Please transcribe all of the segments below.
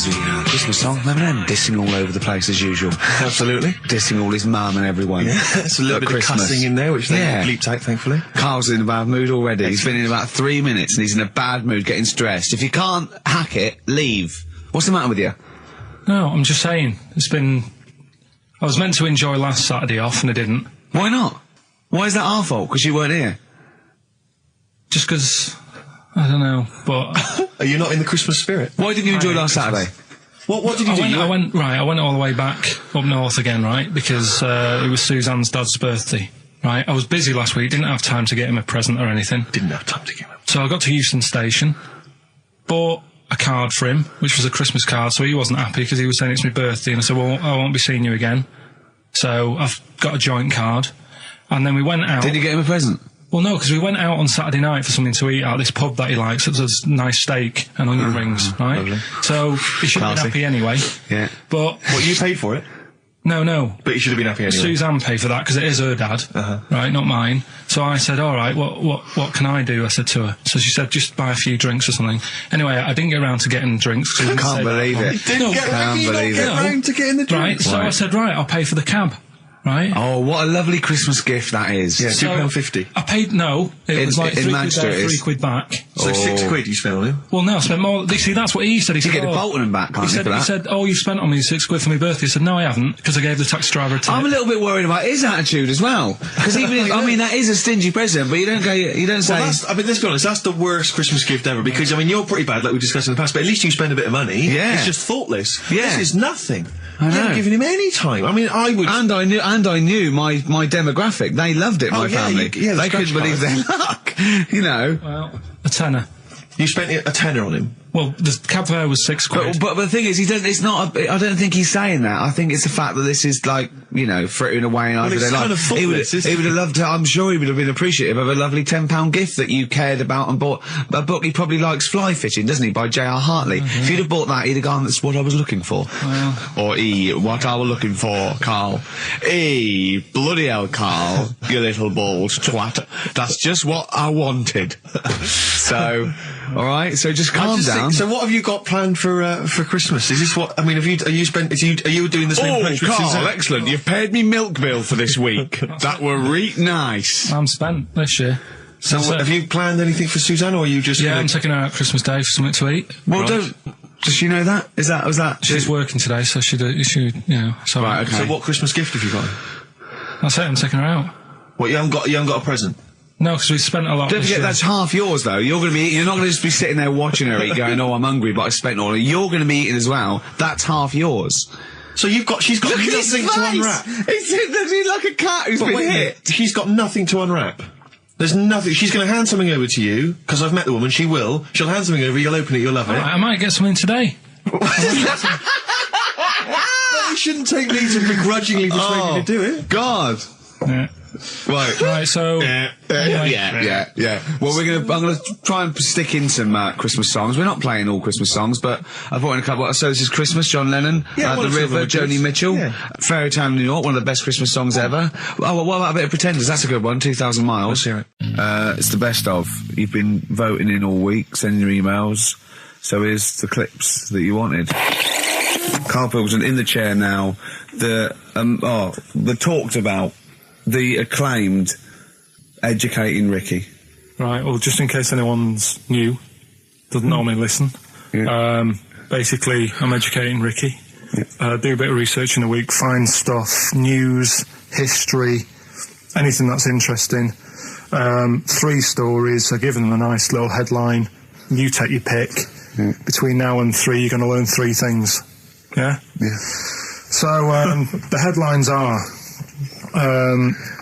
course, the Christmas song. Remember them? Dissing all over the place as usual. Absolutely. Dissing all his mum and everyone. Yeah, it's a little bit Christmas. of cussing in there, which they bleeped out, thankfully. Carl's in a bad mood already. He's been in about 3 minutes and he's in a bad mood, getting stressed. If you can't hack it, leave. What's the matter with you? No, I'm just saying. I was meant to enjoy last Saturday off and I didn't. Why not? Why is that our fault? Because you weren't here? Just because... I don't know, but... Are you not in the Christmas spirit? Why didn't you enjoy last Saturday? What did you do? I went all the way back up north again, right? Because it was Suzanne's dad's birthday, right? I was busy last week, didn't have time to get him a present or anything. Didn't have time to get him. So I got to Euston Station, bought a card for him, which was a Christmas card, so he wasn't happy because he was saying it's my birthday, and I said, well, I won't be seeing you again. So I've got a joint card, and then we went out... Did you get him a present? Well, no, because we went out on Saturday night for something to eat at this pub that he likes. It was a nice steak and onion rings, right? Lovely. So he should have been happy anyway. Yeah. But... What, you paid for it? No. But you should have been happy anyway. Suzanne paid for that because it is her dad, right, not mine. So I said, all right, what can I do? I said to her. So she said, just buy a few drinks or something. Anyway, I didn't get around to getting drinks. I can't believe it. Didn't get round to getting the drinks. Right, so I said, right, I'll pay for the cab. Right. Oh, what a lovely Christmas gift that is. Yeah, so £2.50. I paid, no, it was like £3 there, £3 back. So £6 you spent on him? Well, no, I spent more. See, that's what he said. He said, get the Bolton back, can't you, for that? He said, oh, you spent on me £6 for my birthday. I said, no, I haven't, because I gave the taxi driver a tip. I'm a little bit worried about his attitude as well. Because even if, I mean, that is a stingy present, but you don't say... Well, I mean, let's be honest, that's the worst Christmas gift ever, because, I mean, you're pretty bad, like we discussed in the past, but at least you spend a bit of money. Yeah. It's just thoughtless. Yeah. This is nothing. I know. You haven't given him any time. I mean, I would... And I knew my demographic. They loved it, my family. They couldn't believe their luck. You know. Well, a tenner. You spent a tenner on him? Well, the cab fare was £6. But the thing is, it's not. I don't think he's saying that. I think it's the fact that this is like, you know, frittering away in everyday life. Kind of thoughtless, he would have loved to. I'm sure he would have been appreciative of a lovely £10 gift that you cared about and bought. A book he probably likes, Fly Fishing, doesn't he, by J.R. Hartley? If you'd have bought that, he'd have gone, that's what I was looking for. Or what I was looking for, Carl. Bloody hell, Carl, you little bald twat. That's just what I wanted. So, all right. So just calm down. So what have you got planned for Christmas? Is this what I mean? Are you doing the same approach with Carl, Suzanne? excellent. You've paid me milk bill for this week. That were nice. I'm spent this year. So have you planned anything for Suzanne, or are you just? Yeah, I'm taking her out Christmas Day for something to eat. Well, does she know that? Was that? She's working today, so she you know. So right. Okay. So what Christmas gift have you got? That's it. I'm taking her out. What, you haven't got a present? No, because we spent a lot. Don't forget, that's half yours, though. You're not going to just be sitting there watching her eat, going, "Oh, I'm hungry, but I spent all." You're going to be eating as well. That's half yours. So she's got nothing to unwrap. He's like a cat who's been hit. She's got nothing to unwrap. There's nothing. She's going to hand something over to you, because I've met the woman. She will. She'll hand something over. You'll open it. You'll love it. Right, I might get something today. You shouldn't take me to begrudgingly persuade me to do it. God. Yeah. Right, so... Yeah. Well, I'm gonna try and stick in some Christmas songs. We're not playing all Christmas songs, but I brought in a couple. So this is Christmas, John Lennon, The River, Joni Mitchell, Fairy Tale New York, one of the best Christmas songs ever. Oh, well, what about a bit of Pretenders? That's a good one, 2,000 Miles. Let's hear it. It's the best of. You've been voting in all week, sending your emails. So here's the clips that you wanted. Karl Pilkington in the chair now. The talked about, the acclaimed Educating Ricky. Right, well, just in case anyone's new, doesn't normally listen, basically, I'm educating Ricky. Do a bit of research in a week, find stuff, news, history, anything that's interesting. 3 stories, I give them a nice little headline. You take your pick. Between now and 3, you're going to learn 3 things. Yeah? Yeah. So, the headlines are...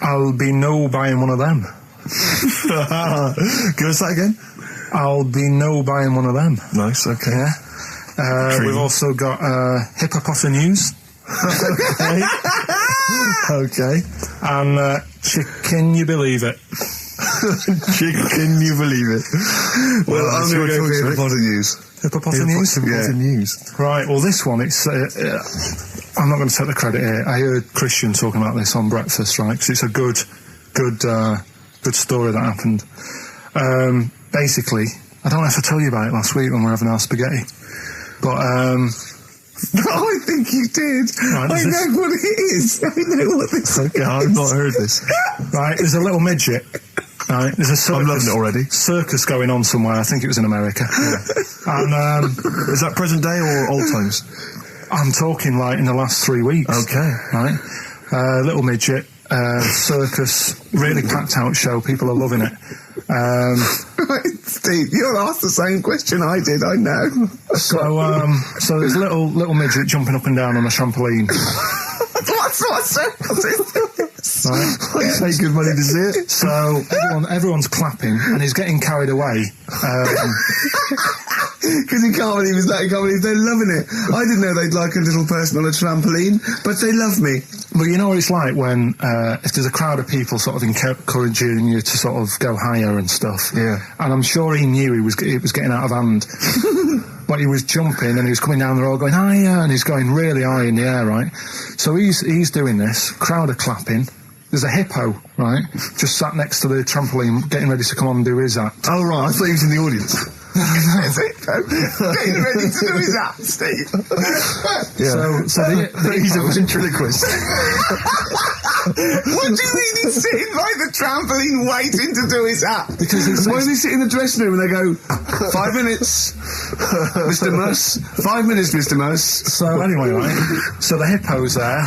I'll be no buying one of them. Give us that again. I'll be no buying one of them. Nice, okay. Yeah. We've also got hippopotamus. Okay. And can you believe it? Can you believe it? Well, I'm going to go for hippopotamus. Hippopotamus. Right, well, this one, it's... I'm not going to take the credit here. I heard Christian talking about this on breakfast, right? Because it's a good story that happened. Basically, I don't have to tell you about it last week when we were having our spaghetti. But, I think you did. Right, I know what it is. I know what this is. Okay, I've not heard this. right, there's a little midget. Right, there's a circus. I'm loving it already. Circus going on somewhere. I think it was in America. And Is that present day or old times? I'm talking like in the last 3 weeks. Okay. Right, little midget. Circus, really packed out show. People are loving it. Steve, you'll ask the same question I did. I know. So there's little midget jumping up and down on a trampoline. What circus is this? Right? I'd pay good money to see it. So everyone's clapping, and he's getting carried away. Because he can't believe it's that. He can't believe they're loving it. I didn't know they'd like a little person on a trampoline, but they love me. But you know what it's like when if there's a crowd of people sort of encouraging you to sort of go higher and stuff. Yeah. And I'm sure he knew it was getting out of hand. But he was jumping and he was coming down the road going higher, and he's going really high in the air, right? So he's doing this. Crowd are clapping. There's a hippo, right, just sat next to the trampoline, getting ready to come on and do his act. Oh, right, I thought he was in the audience. That's it. Getting ready to do his act, Steve. Yeah. So he's a ventriloquist. What do you mean he's sitting by the trampoline waiting to do his act? Because why does he sit in the dressing room and they go, 5 minutes, Mr. Muss, 5 minutes, Mr. Muss. So anyway, right, so the hippo's there.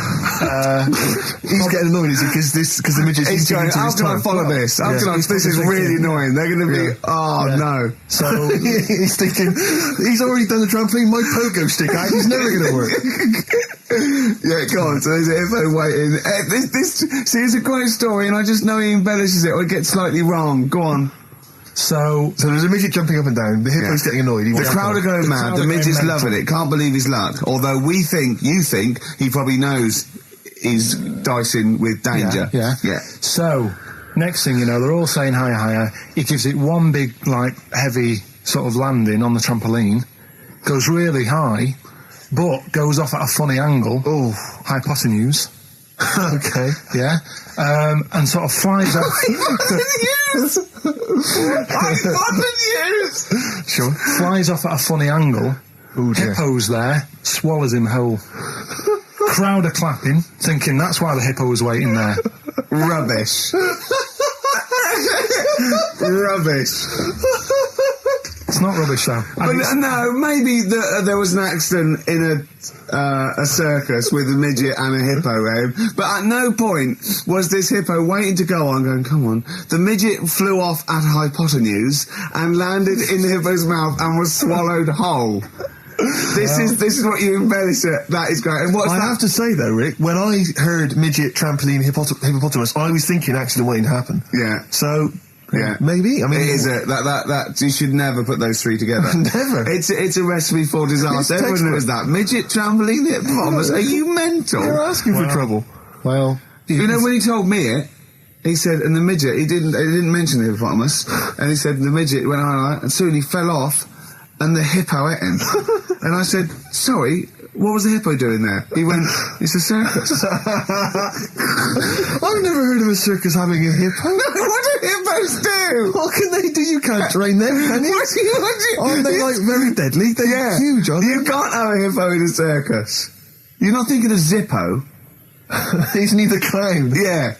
He's getting annoyed because the midget's He's going, how can I follow this? How can I, this is really annoying. They're going to be, no. So he's thinking, he's already done the trampoline, my pogo stick out, he's never going to work. Yeah, go on. So there's a hippo waiting. See, it's a great story, and I just know he embellishes it or it gets slightly wrong. Go on. So there's a midget jumping up and down. The hippo's getting annoyed. The crowd are going mad. The midget's loving it. Can't believe his luck. Although you think he probably knows he's dicing with danger. Yeah. So next thing you know, they're all saying higher, higher. He gives it one big, like, heavy sort of landing on the trampoline. Goes really high, but goes off at a funny angle. Oh, hypotenuse. Okay. Yeah. And sort of flies out. Hypotenuse! Sure. Flies off at a funny angle. Ooh, dear. Hippo's there, swallows him whole. Crowd are clapping, thinking that's why the hippo was waiting there. Rubbish. Rubbish. It's not rubbish though. But no, maybe there was an accident in a circus with a midget and a hippo, but at no point was this hippo waiting to go on, going, come on. The midget flew off at hypotenuse and landed in the hippo's mouth and was swallowed whole. This is what you embellish it. That is great. And what's that? I have to say though, Rick, when I heard midget, trampoline, hippopotamus, I was thinking accident waiting to happen. Yeah. So. Yeah, maybe. I mean, it is that you should never put those three together. Never. It's a recipe for disaster. Everyone knows that. Midget, trampoline, hippopotamus. Are you mental? You're asking for trouble. Well, you know when he told me it, he said, and the midget, he didn't mention the hippopotamus, and he said the midget went on, and soon he fell off, and the hippo ate him. And I said, sorry. What was the hippo doing there? He went, it's a circus. I've never heard of a circus having a hippo. What do hippos do? What can they do? You can't train them, can you? Aren't they, like, very deadly? They're huge, aren't they? You can't have a hippo in a circus. You're not thinking of Zippo. Isn't he the clown? Yeah.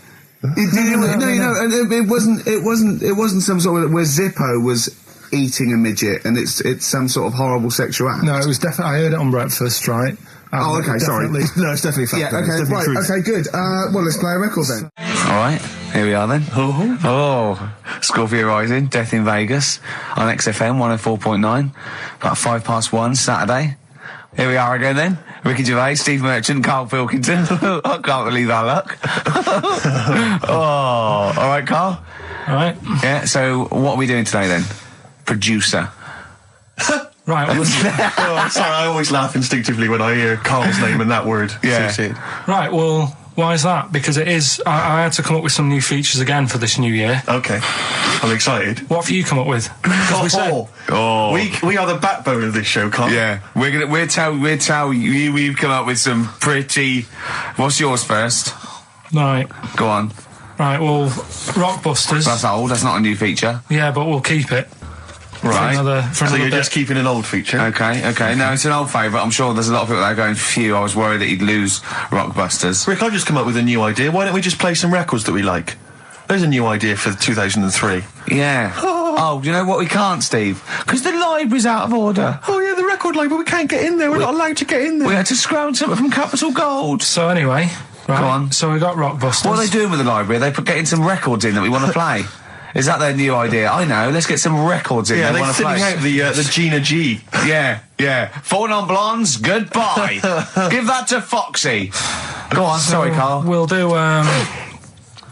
It wasn't some sort of where Zippo was eating a midget, and it's some sort of horrible sexual act. No, it was definitely. I heard it on breakfast, right? Oh, okay, sorry. No, it's definitely fact. Yeah, okay, right, truth. okay, good. Well, let's play a record then. All right, here we are then. Oh, Scorpio Rising, Death in Vegas on XFM 104.9, about 1:05 Saturday. Here we are again then. Ricky Gervais, Steve Merchant, Karl Pilkington. I can't believe our luck. Oh, all right, Karl. All right. Yeah. So what are we doing today then? Producer. Right. Well, sorry, I always laugh instinctively when I hear Carl's name and that word associated. right. Well, why is that? Because it is. I had to come up with some new features again for this new year. Okay, I'm excited. What have you come up with? We are the backbone of this show, Carl. Yeah, we'll tell you. We've come up with some pretty. What's yours first? Right. Go on. Right. Well, Rockbusters. That's old. That's not a new feature. Yeah, but we'll keep it. Right. For So another you're bit. just keeping an old feature. Okay. No, it's an old favourite. I'm sure there's a lot of people that are going, phew, I was worried that he'd lose Rockbusters. Rick, I've just come up with a new idea. Why don't we just play some records that we like? There's a new idea for 2003. Yeah. Oh, do you know what we can't, Steve? Because the library's out of order. Oh yeah, the record label, we can't get in there. We're not allowed to get in there. We had to scrounge something from Capital Gold. So anyway, right. Go on. So we got Rockbusters. What are they doing with the library? Are they getting some records in that we want to play? Is that their new idea? I know. Let's get some records in. Yeah, we they're want to thinning play. out the Gina G. Yeah. 4 non-blondes. Goodbye. Give that to Foxy. Go on. Sorry, Carl. We'll do.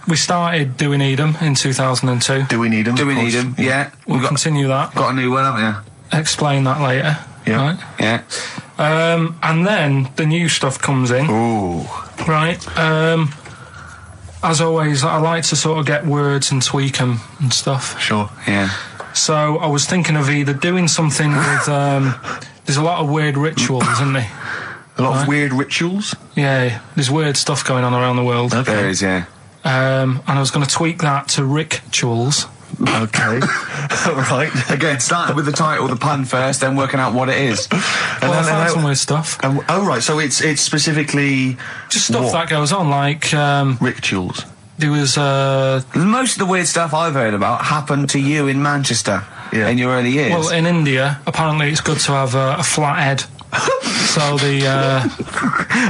We started Doing Edom in 2002. Do we need them? Do we need them? Yeah. We'll continue that. Got a new one, haven't Explain that later. Yeah. Right. you? Yeah. And then the new stuff comes in. Ooh. Right. As always, I like to sort of get words and tweak them and stuff. Sure. Yeah. So I was thinking of either doing something with. There's a lot of weird rituals, isn't there? A lot of weird rituals. Yeah. There's weird stuff going on around the world. There is, yeah. And I was going to tweak that to rituals. Okay. Right. Again, starting with the title, the pun first, then working out what it is. Well, I found some weird stuff. Oh right, so it's specifically Just stuff what? that goes on, like Rituals. there was Most of the weird stuff I've heard about happened to you in Manchester in your early years. well, in India, apparently it's good to have a flat head. So the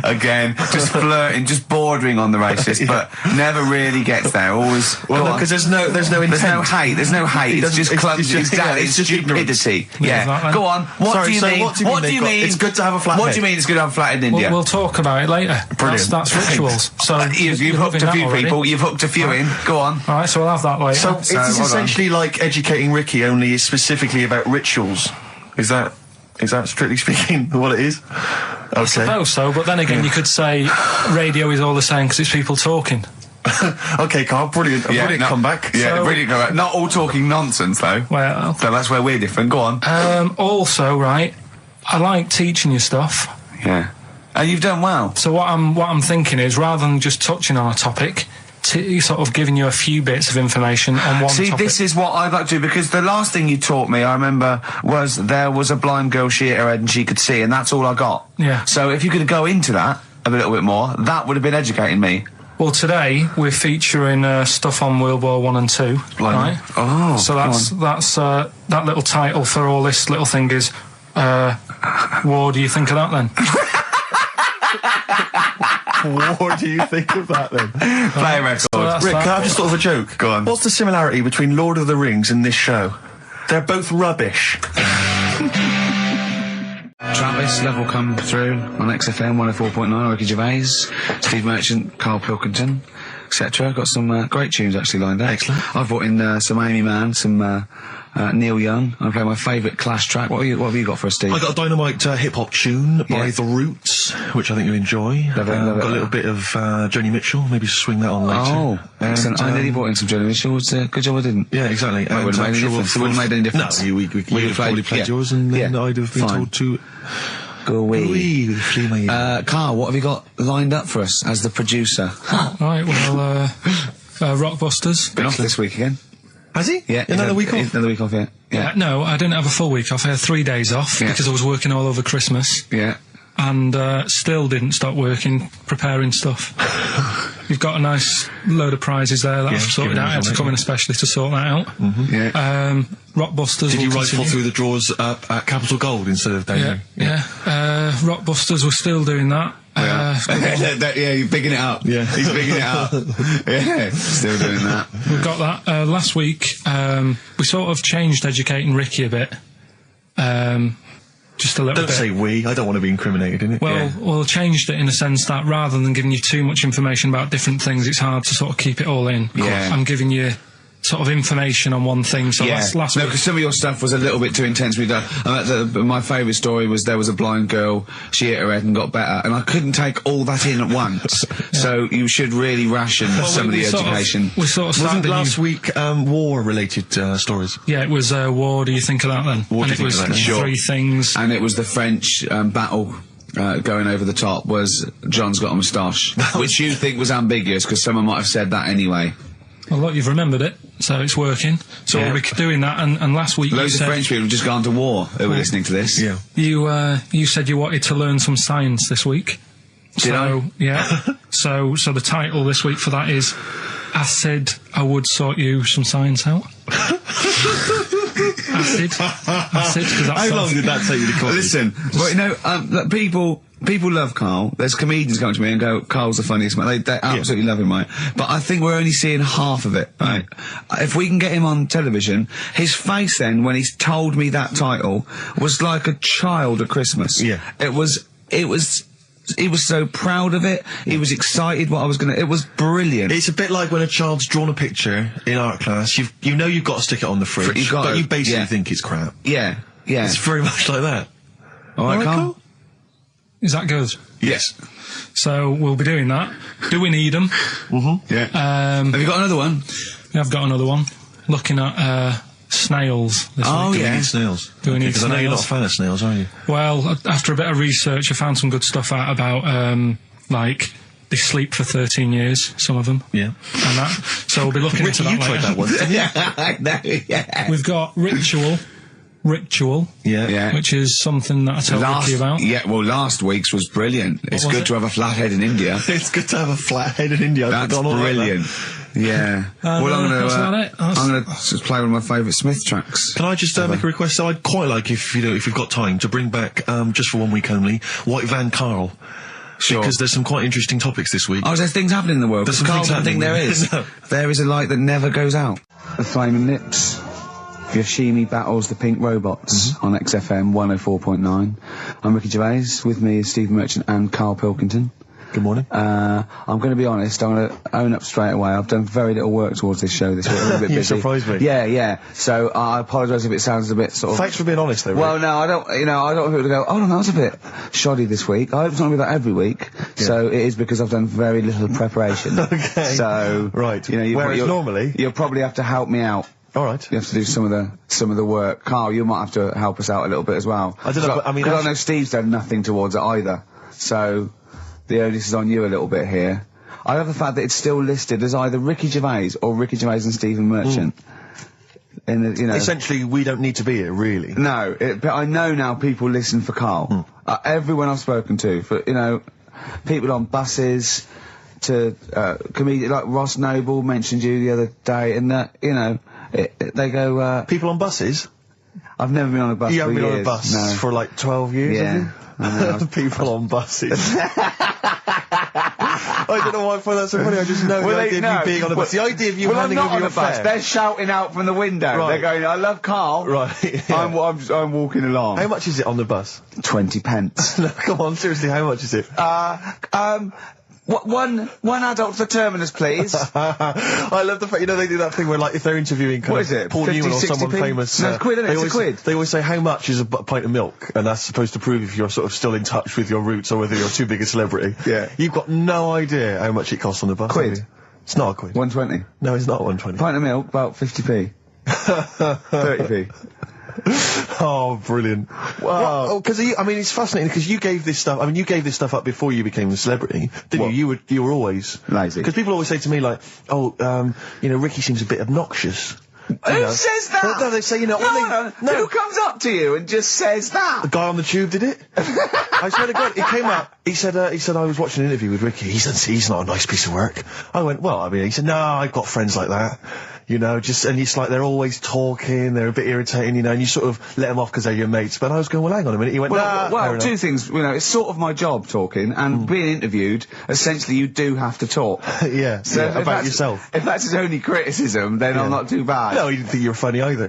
Again, just flirting, just bordering on the racist, but never really gets there. Always. Well, go no, on. because there's no There's no intent. hate. There's no hate. It's just clumsy. Exactly. It's just stupidity. Yeah, Yeah. exactly. Go on. What Sorry, do you so mean? what do you mean it's good to have a flat What head? do you mean it's good to have a flat head in India? we'll talk about it later. Brilliant. That's rituals. So You've you're hooked loving a few that already. people. You've hooked a few in. Go on. All right, so we'll have that later. So it's hold on. essentially like Educating Ricky, only it's specifically about rituals. Is that strictly speaking what it is? I Okay. suppose so, but then again, you could say radio is all the same because it's people talking. Okay, Carl. Brilliant. A brilliant comeback. Yeah, So- brilliant comeback. Not all talking nonsense though. Well, So that's where we're different. Go on. also, right, I like teaching you stuff. Yeah. And you've done well. So what I'm thinking is, rather than just touching on a topic, sort of giving you a few bits of information on one See, topic. this is what I'd like to do, because the last thing you taught me, I remember, was there was a blind girl, she hit her head and she could see, and that's all I got. Yeah. So if you could go into that a little bit more, that would have been educating me. Well, today we're featuring stuff on World War 1 and 2, right? Oh, So that's that little title for all this little thing is, what do you think of that then? What do you think of that then? Play a record. that's Rick, that. can I have just thought of a joke? Go on. What's the similarity between Lord of the Rings and this show? They're both rubbish. Travis, Level come through on XFM 104.9, Ricky Gervais, Steve Merchant, Karl Pilkington, etc. Got some great tunes actually lined up. Excellent. I've brought in some Amy Mann, some Neil Young. I'm playing my favourite Clash track. What have you got for us, Steve? I got a dynamite hip-hop tune by Yeah. The Roots, which I think you'll enjoy. Love it, love it. Got a little bit of Joni Mitchell, maybe swing that on later. Oh, excellent. I nearly And, brought in some Joni Mitchell. Was good job I didn't. yeah, exactly. It wouldn't have made any difference. It wouldn't have made any difference. No, you would have probably played yours, and then Yeah. I'd have been Fine. told to Go away. wee, flee my ear. Carl, what have you got lined up for us as the producer? Right, well, Rockbusters. Been off this week again. Has he? Yeah. Another week off? Another week off, yeah. Yeah. No, I didn't have a full week off. I had 3 days off Yeah. because I was working all over Christmas. Yeah. And still didn't stop working, preparing stuff. You've got a nice load of prizes there that I've sorted given out. I had us to on come it, in especially to sort that out. Yeah. Rockbusters. Did you will rifle continue. through the drawers up at Capital Gold instead of down Yeah, here? yeah. Rockbusters, we're still doing that. Yeah, you're bigging it up. Yeah. He's bigging it up. Yeah, still doing that. We've got that. Last week, we sort of changed Educating Ricky a bit. Just a little Don't bit. say we. I don't want to be incriminated in it. Well, changed it in a sense that rather than giving you too much information about different things, it's hard to sort of keep it all in. Yeah. I'm giving you sort of information on one thing. So last no, week. because some of your stuff was a little bit too intense. My favourite story was there was a blind girl, she hit her head and got better, and I couldn't take all that in at once. So you should really ration some of the education. We sort of Wasn't started last week war-related stories? Yeah, it was What do you think of that then? What do and you it think was of that? Sure. 3 things. And it was the French battle. Going over the top was John's got a moustache, which you think was ambiguous because someone might have said that anyway. Well, look, you've remembered it, so it's working. So we'll be doing that, and last week Loads of French people have just gone to war who were listening to this. Yeah. you said you wanted to learn some science this week. Did I? Yeah. so the title this week for that is I Said I Would Sort You Some Science Out. Acid, because that's... How long did that take you to call? Listen, well, you know, look, people love Karl. There's comedians come to me and go, Karl's the funniest man. They absolutely love him, right? But I think we're only seeing half of it, right? If we can get him on television, his face then, when he's told me that title, was like a child at Christmas. Yeah. He was so proud of it. He was excited what I was it was brilliant. It's a bit like when a child's drawn a picture in art class. You know you've got to stick it on the fridge, but you basically think it's crap. Yeah. It's very much like that. All right, Karl? Is that good? Yes. So we'll be doing that. Do we need them? Mm-hmm. Yeah. Have you got another one? We have got another one. Looking at snails this week. Do we need snails? Do we need Because I know you're not a fan of snails, are you? Well, after a bit of research, I found some good stuff out about, like, they sleep for 13 years, some of them. Yeah. And that. So we'll be looking into that you later. tried that one, didn't you? I know, yeah. We've got Ritual, Yeah. which is something that I told Ricky about. Yeah, well, last week's was brilliant. It's was good it? to have a flathead in India. It's good to have a flathead in India. That's brilliant. Yeah. Well, that's about it. I'm gonna just play one of my favourite Smith tracks. Can I just make a request? So I'd quite like, if you've got time, to bring back, just for 1 week only, White Van Karl. Sure. Because there's some quite interesting topics this week. Oh, there's things happening in the world. There's some Karl things doesn't think there happening. is. No. There is a light that never goes out. The Flaming Lips. Yoshimi battles the Pink Robots on XFM 104.9. I'm Ricky Gervais. With me is Steve Merchant and Karl Pilkington. Good morning. I'm going to be honest. I'm going to own up straight away. I've done very little work towards this show this week. I'm a little bit You busy. surprised me. Yeah. So I apologise if it sounds a bit sort of... Thanks for being honest, though. Rick. Well, no, I don't want people to go, oh, no, that was a bit shoddy this week. I hope it's not going to be that every week. Yeah. So it is because I've done very little preparation. Okay. So... Right. Whereas normally... You'll probably have to help me out. All right. You have to do some of the work. Karl, you might have to help us out a little bit as well. I don't know, but I mean... Because I know Steve's done nothing towards it either. So... the onus is on you a little bit here. I love the fact that it's still listed as either Ricky Gervais or Ricky Gervais and Stephen Merchant. And essentially, we don't need to be here, really. No, but I know now people listen for Karl. Everyone I've spoken to, for people on buses, to comedians like Ross Noble mentioned you the other day, and that they go. People on buses? I've never been on a bus. You haven't been years. on a bus No. for like 12 years, Yeah. have you? People on buses. I don't know why I find that so funny. I just know the idea of you being on a bus. The idea of you handing over your fare. They're shouting out from the window. Right. They're going, I love Karl. Right. Yeah. I'm walking along. How much is it on the bus? 20 pence. No, come on, seriously, how much is it? One adult for Terminus, please. I love the fact, they do that thing where, like, if they're interviewing What is it? Paul 50, Newman or 60 someone p? famous. No, it's a quid, isn't it? It's a quid. They always say, how much is a pint of milk? And that's supposed to prove if you're sort of still in touch with your roots or whether you're too big a celebrity. Yeah. You've got no idea how much it costs on the bus. Quid? have you? It's not a quid. 120. No, it's not 120. Pint of milk, about 50p. 30p. Oh, brilliant. Wow. Well, because it's fascinating because you gave this stuff up before you became a celebrity, didn't you? You were always lazy. Because people always say to me, like, Ricky seems a bit obnoxious. Who says that? No, they say, No. Who comes up to you and just says that? The guy on the tube did it. I swear to God, it came up. He said, I was watching an interview with Ricky. He said, he's not a nice piece of work. I went, he said, no, I've got friends like that. And it's like they're always talking, they're a bit irritating, and you sort of let them off because they're your mates. But I was going, well, hang on a minute. He went, well, two things. It's sort of my job talking, and being interviewed, essentially you do have to talk. Yeah, So yeah, about yourself. If that's his only criticism, then I'm not too bad. No, he didn't think you were funny either.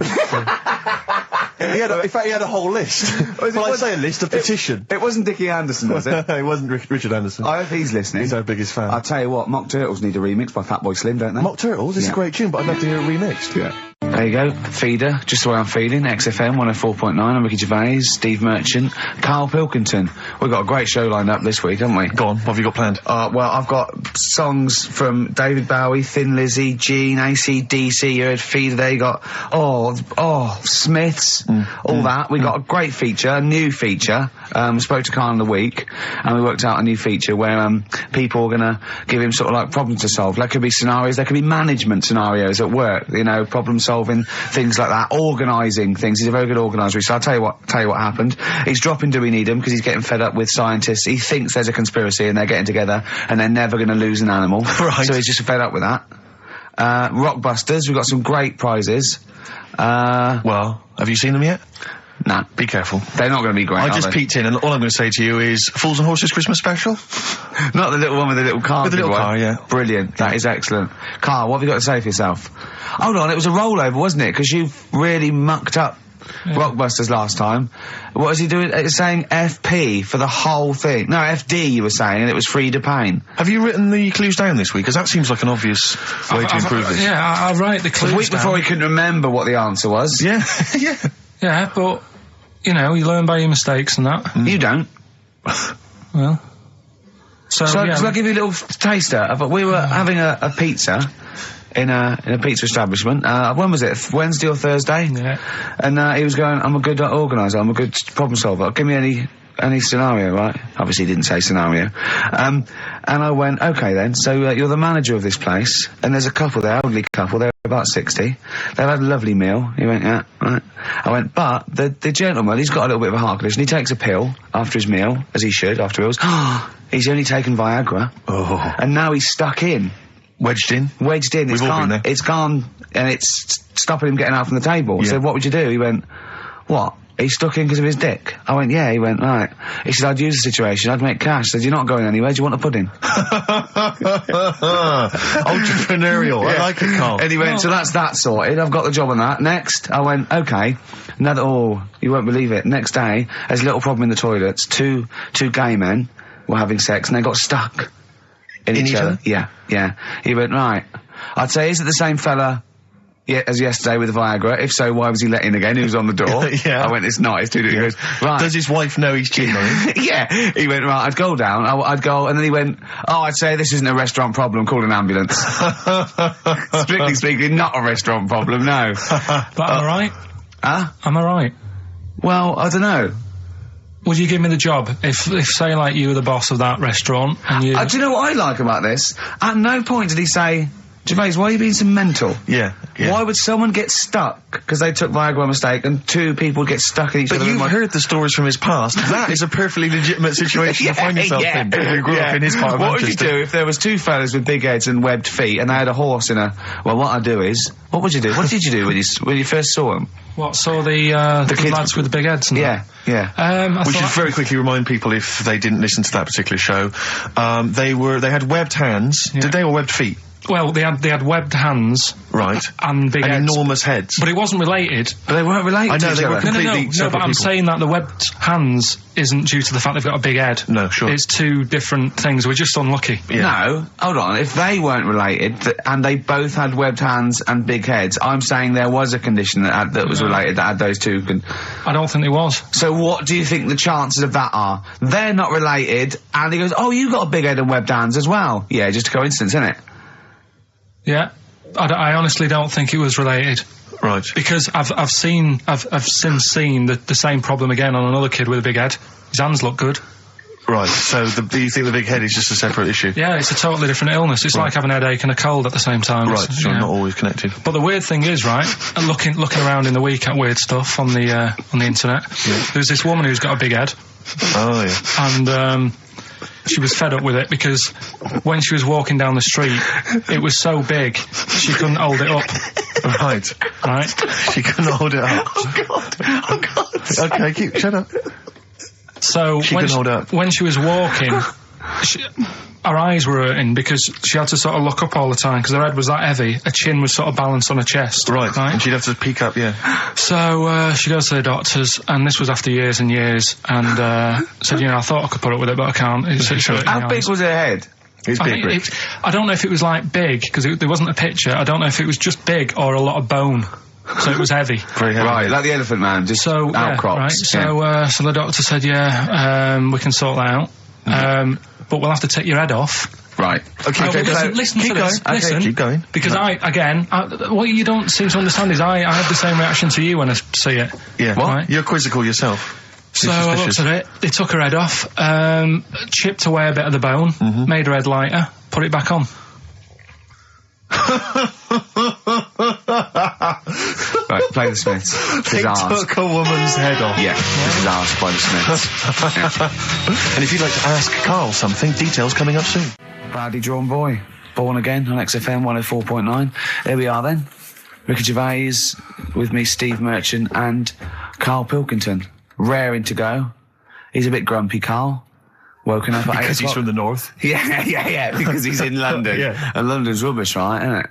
In fact, he had a whole list. I say a list, a petition. It wasn't Dickie Anderson, was it? It wasn't Richard Anderson. I hope he's listening. He's our biggest fan. I'll tell you what, Mock Turtles need a remix by Fatboy Slim, don't they? Mock Turtles is a great tune, but I'd love to hear it remixed. Yeah. There you go, Feeder, just the way I'm feeling, XFM 104.9, I'm Ricky Gervais, Steve Merchant, Karl Pilkington. We've got a great show lined up this week, haven't we? Go on, what have you got planned? Well, I've got songs from David Bowie, Thin Lizzy, Gene, AC/DC, you heard Feeder, there you got, Smiths, all that. We got a great feature, a new feature. We spoke to Karl in the week, and we worked out a new feature where, people are gonna give him sort of like problems to solve. There could be scenarios, there could be management scenarios at work, you know, problem solving, things like that, organising things. He's a very good organiser, so I'll tell you what happened. He's dropping Do We Need Him because he's getting fed up with scientists. He thinks there's a conspiracy and they're getting together and they're never going to lose an animal. Right. So he's just fed up with that. Rockbusters, we've got some great prizes. Well, have you seen them yet? No. Be careful. They're not going to be great, I just peeked in, and all I'm going to say to you is Fools and Horses Christmas special? Not the little one with the little car. With the little car, yeah. Brilliant. That is excellent. Karl, what have you got to say for yourself? Hold on, it was a rollover, wasn't it? Because you really mucked up Rockbusters last time. What was he doing? It was saying FP for the whole thing. No, FD you were saying, and it was Frida Payne. Have you written the clues down this week? Because that seems like an obvious way to improve this. Yeah, I'll write the clues The week before he couldn't remember what the answer was. Yeah, yeah. Yeah, but, you know, you learn by your mistakes and that. You don't. Well. So I'll give you a little taster. We were having a pizza in a pizza establishment. When was it? Wednesday or Thursday? Yeah. And he was going, I'm a good organiser, I'm a good problem solver. Give me any scenario, right? Obviously he didn't say scenario. And I went, okay then, so you're the manager of this place, and there's a couple there, elderly couple, they're about 60. They've had a lovely meal. He went, yeah, right. I went, but the gentleman, he's got a little bit of a heart condition. He takes a pill after his meal, as he should, after meals. He's only taken Viagra. Oh. And now he's stuck in. Wedged in? Wedged in. We've all been there. It's gone, and it's stopping him getting out from the table. Yeah. So what would you do? He went, what? He's stuck in because of his dick. I went, yeah. He went, right. He said, I'd use the situation, I'd make cash. I said, you're not going anywhere, do you want a pudding? Entrepreneurial. I like it, Karl. And he went, so that's that sorted, I've got the job on that. Next, I went, okay. You won't believe it. Next day, there's a little problem in the toilets. Two gay men were having sex and they got stuck in each other. Yeah. He went, right. I'd say, is it the same fella as yesterday with the Viagra? If so, why was he let in again? He was on the door. Yeah. I went, it's not, it's too different. He goes, right. Does his wife know he's cheating on him? Yeah. He went, right, I'd go down, I'd go, and then he went, I'd say this isn't a restaurant problem, call an ambulance. Strictly speaking, not a restaurant problem, no. But am I right? Huh? Am I right? Well, I don't know. Would you give me the job if say, like, you were the boss of that restaurant and you... Do you know what I like about this? At no point did he say, Gervais, why are you being so mental? Yeah. Why would someone get stuck because they took Viagra by mistake and two people get stuck in each other? But you've heard the stories from his past. That is a perfectly legitimate situation to find yourself in. If you grew up in his part of What Manchester. would you do if there was two fellas with big heads and webbed feet and they had a horse in a... Well, what I'd do is... What would you do? What did you do when you first saw them? What, saw the kids lads with the big heads and Yeah. We should very quickly remind people, if they didn't listen to that particular show, they had webbed hands. Yeah. Did they, or webbed feet? Well, they had webbed hands. Right. And big heads. Enormous heads. But it wasn't related. But they weren't related I know, to each they other. were completely No, separate but I'm people. saying that the webbed hands isn't due to the fact they've got a big head. No, sure. It's two different things. We're just unlucky. Yeah. No, hold on. If they weren't related and they both had webbed hands and big heads, I'm saying there was a condition that was related that had those two. I don't think it was. So what do you think the chances of that are? They're not related, and he goes, "Oh, you got a big head and webbed hands as well." Yeah, just a coincidence, isn't it? Yeah. I honestly don't think it was related. Right. Because I've since seen the same problem again on another kid with a big head. His hands look good. Right, so do you think the big head is just a separate issue? Yeah, it's a totally different illness. It's like having a headache and a cold at the same time. Right, so not always connected. But the weird thing is, right, looking around in the week at weird stuff on the internet, there's this woman who's got a big head. Oh, yeah. And, she was fed up with it because when she was walking down the street, it was so big, she couldn't hold it up. Right. She couldn't hold it up. Oh God. Okay, shut up. So when she was walking, her eyes were hurting because she had to sort of look up all the time because her head was that heavy. Her chin was sort of balanced on her chest. Right. And she'd have to peek up, yeah. So she goes to the doctors, and this was after years and years, and said, I thought I could put up with it, but I can't. How big was her head? It's big, Rick. I don't know if it was like big because there wasn't a picture. I don't know if it was just big or a lot of bone. so it was heavy. Very heavy. Right, like the Elephant Man, just So outcrops. yeah, right. So the doctor said, we can sort that out. But we'll have to take your head off. Right. Okay, No, okay, but listen keep to going. this. Okay, Listen, keep going. because what you don't seem to understand is I have the same reaction to you when I see it. Yeah. What? Right. You're quizzical yourself. So I looked at it, they took her head off, chipped away a bit of the bone, made her head lighter, put it back on. Right, play the Smiths. They took a woman's head off. Yeah, this is asked by the Smiths. And if you'd like to ask Karl something, details coming up soon. Proudly drawn boy. Born again on XFM 104.9. There we are then. Ricky Gervais, with me, Steve Merchant, and Karl Pilkington. Raring to go. He's a bit grumpy, Karl. Woken up at 8 Because he's o'clock. from the north. Yeah, because he's in London. Yeah. And London's rubbish, right, isn't it?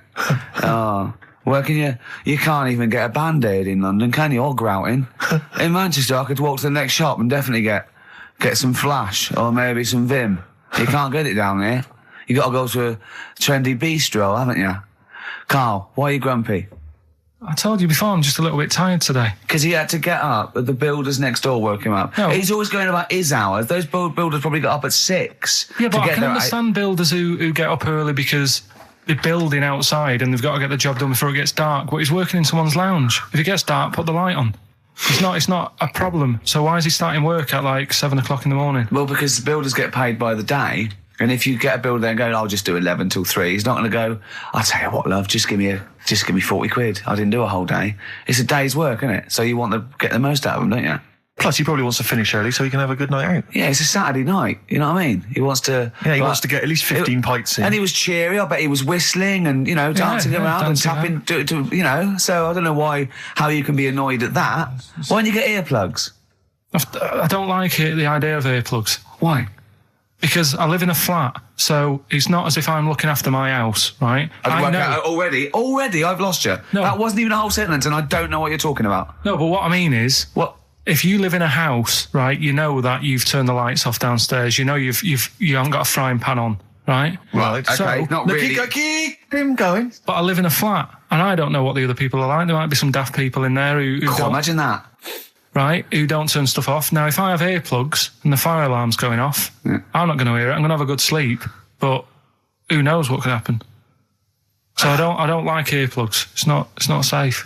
Oh. Where can you can't even get a Band-Aid in London, can you? Or grouting. In Manchester, I could walk to the next shop and definitely get some Flash, or maybe some Vim. You can't get it down there. You gotta go to a trendy bistro, haven't you? Karl, why are you grumpy? I told you before, I'm just a little bit tired today. Because he had to get up, the builders next door woke him up. No. He's always going about his hours. Those builders probably got up at 6. Yeah, but to I get can there at understand builders who get up early because they're building outside and they've got to get the job done before it gets dark. But he's working in someone's lounge. If it gets dark, put the light on. It's not a problem. So why is he starting work at like 7 o'clock in the morning? Well, because the builders get paid by the day, and if you get a builder there and go, I'll just do 11 till 3, he's not going to go, I'll tell you what, love, just give me 40 quid. I didn't do a whole day. It's a day's work, isn't it? So you want to get the most out of them, don't you? Plus, he probably wants to finish early so he can have a good night out. Yeah, it's a Saturday night. You know what I mean? He wants to... Yeah, he wants to get at least 15 pints in. And he was cheery. I bet he was whistling and, dancing around dancing and tapping, so I don't know how you can be annoyed at that. Why don't you get earplugs? I don't like it, the idea of earplugs. Why? Because I live in a flat, so it's not as if I'm looking after my house, right? I know. Already, I've lost you. No. That wasn't even a whole sentence and I don't know what you're talking about. No, but what I mean is, if you live in a house, right, you know that you've turned the lights off downstairs, you know you haven't got a frying pan on, right? Right, okay, So, not really. Keep him going. but I live in a flat, and I don't know what the other people are like. There might be some daft people in there who God, don't, imagine that. right, who don't turn stuff off. Now, if I have earplugs and the fire alarm's going off, I'm not going to hear it. I'm going to have a good sleep, but who knows what could happen? So I don't like earplugs. It's not safe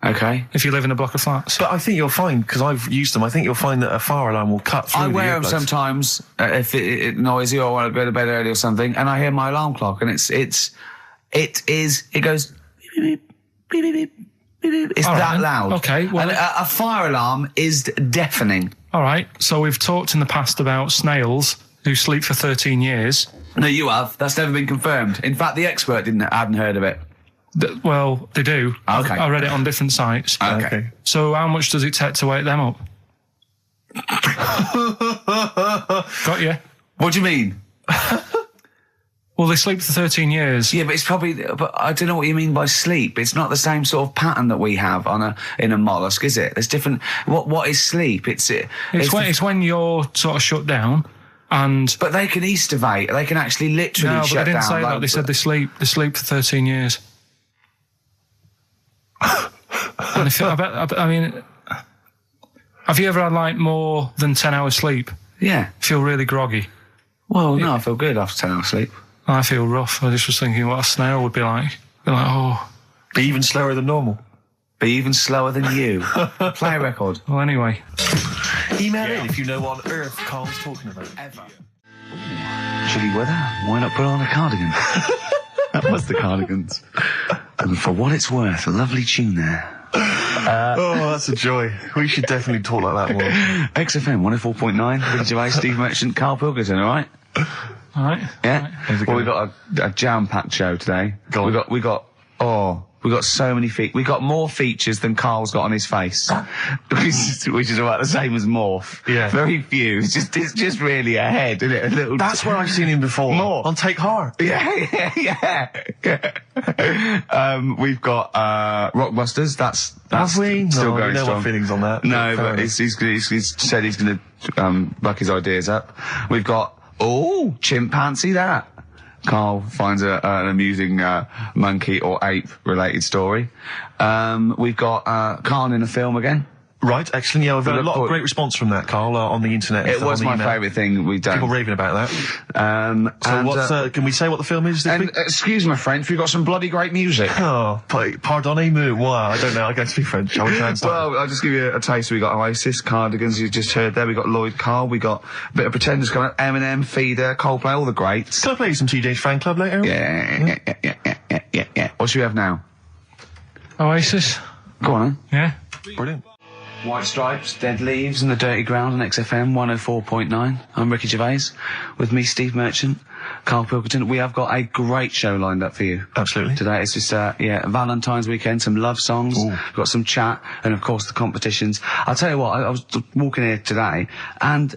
Okay. if you live in a block of flats. But I think you'll find, because I've used them, I think you'll find that a fire alarm will cut through I wear them the earplugs. sometimes if it's noisy or I want to go to bed early or something, and I hear my alarm clock, and it goes beep, beep, beep, beep, beep, beep, beep. It's All right, that then. loud. Okay, well- and a fire alarm is deafening. All right, so we've talked in the past about snails who sleep for 13 years. No, you have. That's never been confirmed. In fact, the expert hadn't heard of it. Well, they do. Okay. I read it on different sites. Okay. So how much does it take to wake them up? Got you. What do you mean? Well, they sleep for 13 years. Yeah, but it's probably. But I don't know what you mean by sleep. It's not the same sort of pattern that we have in a mollusk, is it? There's different. What is sleep? It's when you're sort of shut down, and But they can estivate. They can actually literally no, but shut they didn't down. say that. They said they sleep for 13 years. And I mean, have you ever had like more than 10 hours sleep? Yeah. Feel really groggy. Well, no, I feel good after 10 hours sleep. I feel rough. I just was thinking what a snail would be like. Be like, oh. Be even slower than normal. Be even slower than you. Play a record. Well, anyway. Email in if you know what on earth Karl's talking about. Ever. Chilly weather, why not put on a cardigan? That was the Cardigans. And for what it's worth, a lovely tune there. Oh, that's a joy. We should definitely talk like that more. XFM 104.9, Ricky Gervais, Steve Merchant, Karl Pilkington, alright? All right. Yeah? Well, we got a jam-packed show today. Go on. We got so many we got more features than Karl's got on his face. which is about the same as Morph. Yeah. Very few. It's just really a head, isn't it? A little. That's where I've seen him before. More. On Take Heart. Yeah. We've got Rockbusters. That's Have we? still No, going we know strong. what feelings on that. No, Fair but enough. he's said he's going to buck his ideas up. We've got chimpanzee that. Carl finds an amusing monkey or ape-related story. We've got Carl in a film again. Right, excellent. Yeah, we've had a lot of forward- great response from that, Carl, on the internet. It was on the my email. favourite thing we've done. People raving about that. So And, what's, can we say what the film is this and week? excuse my French, we've got some bloody great music. Oh, pardonnez-moi. Wow, I don't know. I don't speak French. I will translate. Well, I'll just give you a taste. We got Oasis, Cardigans, you just heard there. We got Lloyd Carl. We got a bit of Pretenders coming up. Eminem, Feeder, Coldplay, all the greats. Can I play you some TJ's Fan Club later? Yeah. What should we have now? Oasis. Go on, Yeah. Brilliant. White Stripes, Dead Leaves and the Dirty Ground on XFM 104.9. I'm Ricky Gervais. With me, Steve Merchant, Karl Pilkington. We have got a great show lined up for you. Absolutely. Today it's just, Valentine's weekend, some love songs, we've got some chat, and of course the competitions. I'll tell you what, I was walking here today, and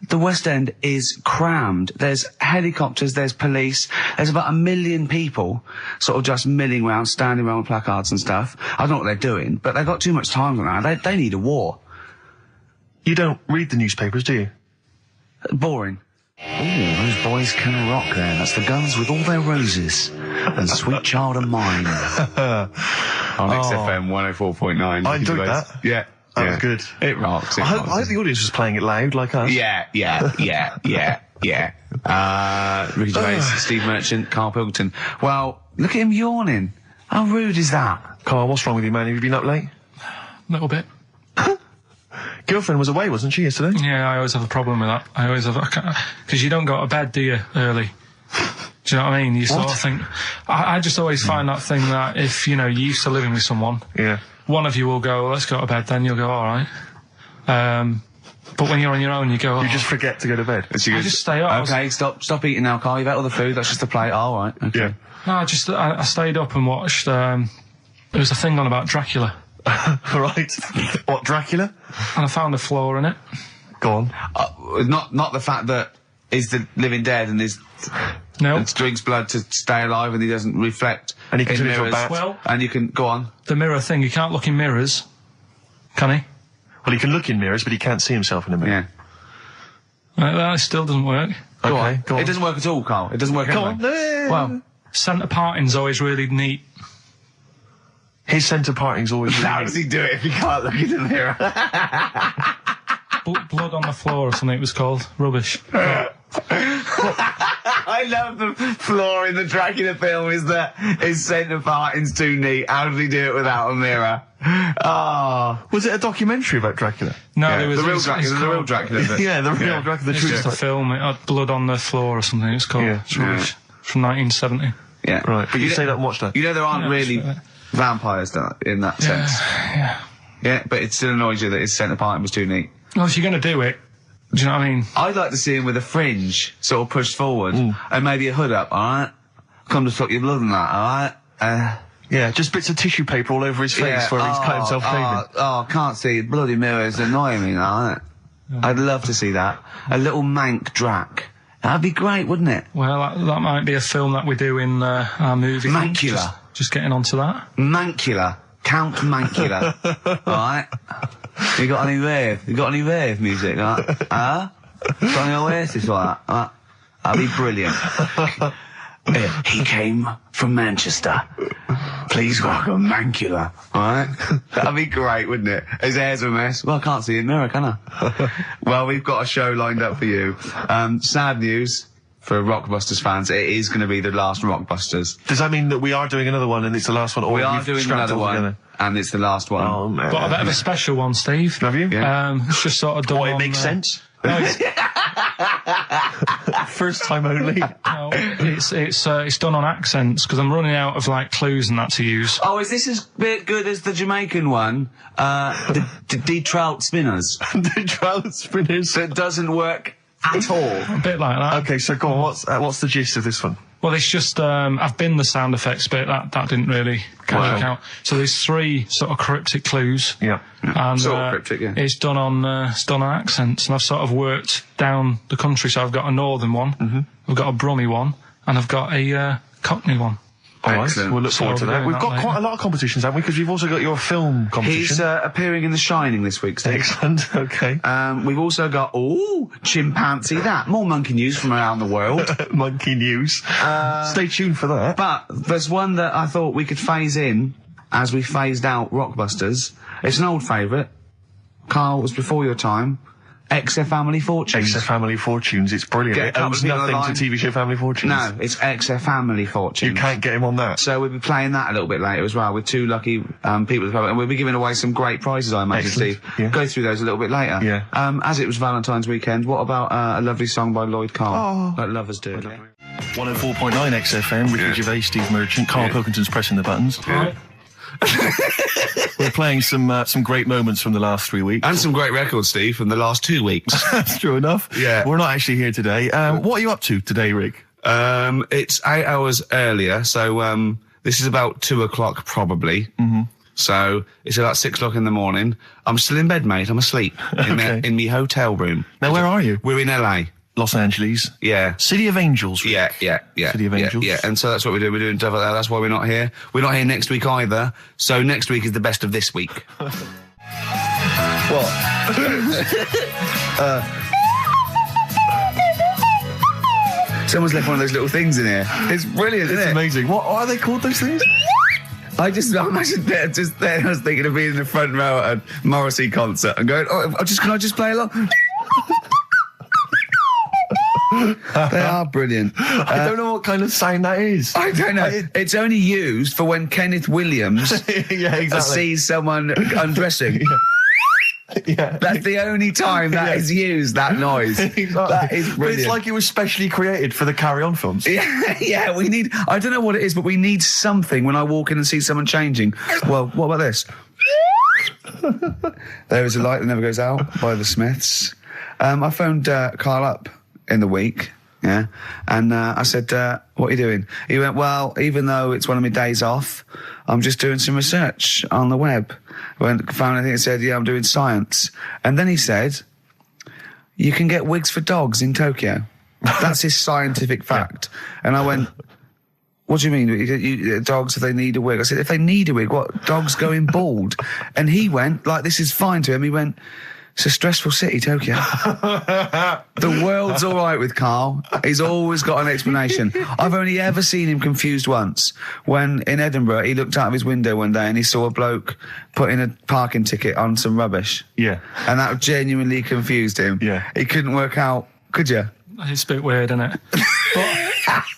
the West End is crammed. There's helicopters, there's police, there's about 1 million people sort of just milling around, standing around with placards and stuff. I don't know what they're doing, but they've got too much time on that. They need a war. You don't read the newspapers, do you? Boring. Ooh, those boys can rock there. That's the Guns with all their roses. And Sweet Child of Mine. On XFM 104.9. I enjoyed that. Yeah. That was good. It rocks. I hope the audience was playing it loud, like us. Yeah. Ricky Gervais, Steve Merchant, Karl Pilkington. Well, look at him yawning. How rude is that? Carl, what's wrong with you, man? Have you been up late? A little bit. Girlfriend was away, wasn't she, yesterday? Yeah, I always have a problem with that. I always have, because you don't go to bed, do you, early? Do you know what I mean? You sort of think, I just always find that thing that if, you know, you're used to living with someone, Yeah. one of you will go, let's go to bed, then you'll go, alright. But when you're on your own, you go, You just forget to go to bed. I just stay up. Okay, stop eating now, Carl. You've ate all the food. That's just a plate. All right. Okay. Yeah. No, I stayed up and watched, there was a thing on about Dracula, Right. What, Dracula? and I found a flaw in it. Go on. Not the fact that he's the living dead and No. and drinks blood to stay alive and he doesn't reflect And he can in turn into a mirrors. bat. Well, And you can go on. the mirror thing, you can't look in mirrors, can he? Well, he can look in mirrors, but he can't see himself in a mirror. Yeah. That still doesn't work. Go Okay, on. go on. It doesn't work at all, Carl. It doesn't work Go anyway. on. Well, Centre parting's always really neat. His centre parting's always really how does he do it if he can't look in the mirror? Blood on the floor or something it was called. Rubbish. I love the flaw in the Dracula film is that his centre parting's too neat. How does he do it without a mirror? Oh. Was it a documentary about Dracula? No, Yeah, there was the real it's Dracula. The real called- Dracula. Bit. Yeah, the real Dracula, the It's true just a story. film. It had blood on the floor or something. It's called. Yeah. It's rubbish. From 1970. Yeah. Right, but you know- say that and watch that. You know there aren't Yeah, really sure. vampires in that sense. Yeah. Yeah, but it still annoys you that his centre parting was too neat. Well, if you're going to do it, do you know what I mean? I'd like to see him with a fringe sort of pushed forward and maybe a hood up, alright? Come to suck your blood and that, alright? Yeah, just bits of tissue paper all over his face where he's cut himself shaving. Oh, can't see. Bloody mirrors annoying me, alright? I'd love to see that. A little mank Drac. That'd be great, wouldn't it? Well, that might be a film that we do in our movie. Mancula. Just getting onto that. Mancula. Count Mancula. Alright? You got any rave music, like? Huh? Got any Oasis like that? That'd be brilliant. He came from Manchester. Please welcome Mancula. Alright? That'd be great, wouldn't it? His hair's a mess. Well, I can't see in the mirror, can I? Well, we've got a show lined up for you. Sad news for Rockbusters fans. It is going to be the last Rockbusters. Does that mean that we are doing another one and it's the last one? Or We are we've doing scrapped another all one, together? and it's the last one. Oh, man. Got a bit of a special one, Steve. Have you? Yeah. It's just sort of done What, it on, makes sense? No, it's, First time only. no, it's done on accents because I'm running out of like clues and that to use. Oh, is this as bit good as the Jamaican one? The trout spinners. The trout spinners. That doesn't work at all. A bit like that. Okay, so go on, what's the gist of this one? Well, it's just I've been the sound effects bit that didn't really work out. So there's 3 sort of cryptic clues. Yeah. And Sort of cryptic, yeah. it's done on accents, and I've sort of worked down the country. So I've got a northern one, I've got a Brummie one, and I've got a Cockney one. All right, Excellent. we'll look forward to we're that. doing We've that got later. quite a lot of competitions, haven't we? Because you've also got your film competition. He's appearing in The Shining this week, Steve. Excellent. Okay. We've also got, chimpanzee that. More monkey news from around the world. Monkey news. Stay tuned for that. But there's one that I thought we could phase in as we phased out Rockbusters. It's an old favourite. Carl, was before your time. XF Family Fortunes. XF Family Fortunes. It's brilliant. Get a It couple owes of people on the nothing to line. TV show Family Fortunes. No, it's XF Family Fortunes. You can't get him on that. So we'll be playing that a little bit later as well with two lucky people at the public, and we'll be giving away some great prizes, I imagine, Excellent. Steve. Yeah. Go through those a little bit later. Yeah. As it was Valentine's weekend, what about a lovely song by Lloyd Carl? Like lovers do. 104.9 XFM, Ricky Gervais, Steve Merchant, Karl Pilkington's pressing the buttons. Right. We're playing some great moments from the last 3 weeks. And some great records, Steve, from the last 2 weeks. That's true enough. Yeah. We're not actually here today. What are you up to today, Rick? It's 8 hours earlier, so this is about 2 o'clock probably. Mm-hmm. So it's about 6 o'clock in the morning. I'm still in bed, mate. I'm asleep in me hotel room. Now, where are you? We're in LA. Los Angeles. Yeah. City of Angels. Rick. Yeah. City of Angels. Yeah, and so that's what we're doing. We're doing stuff like that. That's why we're not here. We're not here next week either. So next week is the best of this week. What? Someone's left one of those little things in here. It's brilliant, It's isn't it? amazing. What are they called, those things? I imagine just there. I was thinking of being in the front row at a Morrissey concert and going, can I just play along? They are brilliant. I don't know what kind of sound that is. I don't know. It's only used for when Kenneth Williams Yeah, exactly. sees someone undressing. Yeah. That's the only time that is used, that noise. Exactly. That is But brilliant. it's like it was specially created for the Carry On films. Yeah, we need, I don't know what it is, but we need something when I walk in and see someone changing. Well, what about this? There is a light that never goes out by the Smiths. I phoned Carl up in the week, yeah, and I said, what are you doing? He went, well, even though it's one of my days off, I'm just doing some research on the web. Found anything that said, yeah, I'm doing science. And then he said, you can get wigs for dogs in Tokyo. That's his scientific fact. And I went, what do you mean? Dogs, if they need a wig? I said, if they need a wig, what? Dogs going bald? And he went, like, this is fine to him. He went, it's a stressful city, Tokyo. The world's all right with Carl. He's always got an explanation. I've only ever seen him confused once. When in Edinburgh, he looked out of his window one day and he saw a bloke putting a parking ticket on some rubbish. Yeah. And that genuinely confused him. Yeah. He couldn't work out, could you? It's a bit weird, isn't it?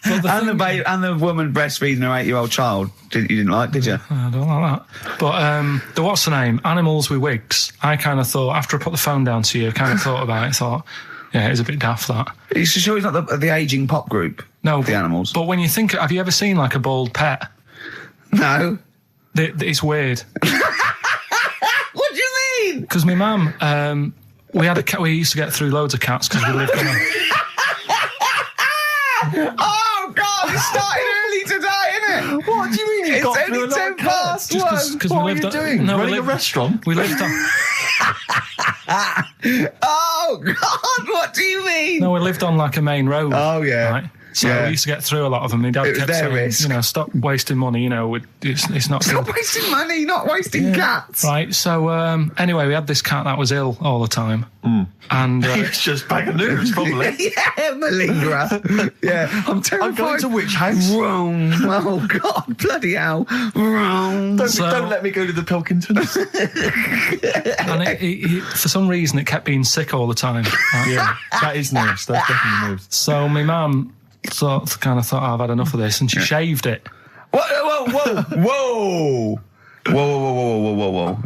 And the woman breastfeeding her 8-year-old child, you didn't like, did you? I don't like that. But the what's the name? Animals with wigs. I kind of thought, after I put the phone down to you, I kind of thought about it, thought, yeah, it's a bit daft, that. Are you sure he's not the ageing pop group? No. The Animals? But when you think, have you ever seen like a bald pet? No. It's weird. What do you mean? Because my mum, we had a cat, we used to get through loads of cats because we lived on a... Oh, God, it started early today, innit? What do you mean you It's got only through a lot 10 of cats? past 1. Because What were you doing? Running a restaurant? We lived on... Oh, God, what do you mean? No, we lived on like a main road. Oh, yeah. Right? So Yeah. we used to get through a lot of them. My dad It was kept their saying, risk. you know, stop wasting money, you know, it's not Not good. wasting money, not wasting cats. Right, so anyway, we had this cat that was ill all the time. And It's just bag of nerves, probably. Yeah, malingerer. Yeah, I'm terrified. I'm going to which house? Rome. Oh, God, bloody hell. Rome. Don't let me go to the Pilkingtons. and it, for some reason, it kept being sick all the time. Right? Yeah, that is nerves. That's definitely nerves. So my mum kind of thought, I've had enough of this, and she shaved it. Whoa. Whoa.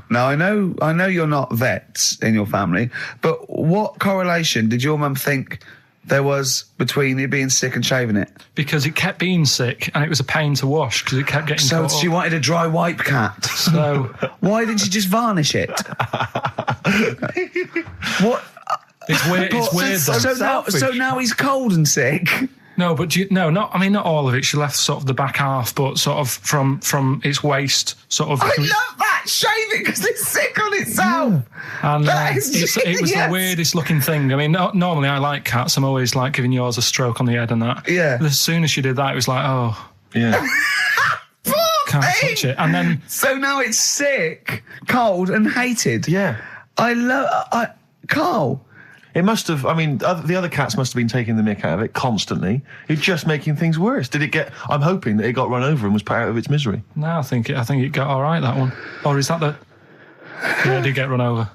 Now, I know you're not vets in your family, but what correlation did your mum think there was between it being sick and shaving it? Because it kept being sick, and it was a pain to wash, because it kept getting So caught she up. wanted a dry wipe cat. So Why didn't she just varnish it? What? it's weird. It's weird, though. So now he's cold and sick. No, but not all of it. She left sort of the back half, but sort of from its waist, sort of. I love that. Shave it because it's sick on itself. And That is it was the genius. weirdest looking thing. I mean, normally I like cats. I'm always like giving yours a stroke on the head and that. Yeah. As soon as she did that, it was like, oh. Yeah. can't touch it. And then So now it's sick, cold, and hated. Yeah. Carl. It must have, the other cats must have been taking the mick out of it constantly. It's just making things worse. Did it get, I'm hoping that it got run over and was put out of its misery. no, I think it got all right, that one. Or is that the? Yeah, it did get run over.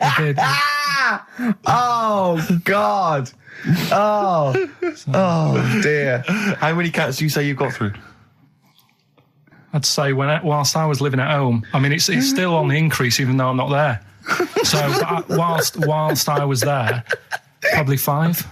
It did. Oh, God. Oh, dear. How many cats do you say you've got through? I'd say whilst I was living at home, I mean, it's still on the increase even though I'm not there. So whilst I was there, probably 5.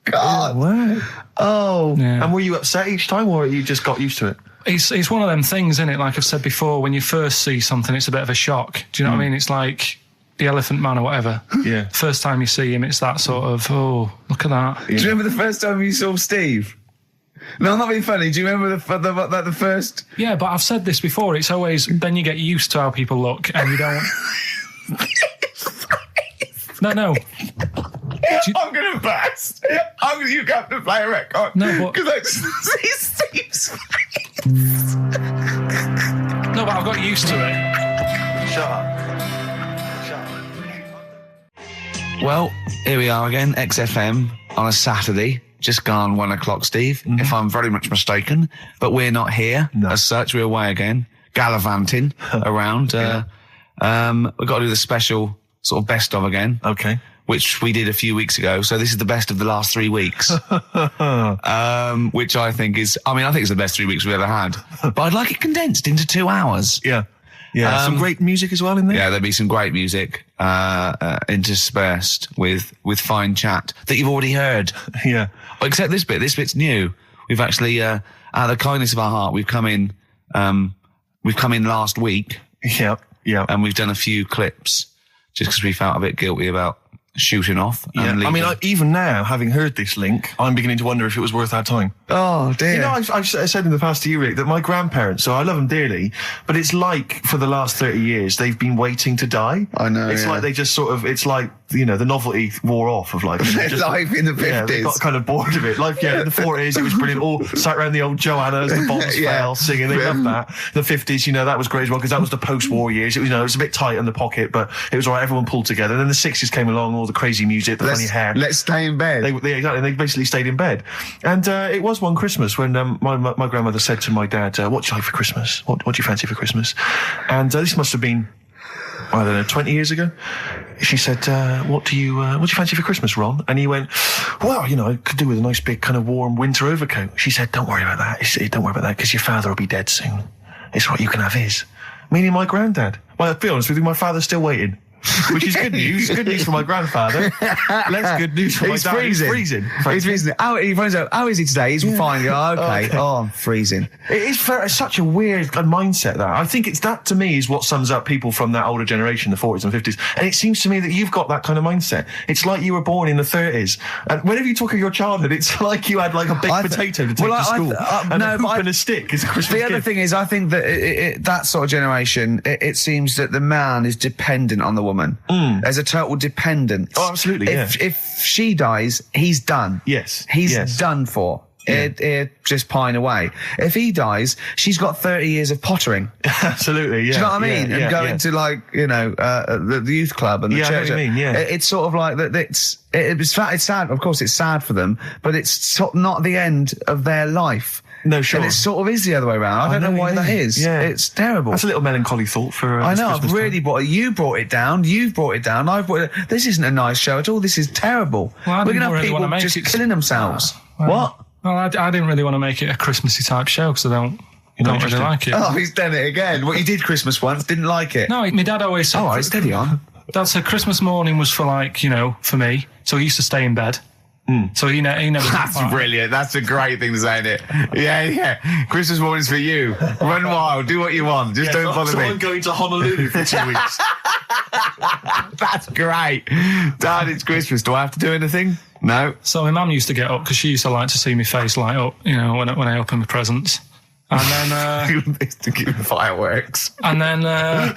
God. Wow. Oh. Yeah. And were you upset each time, or you just got used to it? It's one of them things, isn't it? Like I've said before, when you first see something, it's a bit of a shock. Do you know what I mean? It's like the Elephant Man or whatever. Yeah. First time you see him, it's that sort of, oh, look at that. Do you remember the first time you saw Steve? No, I'm not being funny. Do you remember the first? Yeah, but I've said this before. It's always, then you get used to how people look and you don't... No. I'm going to burst. You have to play a record. No, but... Because I just see Steve's face. No, but I've got used to it. Shut up. Well, here we are again, XFM, on a Saturday. Just gone 1 o'clock, Steve, if I'm very much mistaken. But we're not here as such. We're away again, gallivanting around. We've got to do the special sort of best of again. Okay. Which we did a few weeks ago. So this is the best of the last 3 weeks. Which I think is, I think it's the best 3 weeks we've ever had. But I'd like it condensed into 2 hours. Yeah. Yeah. Some great music as well in there. Yeah, there'll be some great music, interspersed with fine chat that you've already heard. Yeah. Except this bit. This bit's new. We've actually, out of the kindness of our heart, we've come in last week. Yeah. Yeah. And we've done a few clips just because we felt a bit guilty about shooting off. Yeah. And leaving. Even now, having heard this link, I'm beginning to wonder if it was worth our time. Oh, dear. You know, I've said in the past to you, Rick, that my grandparents, so I love them dearly, but it's like for the last 30 years, they've been waiting to die. I know. It's like they just sort of, it's like, the novelty wore off of life. Life in the 50s. Yeah, they got kind of bored of it. Life, in the 40s, it was brilliant. All sat around the old Joannas, the bombs fell, singing. They loved that. The 50s, that was great as well, because that was the post-war years. It was, it was a bit tight in the pocket, but it was all right. Everyone pulled together. And then the 60s came along, all the crazy music, the funny hair. Let's stay in bed. Exactly. They basically stayed in bed. And it was one Christmas when my grandmother said to my dad, what do you like for Christmas? What do you fancy for Christmas? And this must have been, I don't know, 20 years ago. She said, what do you fancy for Christmas, Ron? And he went, well, I could do with a nice big kind of warm winter overcoat. She said, don't worry about that. Don't worry about that, because your father will be dead soon. It's right, you can have his. Meaning my granddad. Well, to be honest with you, my father's still waiting. Which is good news. Good news for my grandfather. Less good news for my dad. He's freezing. He's freezing. He finds out, how is he today? He's fine. Oh, okay. Oh, I'm freezing. It is such a weird mindset, that. I think that, to me, is what sums up people from that older generation, the 40s and 50s. And it seems to me that you've got that kind of mindset. It's like you were born in the 30s. And whenever you talk of your childhood, it's like you had like a baked potato to take to school. And a hoop and a stick is a Christmas gift. The other thing is, I think that that sort of generation, it seems that the man is dependent on the woman. There's a total dependence. Oh, absolutely, If she dies, he's done. Yes. He's done for. It just pine away. If he dies, she's got 30 years of pottering. Absolutely, yeah. Do you know what I mean? And going to the youth club and the church. I know what you mean, yeah. It's sort of like that. It's sad. Of course, it's sad for them, but it's not the end of their life. No, sure. And it sort of is the other way around. I don't know why that is. Yeah. It's terrible. That's a little melancholy thought for I know, Christmas I've really you brought it down, you've brought it down, I've brought it down. This isn't a nice show at all, this is terrible. Well, we're going to have people just killing themselves. What? Well, I didn't really want to make it a Christmassy type show because I don't really like it. Oh, he's done it again. Well, you did Christmas once, didn't like it. No, my dad always said... All right, steady on. Dad said Christmas morning was for for me, so he used to stay in bed. So he never... That's brilliant. That's a great thing to say, isn't it? Yeah. Christmas morning's for you. Run wild. Do what you want. Just don't bother me. I'm going to Honolulu for 2 weeks. That's great. Dad, it's Christmas. Do I have to do anything? No. So my mum used to get up because she used to like to see my face light up, when I open my presents. And then... to give fireworks. And then I'd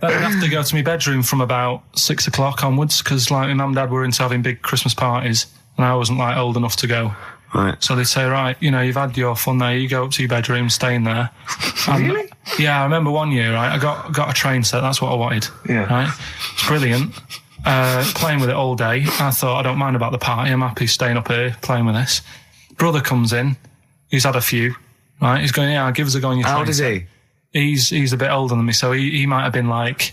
have to go to my bedroom from about 6 o'clock onwards because my mum and dad were into having big Christmas parties and I wasn't old enough to go. Right. So they'd say, right, you know, you've had your fun there, you go up to your bedroom, stay in there. Really? Yeah, I remember one year, right, I got a train set, that's what I wanted. Yeah. Right? It's brilliant. Playing with it all day. I thought, I don't mind about the party, I'm happy staying up here, playing with this. Brother comes in, he's had a few, right, he's going, yeah, give us a go on your train. How old is he? He's a bit older than me, so he might have been like,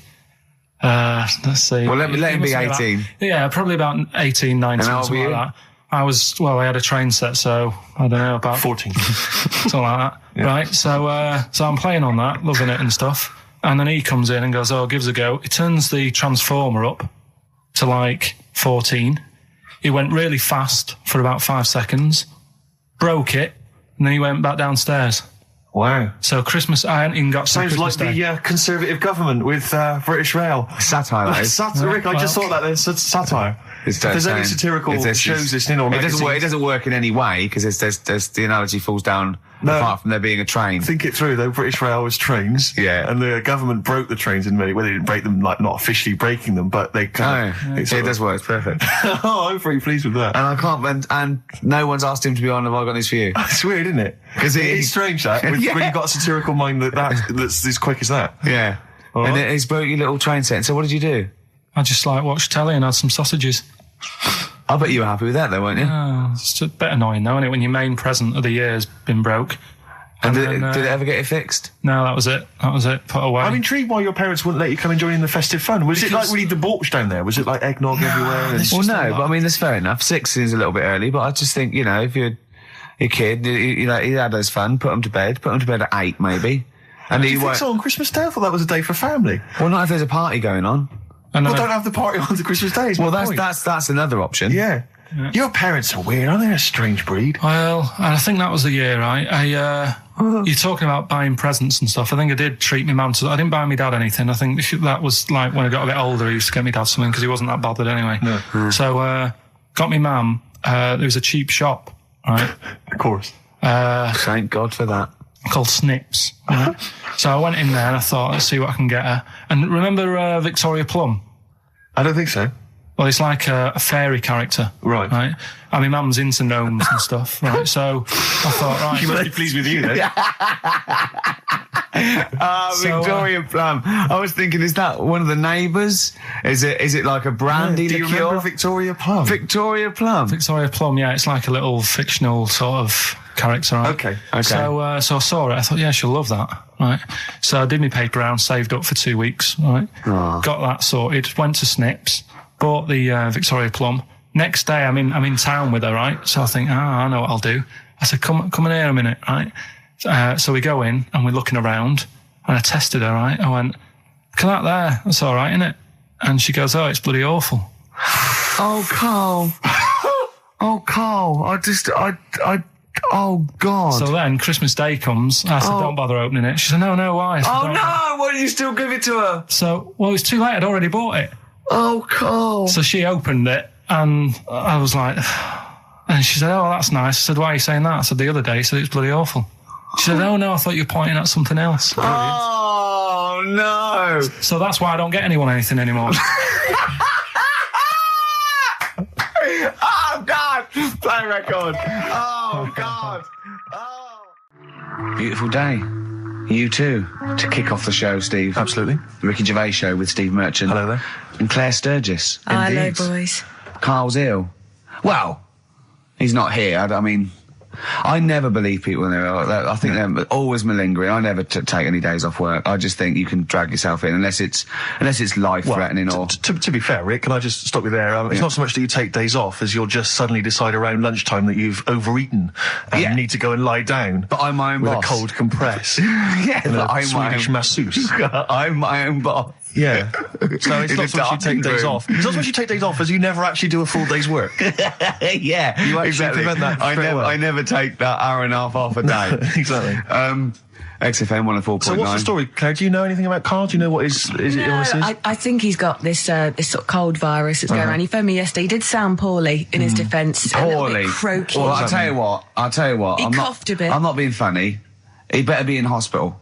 let's see. Well, let him be 18. Probably about 18, 19, And how old something were like you? that. I had a train set, so I don't know, about 14. something like that. Yeah. Right, so I'm playing on that, loving it and stuff. And then he comes in and goes, oh, give us a go. He turns the transformer up to like 14. He went really fast for about 5 seconds, broke it, and then he went back downstairs. Wow. So Christmas, I hadn't even got to Sounds Christmas like Day. the Conservative government with British Rail. Satire, that is. Rick, I just thought that there's satire. It's If there's any saying- satirical it's- shows listening or it magazines, doesn't work in any way because there's the analogy falls down apart from there being a train. think it through though. British Rail was trains, Yeah. and the government broke the trains in many. Well, they didn't break them, like not officially breaking them, but they kind of. It does work. It's perfect. Oh, I'm pretty pleased with that. And I can't. And no one's asked him to be on. Have I got news for you? It's weird, isn't it? 'Cause It is strange that when Yeah. you've got a satirical mind that's as quick as that. Yeah. All And right. he's broke your little train set. So what did you do? I just like watched telly and had some sausages. I bet you were happy with that, though, weren't you? Oh, it's a bit annoying though, isn't it, when your main present of the year has been broke. and then, did it ever get it fixed? No, that was it. Put away. I'm intrigued why your parents wouldn't let you come and join in the festive fun. Was it like really debauched down there? Was it like eggnog everywhere? And Well, no, but I mean, that's fair enough. 6 is a little bit early, but I just think, you know, if you're a kid, you know, he had his fun, put him to bed at 8, maybe. And do he you think won't. so on Christmas Day? I thought that was a day for family. Well, not if there's a party going on. and Well, then don't have the party on the Christmas Day. is Well, my point. that's another option. Yeah. Your parents are weird, aren't they? A strange breed. Well, I think that was the year, right? You're talking about buying presents and stuff. I think I did treat my mum to. I didn't buy my dad anything. I think that was like when I got a bit older, he used to get me dad something because he wasn't that bothered anyway. No. So, got me mum. There was a cheap shop, right? Of course. Thank God for that. Called Snips. Right? So I went in there and I thought, let's see what I can get her. And remember Victoria Plum? I don't think so. Well, it's like a fairy character. Right. Right. I mean, mum's into gnomes and stuff, right? So I thought, right. She must be pleased with you then. Victoria Plum. I was thinking, is that one of the neighbours? Is it like a brandy Do you liqueur? remember Victoria Plum? Victoria Plum. Victoria Plum, yeah, it's like a little fictional sort of character, right? Okay. So I saw it. I thought, yeah, she'll love that, right? So I did my paper round, saved up for 2 weeks, right? Oh. Got that sorted. Went to Snips, bought the Victoria Plum. Next day, I'm in town with her, right? So I think, I know what I'll do. I said, come in here a minute, right? So we go in and we're looking around, and I tested her, right? I went, look at that there. That's all right, isn't it? And she goes, oh, it's bloody awful. Oh, Carl. Oh, Carl. Oh, God. So then Christmas Day comes. I said, don't bother opening it. She said, no, why? I said, Oh, "Don't." no. Why did you still give it to her? So, well, it's too late. I'd already bought it. Oh, Carl. So she opened it, and I was like, and she said, oh, that's nice. I said, why are you saying that? I said, the other day, she said, it's bloody awful. She said, oh, no, I thought you were pointing at something else. Oh, no. So that's why I don't get anyone anything anymore. Oh, God. Play record. Oh, God. Oh. Beautiful day. You too, to kick off the show, Steve. Absolutely. The Ricky Gervais Show with Steve Merchant. Hello there. And Claire Sturgis. Hello, boys. Carl's ill. Well, he's not here. I mean, I never believe people when they're ill. I think they're always malingering. I never take any days off work. I just think you can drag yourself in unless it's life-threatening or... To be fair, Rick, can I just stop you there? It's not so much that you take days off as you'll just suddenly decide around lunchtime that you've overeaten and you need to go and lie down. But I'm my own with boss. a cold compress. Yeah, and but a I'm my Swedish own... masseuse. I'm my own boss. Yeah. So it's In not a so much you take days room. off. It's not so much you take days off as you never actually do a full day's work. Yeah, You actually exactly. prevent that I straight never, away. I never take that hour and a half off a day. Exactly. XFM 104.9. So what's the story, Claire? Do you know anything about Carl? Do you know what his illness is? I think he's got this this sort of cold virus that's going around. He phoned me yesterday. He did sound poorly in his defence. A little Poorly. bit croaky. Well, I'll tell you what. He I'm coughed a bit. I'm not being funny. He better be in hospital.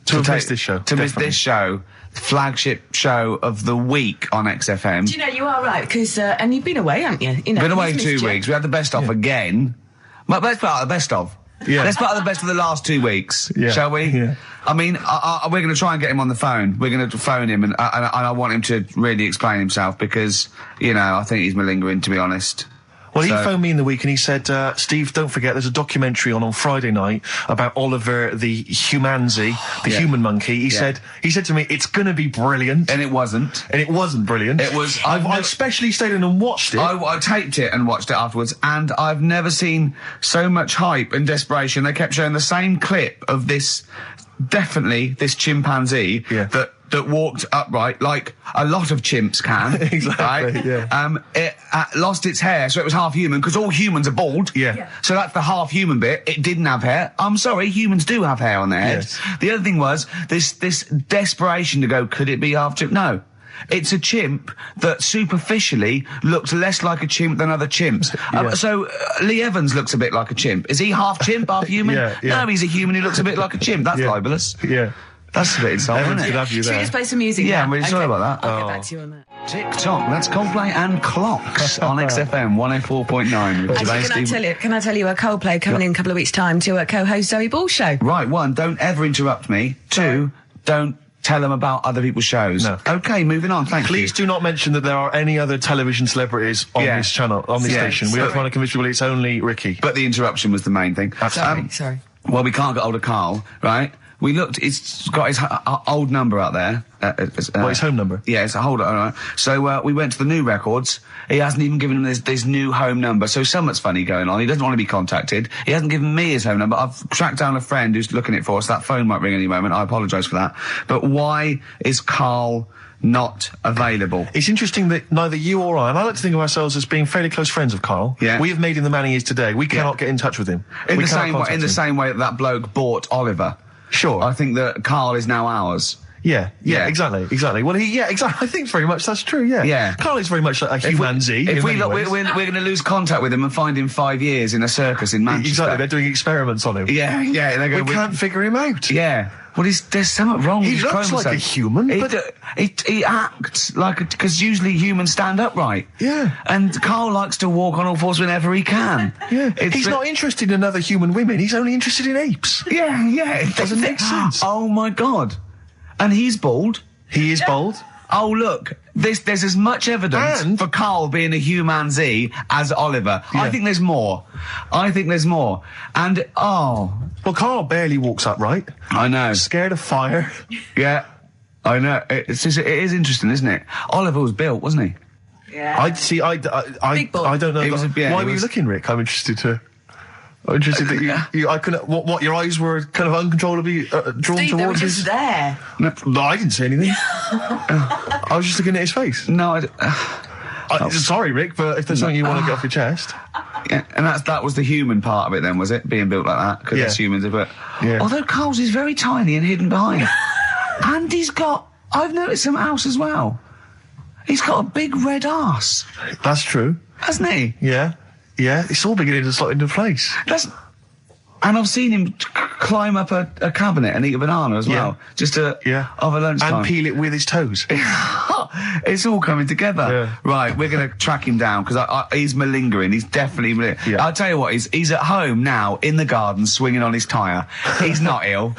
To miss this show. To miss definitely. this show. Flagship show of the week on XFM. Do you know, you are right, because, and you've been away, haven't you? You know, Been away he's 2 missed you. weeks. We had the best off again. But let's put out the best of. Yeah. Let's put out the best of the last 2 weeks, Yeah. shall we? Yeah. I mean, we're going to try and get him on the phone. We're going to phone him, and I want him to really explain himself because, you know, I think he's malingering, to be honest. Well, he phoned me in the week and he said, Steve, don't forget, there's a documentary on Friday night about Oliver the humanzi, the human monkey. He said to me, it's going to be brilliant. And it wasn't. And it wasn't brilliant. It was. I especially stayed in and watched it. I taped it and watched it afterwards, and I've never seen so much hype and desperation. They kept showing the same clip of this chimpanzee that walked upright like a lot of chimps can. Exactly, right? yeah. It lost its hair, so it was half human, because all humans are bald. Yeah. So that's the half human bit. It didn't have hair. I'm sorry, humans do have hair on their heads. Yes. The other thing was this desperation to go, could it be half chimp? No. It's a chimp that superficially looks less like a chimp than other chimps. So Lee Evans looks a bit like a chimp. Is he half chimp, half human? Yeah. No, he's a human who looks a bit like a chimp. That's libelous. Yeah. That's a bit insulting, Evans isn't could it? have you Should we there. just play some music Yeah, now? I'm really sorry about that. I'll get back to you on that. TikTok, that's Coldplay and Clocks on XFM 104.9. Actually, can I tell you a Coldplay coming in a couple of weeks' time to co-host Zoe Ball's show? Right, 1, don't ever interrupt me. 2, don't tell them about other people's shows. No. Okay, moving on, thank you. Please do not mention that there are any other television celebrities on this channel, on this station. We don't want to convince people it's only Ricky. But the interruption was the main thing. Sorry. Well, we can't get hold of Carl, right? We looked, it's got his old number out there. His home number? Yeah, it's a hold on. Right. So, we went to the new records. He hasn't even given him this new home number. So something's funny going on. He doesn't want to be contacted. He hasn't given me his home number. I've tracked down a friend who's looking at it for us. That phone might ring any moment. I apologise for that. But why is Carl not available? It's interesting that neither you or I, and I like to think of ourselves as being fairly close friends of Carl. Yeah. We have made him the man he is today. We cannot get in touch with him. In the same way that bloke bought Oliver. Sure. I think that Carl is now ours. Yeah, exactly. Well, exactly. I think very much that's true. Yeah, Yeah. Carl is very much like a humanzi. If we look, we're going to lose contact with him and find him 5 years in a circus in Manchester. Exactly. They're doing experiments on him. Yeah. They go, We can't figure him out. Yeah. Well, there's something wrong with He his looks like chromosome. a human, but He acts like because usually humans stand upright. Yeah. And Carl likes to walk on all fours whenever he can. yeah, he's not interested in other human women. He's only interested in apes. Yeah. It doesn't make sense. Oh my God. And he's bald. He is bald. Oh, look, there's as much evidence And- for Carl being a humanzi as Oliver. Yeah. I think there's more. And, Well, Carl barely walks upright. I know. Scared of fire. Yeah, I know. It is interesting, isn't it? Oliver was built, wasn't he? Yeah. I ball. don't know. It was Why were you looking, Rick? I'm interested that I couldn't. What? Your eyes were kind of uncontrollably drawn Steve, they were towards just his. there. No, I didn't say anything. I was just looking at his face. No, Sorry, Rick, but if there's something you want to get off your chest. yeah, and that was the human part of it then, was it? Being built like that? Because Yeah. it's humans, but... Yeah. Although Carl's is very tiny and hidden behind. And I've noticed something else as well. He's got a big red arse, That's true. hasn't he? Yeah. It's all beginning to slot into place. And I've seen him climb up a cabinet and eat a banana as well. Just over lunchtime. And peel it with his toes. It's all coming together. Yeah. Right, we're going to track him down because he's malingering. He's definitely malingering. Yeah. I'll tell you what, he's at home now in the garden swinging on his tyre. He's not ill.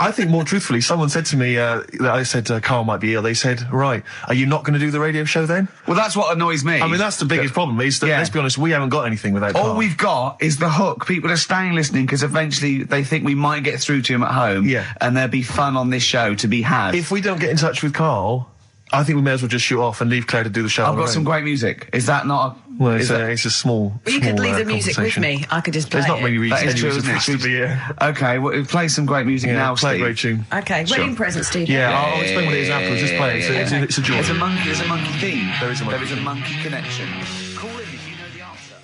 I think more truthfully, someone said to me that I said Carl might be ill. They said, right, are you not going to do the radio show then? Well, that's what annoys me. I mean, that's the biggest problem is that, let's be honest, we haven't got anything without Carl. All we've got is the hook. People are staying listening because eventually they think we might get through to him at home. Yeah. And there'll be fun on this show to be had. If we don't get in touch with Carl, I think we may as well just shoot off and leave Claire to do the show. I've on her got some own. great music. Is that not a... Well, it's a small. Well, you could small, leave the music with conversation. me. I could just play There's not it. many reasons. That is true, any reason isn't for us to be here. Okay, well, play some great music now, Play a Steve. great tune. Okay, wedding present, Steve. Yeah, I'll explain what it is afterwards. Just play it. It's a joy. There's a monkey theme. There is a monkey There is a theme. monkey connection. Call in if you know the answer.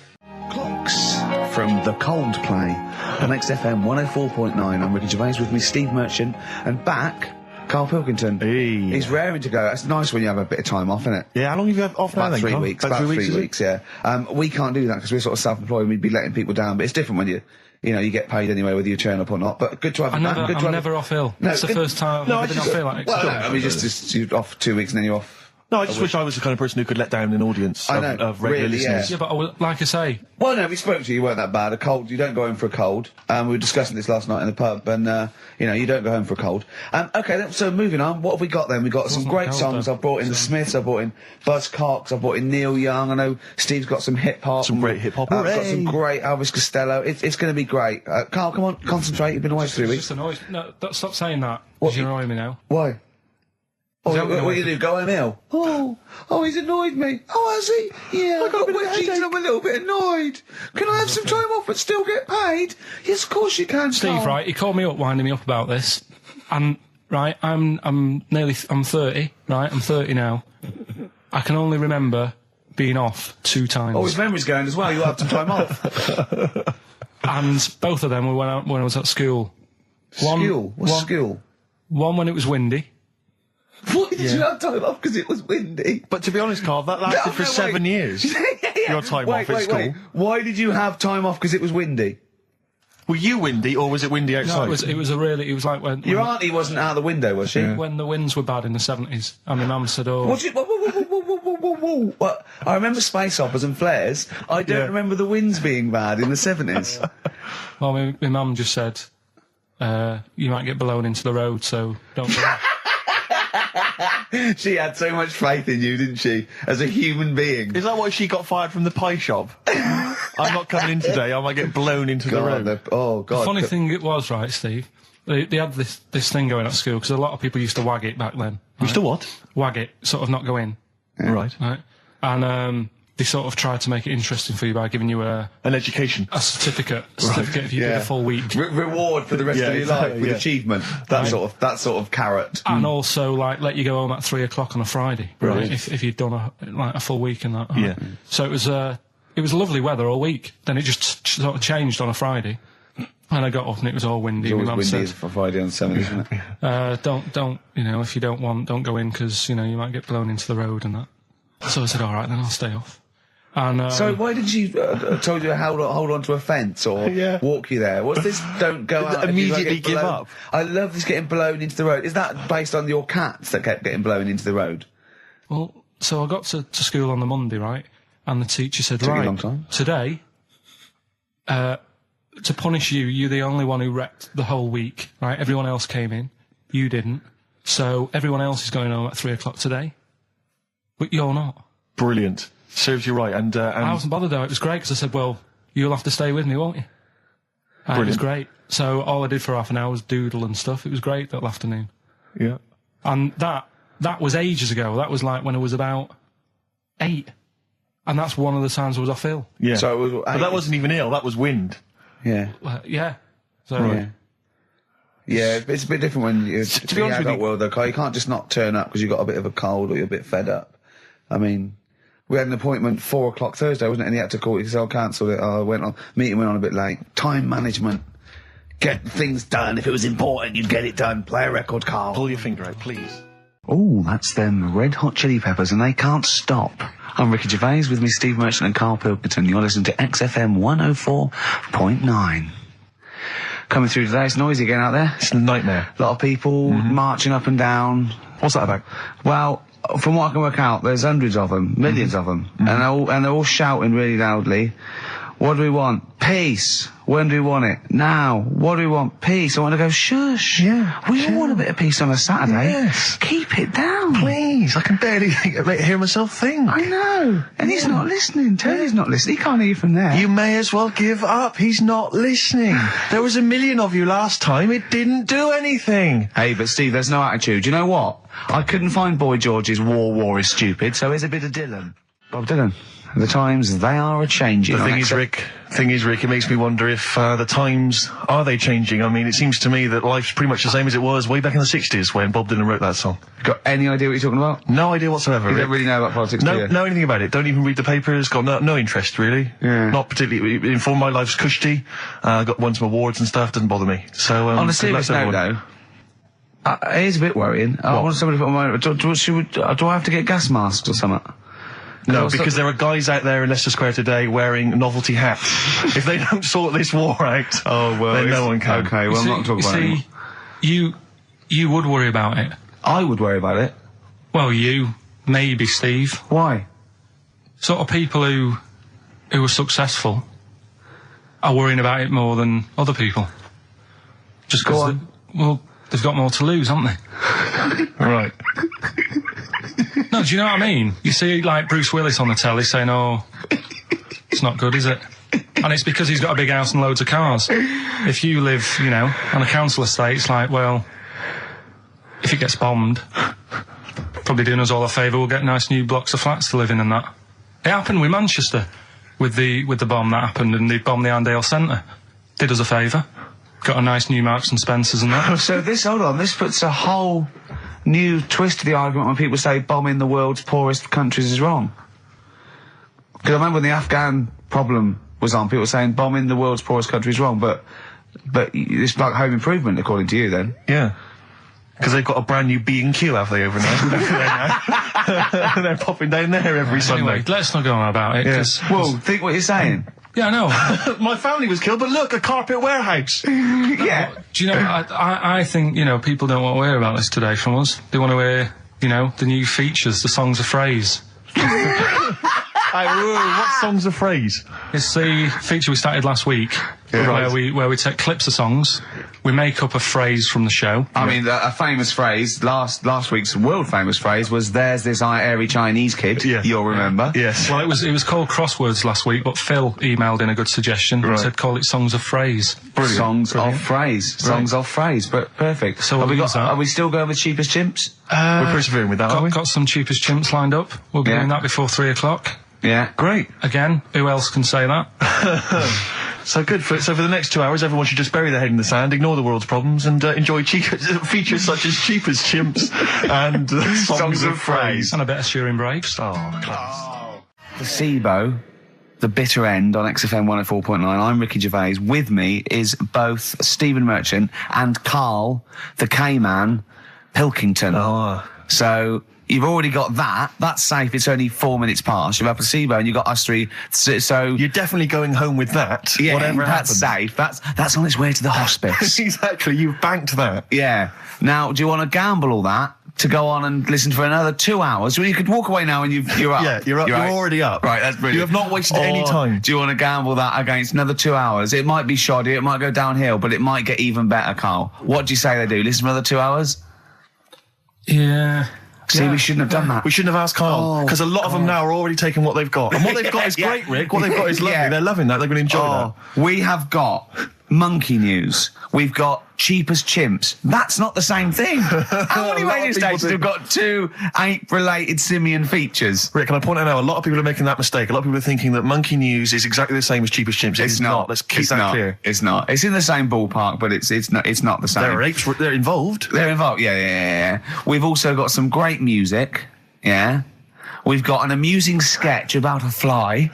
Clocks from the Coldplay on XFM 104.9. I'm Ricky Gervais with me, Steve Merchant, and back, Karl Pilkington. Hey. He's raring to go. It's nice when you have a bit of time off, isn't it? Yeah, how long have you had off now About then, 3 Carl? weeks. About 3 weeks, is it? weeks, yeah. We can't do that because we're sort of self-employed. We'd be letting people down, but it's different when you get paid anyway, whether you turn up or not. But good to have I'm you back. never off ill. No, That's the first time I've ever been off ill. Like, Well, no, I mean, just you're off 2 weeks and then you're off. No, I just wish I was the kind of person who could let down an audience I know, of regular really, listeners. Yeah, but like I say, Well, no, we spoke to you. You weren't that bad. A cold, you don't go home for a cold. We were discussing this last night in the pub, and you don't go home for a cold. Okay, so moving on. What have we got then? We got some great cold, songs. though. I've brought in the Smiths. I've brought in Buzz Cox. I've brought in Neil Young. I know Steve's got some hip hop. Some great hip hop. I've got some great Elvis Costello. It's going to be great. Carl, come on, concentrate. You've been away for 3 weeks. just annoys. No, stop saying that. What? You're annoying me now. Why? Oh, that what you do? Go home ill? Oh, he's annoyed me. Oh, has he? Yeah, I got wet jeans and I'm a little bit annoyed. Can I have some time off but still get paid? Yes, of course you can, Steve, Carl. right? He called me up, winding me up about this, and right, I'm 30, right? I'm 30 now. I can only remember being off 2 times. Oh, his memory's going as well. You'll have some time off. And both of them were when I was at school. School? What's school? One when it was windy. Why did you have time off? Because it was windy. But to be honest, Carl, that lasted for 7 years. Your time off at school. Why did you have time off? Because it was windy. Were you windy, or was it windy outside? No, it was like when Your auntie wasn't out the window, was she? when the winds were bad in the 70s, and my mum said, "Oh, Whoa. What? I remember space operas and flares. I don't remember the winds being bad in the 70s. well, my mum just said, you might get blown into the road, so don't do that." She had so much faith in you, didn't she? As a human being. Is that why she got fired from the pie shop? I'm not coming in today, I might get blown into the road. God. The funny thing it was, right, Steve, they had this thing going at school, because a lot of people used to wag it back then. You still what? Wag it, sort of not go in. Right. Right? And they sort of tried to make it interesting for you by giving you An education. a certificate if you did a full week. Reward for the rest of your life with achievement. That sort of carrot. And also, like, let you go home at 3 o'clock on a Friday. Right. If you'd done a full week and that. Right? Yeah. So it was lovely weather all week. Then it just sort of changed on a Friday. And I got up and it was all windy. It's always My mum windy said, for Friday on 7, isn't it? don't, if you don't want, don't go in, because, you might get blown into the road and that. So I said, all right, then I'll stay off. And, so why did you told you to hold on to a fence or walk you there? What's this? Don't go out. Immediately give up. I love this getting blown into the road. Is that based on your cats that kept getting blown into the road? Well, so I got to school on the Monday, right? And the teacher said, Took you a right, long time. today, to punish you, you're the only one who wrecked the whole week, right? Everyone else came in. You didn't. So everyone else is going home at 3 o'clock today. But you're not. Brilliant. Serves you right. And I wasn't bothered though. It was great because I said, well, you'll have to stay with me, won't you? And it was great. So all I did for half an hour was doodle and stuff. It was great that afternoon. yeah. And that was ages ago. That was like when I was about 8. And that's one of the times I was off ill. Yeah. So it was, But that wasn't even ill, that was wind. yeah. Yeah. So Yeah, it's a bit different when you're to be honest with you, world though, Carl. You can't just not turn up because you've got a bit of a cold or you're a bit fed up. I mean, we had an appointment 4 o'clock Thursday, wasn't it? And he had to call it, so I cancelled it. Meeting went on a bit late. Time management. Get things done. If it was important, you'd get it done. Play a record, Carl. Pull your finger out, please. Oh, that's them Red Hot Chili Peppers, and they can't stop. I'm Ricky Gervais with me, Steve Merchant and Karl Pilkington. You're listening to XFM 104.9. Coming through today, it's noisy again out there. It's a nightmare. A lot of people marching up and down. What's that about? Well, from what I can work out, there's hundreds of them, millions of them, and they're all shouting really loudly. What do we want? Peace. When do we want it? Now. What do we want? Peace. I want to go, shush. Yeah, We all want a bit of peace on a Saturday. Yes. Keep it down. Please, I can barely hear myself think. I know. And he's not listening. Tony's not listening. He can't hear you from there. You may as well give up. He's not listening. There was 1 million of you last time. It didn't do anything. Hey, but Steve, there's no attitude. You know what? I couldn't find Boy George's War is Stupid, so here's a bit of Dylan. Bob Dylan. The times, they are a-changing. The thing is, Rick, it makes me wonder if the times, are they changing? I mean, it seems to me that life's pretty much the same as it was way back in the 60s when Bob Dylan wrote that song. Got any idea what you're talking about? No idea whatsoever, You Rick. don't really know about politics, do No, you? know anything about it. Don't even read the papers. Got no interest, really. Yeah. Not particularly. Informed my life's cushy. Won some awards and stuff. Doesn't bother me. So, On a good serious luck to note, everyone. though, it is a bit worrying. I want somebody to put my... Do I have to get gas masks or something? No, because there are guys out there in Leicester Square today wearing novelty hats. If they don't sort this war out, then no one can. Okay, well, I'm not talking about it. You would worry about it. I would worry about it. Well, you maybe Steve. Why? Sort of people who are successful are worrying about it more than other people. Just because, they've got more to lose, haven't they? Right. No, do you know what I mean? You see, like, Bruce Willis on the telly saying, oh, it's not good, is it? And it's because he's got a big house and loads of cars. If you live, you know, on a council estate, it's like, well, if it gets bombed, probably doing us all a favour, we'll get nice new blocks of flats to live in and that. It happened with Manchester, with the bomb that happened, and they bombed the Arndale Centre. Did us a favour. Got a nice new Marks and Spencers and that. So this puts a whole new twist to the argument when people say bombing the world's poorest countries is wrong. Because I remember when the Afghan problem was on, people were saying bombing the world's poorest country is wrong, but it's like home improvement, according to you, then. Yeah. Because they've got a brand new B&Q, have they, over there? They're popping down there every Sunday. Anyway, let's not go on about it. Yeah. Well, think what you're saying. Yeah, I know. My family was killed, but look, a carpet warehouse. Yeah. Do you know, I think, you know, people don't want to hear about this today from us. They want to hear, you know, the new features, the songs of phrase. What song's a phrase? It's the feature we started last week, where we take clips of songs, we make up a phrase from the show. I mean, a famous phrase, last week's world famous phrase was, there's this airy Chinese kid, you'll remember. Yes. Well, it was called Crosswords last week, but Phil emailed in a good suggestion and said call it Songs of Phrase. Brilliant. Songs of Phrase. Songs of Phrase, but perfect. So are we still going with Cheapest Chimps? We're persevering with that, aren't we? Got some Cheapest Chimps lined up. We'll be doing that before 3 o'clock. Yeah. Great. Again, who else can say that? So good. So for the next 2 hours, everyone should just bury their head in the sand, ignore the world's problems, and enjoy features such as Cheapest Chimps and Songs of Phrase. And a bit of Shearing Braves. Oh, class. The SIBO, the bitter end on XFM 104.9. I'm Ricky Gervais. With me is both Stephen Merchant and Karl, the K-Man, Pilkington. Oh. So you've already got that. That's safe. It's only 4 minutes past. You've had placebo and you've got us three. So you're definitely going home with that. Yeah, whatever that's happens. safe. That's on its way to the hospice. Exactly. You've banked that. Yeah. Now, do you want to gamble all that to go on and listen for another 2 hours? Well, you could walk away now and you're up. Yeah, you're up. You're already up. Right, that's brilliant. You have not wasted any time. Do you want to gamble that against another 2 hours? It might be shoddy, it might go downhill, but it might get even better, Karl. What do you say they do? Listen for another 2 hours? Yeah. See, we shouldn't have done that. We shouldn't have asked Karl, because a lot of them now are already taking what they've got. And what they've got is great, Rick. What they've got is lovely. They're loving that. They're going to enjoy that. We have got monkey news. We've got Cheapest Chimps. That's not the same thing. How many radio stations have got 2 ape-related simian features? Rick, can I point out now, a lot of people are making that mistake. A lot of people are thinking that monkey news is exactly the same as Cheapest Chimps. It's not. Let's keep that clear. It's not. It's in the same ballpark, but it's not the same. There are apes. They're involved. They're involved. Yeah. We've also got some great music. Yeah. We've got an amusing sketch about a fly.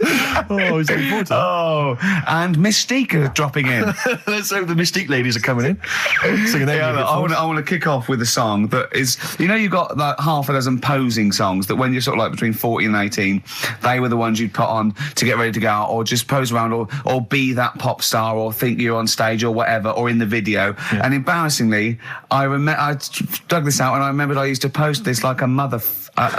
Oh, he's looking forward to that. Oh, and Mystique are dropping in. Let's hope the Mystique ladies are coming in. Singing I want to kick off with a song that is, you know, you've got like half a dozen posing songs that when you're sort of like between 40 and 18, they were the ones you'd put on to get ready to go out, or just pose around, or be that pop star, or think you're on stage, or whatever, or in the video. Yeah. And embarrassingly, I dug this out, and I remembered I used to post this like a mother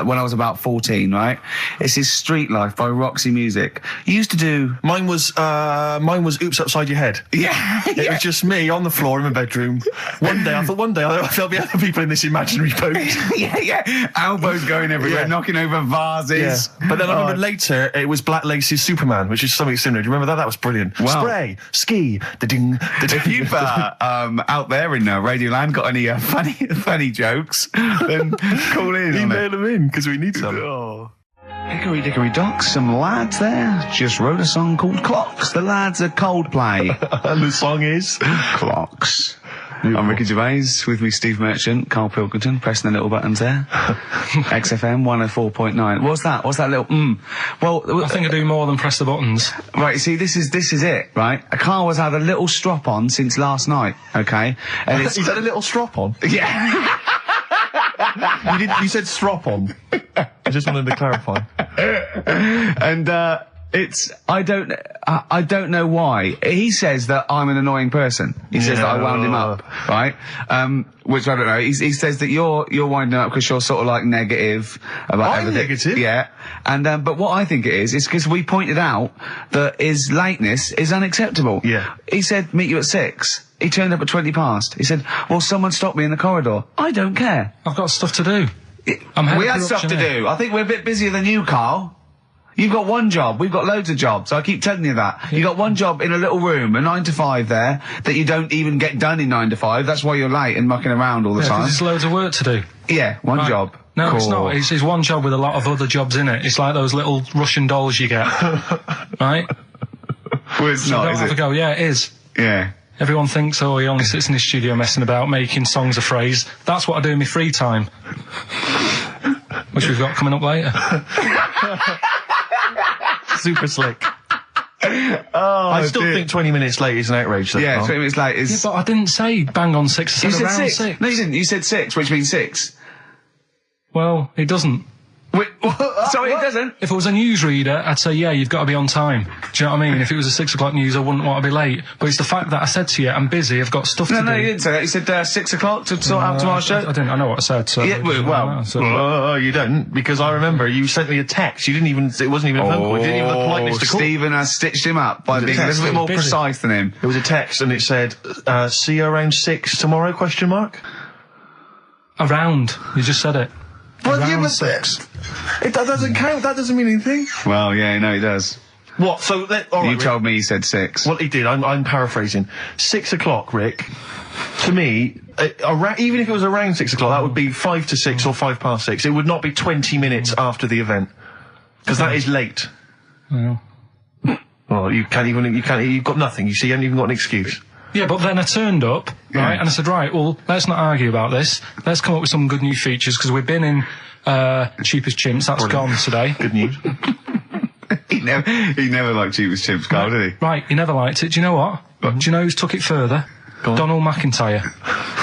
when I was about 14, right? This is Street Life by Roxy Music. You used to do... Mine was Oops Upside Your Head. Yeah. It was just me on the floor in my bedroom. One day there'll be other people in this imaginary pose. yeah. Elbows going everywhere, knocking over vases. Yeah. But then I remember later, it was Black Lace's Superman, which is something similar. Do you remember that? That was brilliant. Wow. Spray, ski, da-ding, da-ding. If you've out there in Radioland got any funny jokes, then call in. Email them in, because we need some. Hickory dickory dock, some lads there just wrote a song called Clocks. The lads are Coldplay. And the song is? Clocks. I'm Ricky Gervais, with me Steve Merchant, Karl Pilkington, pressing the little buttons there. XFM 104.9. What's that little Well, I think I do more than press the buttons. Right, see, this is it, right? Karl has had a little strop on since last night, okay? And He's had a little strop on? Yeah. You said strop on. I just wanted to clarify. And I don't know why. He says that I'm an annoying person. He says that I wound him up, right? Which I don't know. He says that you're winding up because you're sort of like negative about I'm everything. negative? Yeah. And, but what I think it is because we pointed out that his lateness is unacceptable. Yeah. He said, meet you at 6. He turned up at 20 past. He said, well, someone stopped me in the corridor. I don't care. I've got stuff to do. We had stuff to do. I think we're a bit busier than you, Carl. You've got one job. We've got loads of jobs. I keep telling you that. You've got one job in a little room, a 9 to 5 there, that you don't even get done in 9 to 5. That's why you're late and mucking around all the time. There's loads of work to do. Yeah, one job. No, it's not. It's one job with a lot of other jobs in it. It's like those little Russian dolls you get. Right? Well, it's not, is have it? a go. Yeah, it is. Yeah. Everyone thinks, oh, he only sits in his studio messing about, making songs a phrase. That's what I do in my free time. Which we've got coming up later. Super slick. I still think 20 minutes late is an outrage, though. Yeah, Carl. 20 minutes late is... Yeah, but I didn't say bang on 6. I You said said around 6. 6. No, you didn't. You said 6, which means 6. Well, it doesn't. Wait, sorry, it doesn't? If it was a newsreader, I'd say, yeah, you've got to be on time. Do you know what I mean? If it was a 6 o'clock news, I wouldn't want to be late. But it's the fact that I said to you, I'm busy, I've got stuff to do. No, you didn't say that. You said 6 o'clock to sort out tomorrow's show. I didn't. I know what I said. So Yeah, You don't, because I remember you sent me a text. You didn't even, it wasn't even a phone call. You didn't even have the politeness to call. Stephen has stitched him up by being a little bit more precise than him. It was a text and it said, see you around 6 tomorrow, question mark? Around. You just said it. Well, Around yeah, but 6. that doesn't count. That doesn't mean anything. Well, yeah, no, he does. What? So, all right, You told me he said 6. Well, he did. I'm paraphrasing. 6 o'clock, Rick. To me, even if it was around 6 o'clock, that would be 5 to 6 or 5 past 6. It would not be 20 minutes after the event, because that is late. Well. Well, you've got nothing. You see, you haven't even got an excuse. Yeah, but then I turned up, right, and I said, right, well, let's not argue about this. Let's come up with some good new features, because we've been in Cheap as Chimps. That's gone today. Good news. He never liked Cheap as Chimps, Carl, did he? Right, he never liked it. Do you know what? Do you know who's took it further? Donald McIntyre.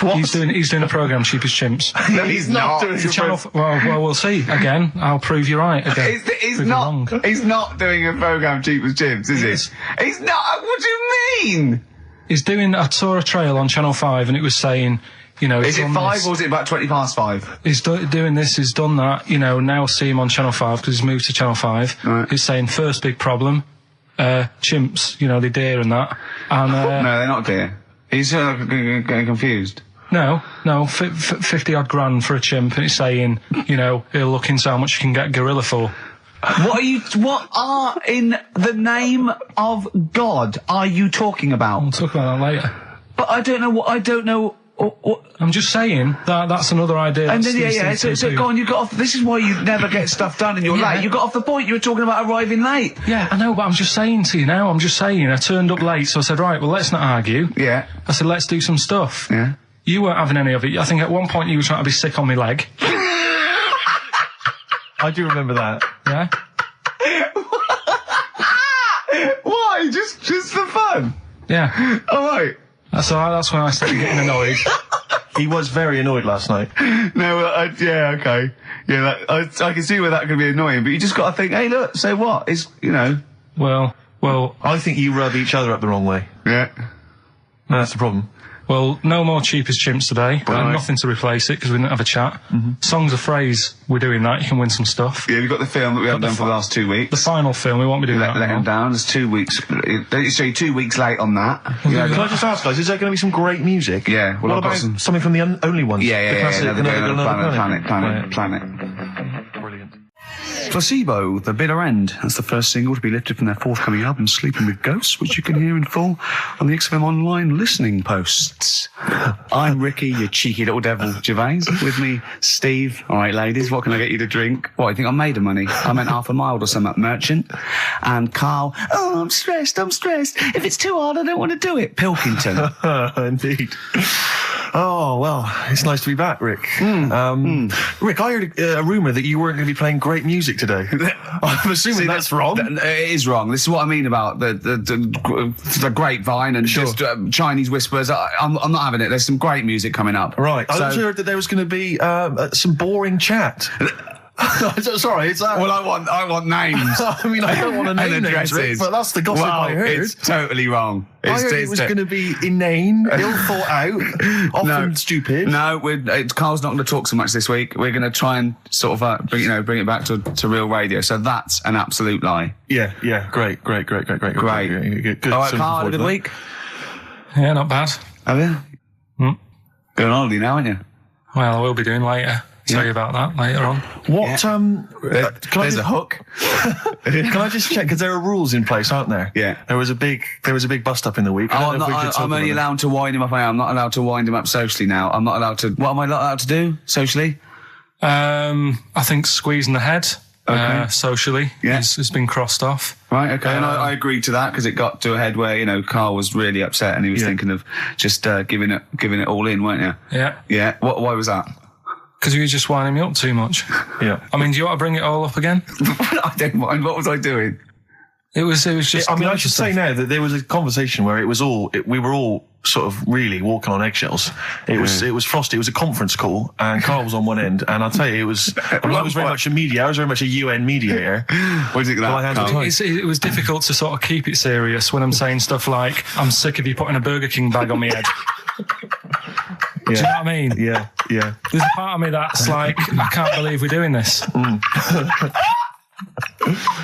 What? He's doing a programme, Cheap as Chimps. No, he's not. doing The channel. Well, we'll see. Again, I'll prove you right. Again, He's Prove you wrong. not. He's not doing a programme Cheap as Chimps, is Yes. he? He's not. What do you mean? He's doing. I saw a trail on Channel 5, and it was saying, you know, Is he's it done 5 this. or is it about 20 past 5? He's doing this, he's done that, you know, now see him on Channel 5 because he's moved to Channel 5. Right. He's saying first big problem, chimps, you know, they deer and that. And, No, they're not dear. He's getting confused. no, 50 odd grand for a chimp, and it's saying, you know, he'll look into how much you can get gorilla for. What are in the name of God are you talking about? We'll talk about that later. But I don't know what. I'm just saying that that's another idea. And that then, Steve seems to so do. go on, you got off, this is why you never get stuff done and you're Yeah. late. You got off the point, you were talking about arriving late. Yeah, I know, but I'm just saying to you now, I turned up late, so I said, right, well, let's not argue. Yeah. I said, let's do some stuff. Yeah. You weren't having any of it. I think at one point you were trying to be sick on my leg. I do remember that. Yeah? Why? Just for fun? Yeah. Alright. So that's when I started getting annoyed. He was very annoyed last night. No, yeah, okay. Yeah, I can see where that could be annoying, but you just gotta think, hey look, so what? It's, you know. Well, I think you rub each other up the wrong way. Yeah. That's the problem. no more Cheap as Chimps today. Right. Nothing to replace it because we didn't have a chat. Songs of phrase, we're doing that. You can win some stuff. Yeah, we've got the film that we haven't done for the last 2 weeks. The final film, we won't be doing that. Let him down. There's 2 weeks. So you're 2 weeks late on that. Can I just ask, guys, is there going to be some great music? Yeah, well, What I've got about something from the only ones? Yeah, The classic, Another Day, Another Planet. Brilliant. Placebo, The Bitter End. That's the first single to be lifted from their forthcoming album, Sleeping with Ghosts, which you can hear in full on the XFM Online listening posts. I'm Ricky, you cheeky little devil, Gervais. With me, Steve. All right, ladies, what can I get you to drink? What, you think I'm made of money? I meant half a mile or something, merchant. And Carl, oh, I'm stressed. If it's too hard, I don't want to do it. Pilkington. Indeed. Oh, well, it's nice to be back, Rick. Rick, I heard a rumour that you weren't going to be playing great music today. I'm assuming that's wrong. It is wrong. This is what I mean about the grapevine and just Chinese whispers. I'm not having it. There's some great music coming up. Right. I So- also heard that there was going to be some boring chat. Sorry, is that... Well, I want names. I mean, I don't want to name names, addresses. Rick, but that's the gossip I heard. It's totally wrong. I heard it was going to be inane, ill thought out, often stupid. No, Carl's not going to talk so much this week. We're going to try and sort of bring it back to real radio. So that's an absolute lie. Yeah, great. Good. All right, Carl, had a good week? Yeah, not bad. Have you? Going on holiday now, aren't you? Well, I will be doing later. Tell you about that later on. What, There's a hook. Can I just check, because there are rules in place, aren't there? Yeah. There was a big bust up in the week. I'm only allowed to wind him up. I'm not allowed to wind him up socially now. I'm not allowed to... What am I not allowed to do socially? I think squeezing the head, socially, has been crossed off. Right, okay. And I agreed to that, because it got to a head where, Carl was really upset and he was thinking of just giving it all in, weren't you? Yeah. Yeah. Why was that? Because you were just winding me up too much. Yeah. I mean, do you want to bring it all up again? I don't mind. What was I doing? It was just... I should say now that there was a conversation where we were all sort of really walking on eggshells. It was frosty. It was a conference call, and Carl was on one end, and I'll tell you, I was very much a media. I was very much a UN mediator. What do you think of that? It was difficult to sort of keep it serious when I'm saying stuff like, I'm sick of you putting a Burger King bag on my head. Do you know what I mean? Yeah. There's a part of me that's like, I can't believe we're doing this.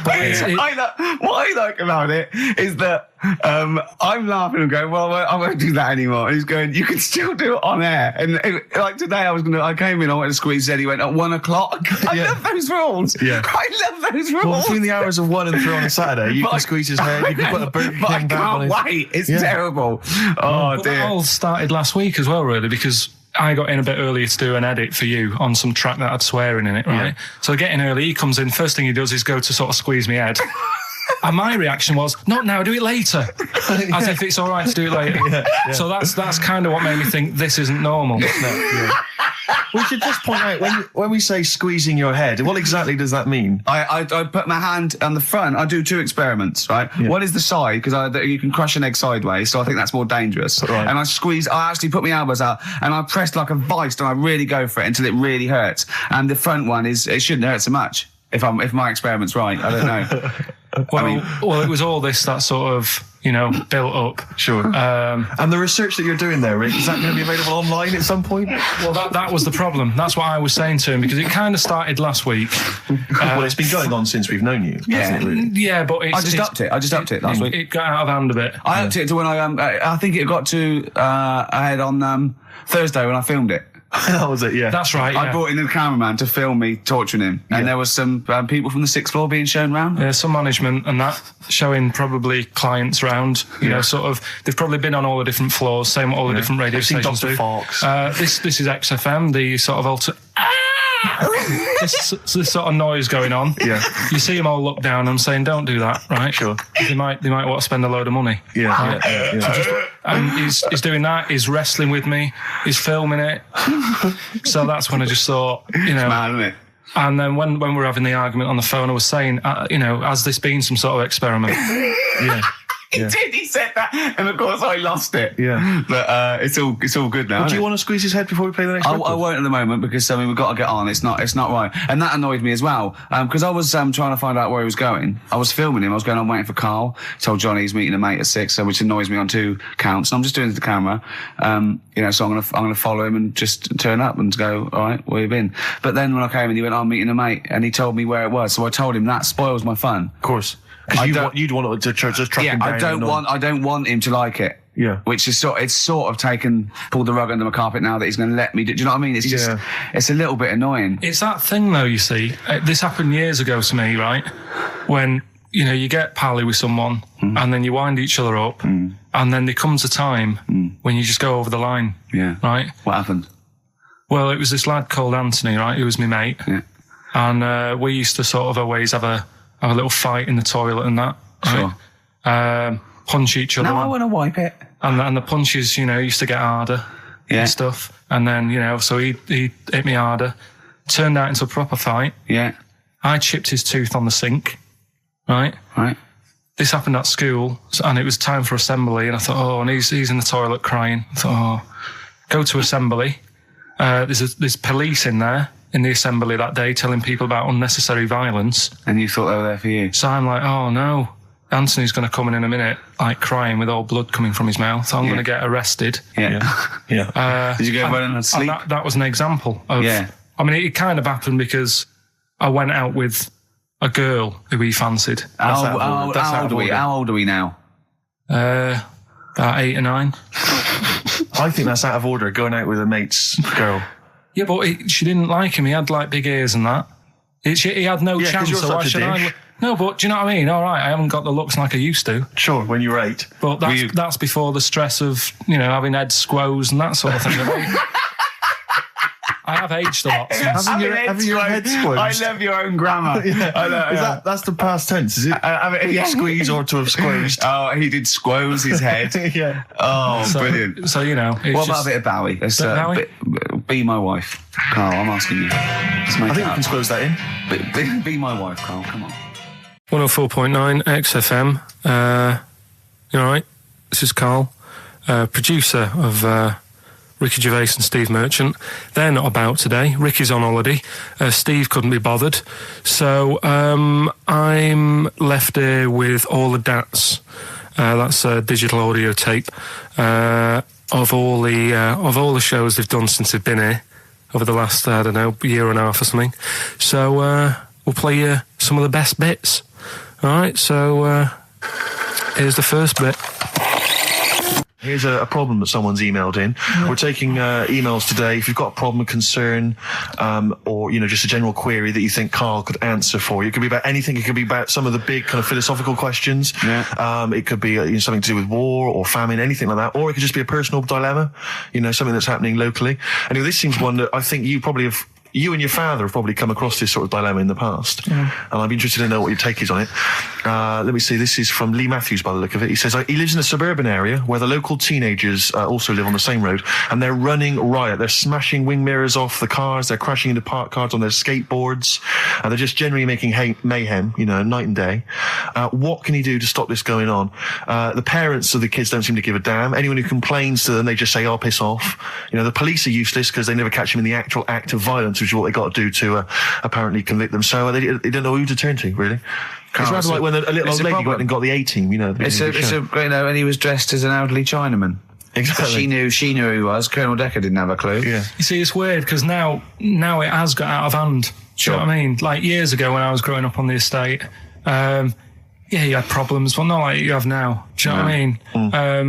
What I like about it is that I'm laughing and going, well, I won't do that anymore. And he's going, you can still do it on air. And like today, I came in, I went to squeeze Eddie, went at 1 o'clock. I love those rules. Yeah. I love those rules. Well, between the hours of 1 and 3 on a Saturday, you can squeeze his head, you can put a Burger King back on his... I can't wait. It's terrible. Oh, but dear. That all started last week as well, really, because I got in a bit earlier to do an edit for you on some track that had swearing in it, right? Yeah. So getting early, he comes in, first thing he does is go to sort of squeeze me head. And my reaction was, not now, do it later. As if it's all right to do it later. Yeah. So that's kind of what made me think this isn't normal. We should just point out, when we say squeezing your head, what exactly does that mean? I put my hand on the front. I do 2 experiments, right? Yeah. One is the side, because you can crush an egg sideways, so I think that's more dangerous. Right. And I actually put my elbows out, and I pressed like a vice, and I really go for it until it really hurts. And the front one it shouldn't hurt so much, if my experiment's right. I don't know. Well, it was all this that sort of, built up. Sure. And the research that you're doing there, Rick, is that going to be available online at some point? Well, that was the problem. That's what I was saying to him, because it kind of started last week. Well, it's been going on since we've known you. Yeah, really? Yeah, but I just upped it last week. It got out of hand a bit. I upped it to when I think it got to ahead on Thursday when I filmed it. That was it, yeah. That's right, I brought in the cameraman to film me torturing him. And there was some people from the 6th floor being shown round. Yeah, some management and that, showing probably clients round. Sort of, they've probably been on all the different floors, same what all the different radio stations do. Fox. This is XFM, the sort of this sort of noise going on. Yeah. You see them all look down and saying, don't do that, right? Sure. They might want to spend a load of money. Yeah. Right? Yeah. And he's doing that, he's wrestling with me, he's filming it. So that's when I just thought, It's mad, isn't it? And then when we were having the argument on the phone, I was saying, has this been some sort of experiment? Yeah. He did. He said that, and of course I lost it. Yeah, but it's all good now. Do you want to squeeze his head before we play the next record? I won't at the moment, because we've got to get on. It's not right, and that annoyed me as well. Because I was trying to find out where he was going. I was filming him. I was going on waiting for Carl. Told Johnny he's meeting a mate at 6, which annoys me on 2 counts. And I'm just doing it to the camera. So I'm gonna follow him and just turn up and go, all right, where you been? But then when I came in, he went, I'm meeting a mate, and he told me where it was. So I told him that spoils my fun. Of course. Because you'd want to just track him down. I don't want him to like it. Yeah. Which is pulled the rug under my carpet now that he's going to let me do. Do you know what I mean? It's just, it's a little bit annoying. It's that thing though, you see. This happened years ago to me, right? When, you get pally with someone and then you wind each other up and then there comes a time when you just go over the line. Yeah. Right? What happened? Well, it was this lad called Anthony, right? He was my mate. Yeah. And we used to sort of always have a little fight in the toilet and that. Sure. Right? Punch each other. No, I want to wipe it. And the punches, used to get harder and stuff. And then, so he hit me harder. Turned out into a proper fight. Yeah. I chipped his tooth on the sink. Right? Right. This happened at school, and it was time for assembly, and I thought, and he's in the toilet crying. I thought, go to assembly. There's police in there. in the assembly that day telling people about unnecessary violence. And you thought they were there for you? So I'm like, oh no, Anthony's going to come in a minute, like crying with all blood coming from his mouth. So I'm going to get arrested. Yeah. Did you go running and sleep? That was an example of... Yeah. I mean, it kind of happened because I went out with a girl who he fancied. How old are we now? About 8 or 9. I think that's out of order, going out with a mate's girl. Yeah, but she didn't like him. He had like big ears and that. He had no chance. You're so why such a should I? dish. No, but do you know what I mean? All right, I haven't got the looks like I used to. Sure, when you were 8. But that's before the stress of, having head squoze and that sort of thing. I have aged a lot. Having your head squoze. I love your own grammar. I know, That's the past tense, is it? Squeeze or to have squozed. Oh, he did squoze his head. Yeah. Oh, brilliant. So, what about a bit of Bowie? Let's, be my wife. Carl, I'm asking you. I think we can squoze that in. Be my wife, Carl, come on. 104.9 XFM. You all right? This is Carl, producer of Ricky Gervais and Steve Merchant. They're not about today. Ricky's on holiday. Steve couldn't be bothered. So I'm left here with all the DATs. That's a digital audio tape of all the shows they've done since they've been here over the last, year and a half or something. So we'll play you some of the best bits. All right, so here's the first bit. Here's a problem that someone's emailed in. We're taking emails today. If you've got a problem, a concern, or, just a general query that you think Carl could answer for you. It could be about anything. It could be about some of the big kind of philosophical questions. Yeah. It could be something to do with war or famine, anything like that. Or it could just be a personal dilemma, something that's happening locally. Anyway, this seems one that I think you and your father have probably come across this sort of dilemma in the past. Yeah. And I'd be interested to know what your take is on it. Let me see. This is from Lee Matthews by the look of it. He says, he lives in a suburban area where the local teenagers also live on the same road, and they're running riot. They're smashing wing mirrors off the cars. They're crashing into parked cars on their skateboards. And they're just generally making mayhem, night and day. What can he do to stop this going on? The parents of the kids don't seem to give a damn. Anyone who complains to them, they just say, oh, piss off. The police are useless because they never catch them in the actual act of violence, which is what they got to do to apparently convict them. So they don't know who to turn to, really. It's rather like when a little old lady went and got the A-team, and he was dressed as an elderly Chinaman. Exactly. She knew who he was. Colonel Decker didn't have a clue. Yeah. You see, it's weird because now it has got out of hand. Sure. Do you know what I mean? Like years ago when I was growing up on the estate, you had problems, but not like you have now. Do you know what I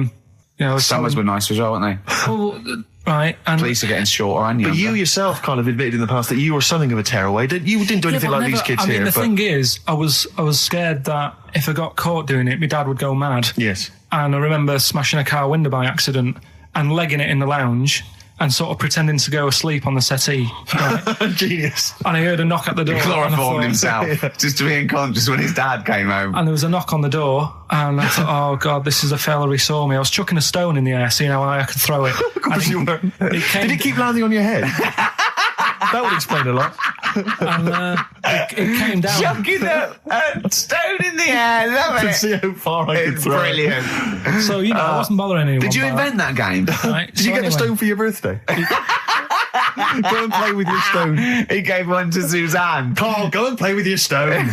mean? Summers were nice as well, weren't they? Well, right. And police are getting shorter and younger. But you yourself kind of admitted in the past that you were something of a tearaway. You didn't do anything like these kids here. The thing is, I was scared that if I got caught doing it, my dad would go mad. Yes. And I remember smashing a car window by accident and legging it in the lounge and sort of pretending to go asleep on the settee. Right? Genius. And I heard a knock at the door. He chloroformed himself just to be unconscious when his dad came home. And there was a knock on the door, and I thought, oh God, this is a fella he saw me. I was chucking a stone in the air, seeing how high I could throw it. Of course you were. Did it keep landing on your head? That would explain a lot. And it came down. Chucking a stone in the air, love To it. see how far I could throw Brilliant. So, I wasn't bothering anyone. Did you invent that game? Right? Did you get the stone for your birthday? Go and play with your stone. He gave one to Suzanne. Carl, go and play with your stone.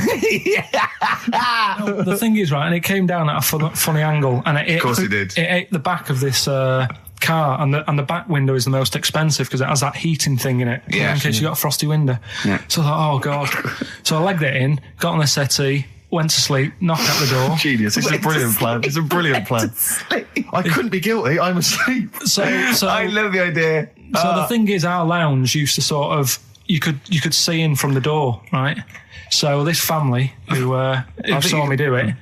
The thing is, right, and it came down at a funny angle, and Of course it did. It ate the back of this car, and the back window is the most expensive because it has that heating thing in it. Yeah. In case you got a frosty window. Yeah. So I thought, oh God. So I legged it in, got on the settee, went to sleep, knocked at the door. Genius. It's a brilliant plan. It's a brilliant plan. I couldn't be guilty. I'm asleep. So I love the idea. So the thing is, our lounge used to sort of, you could see in from the door, right? So this family who saw me do it,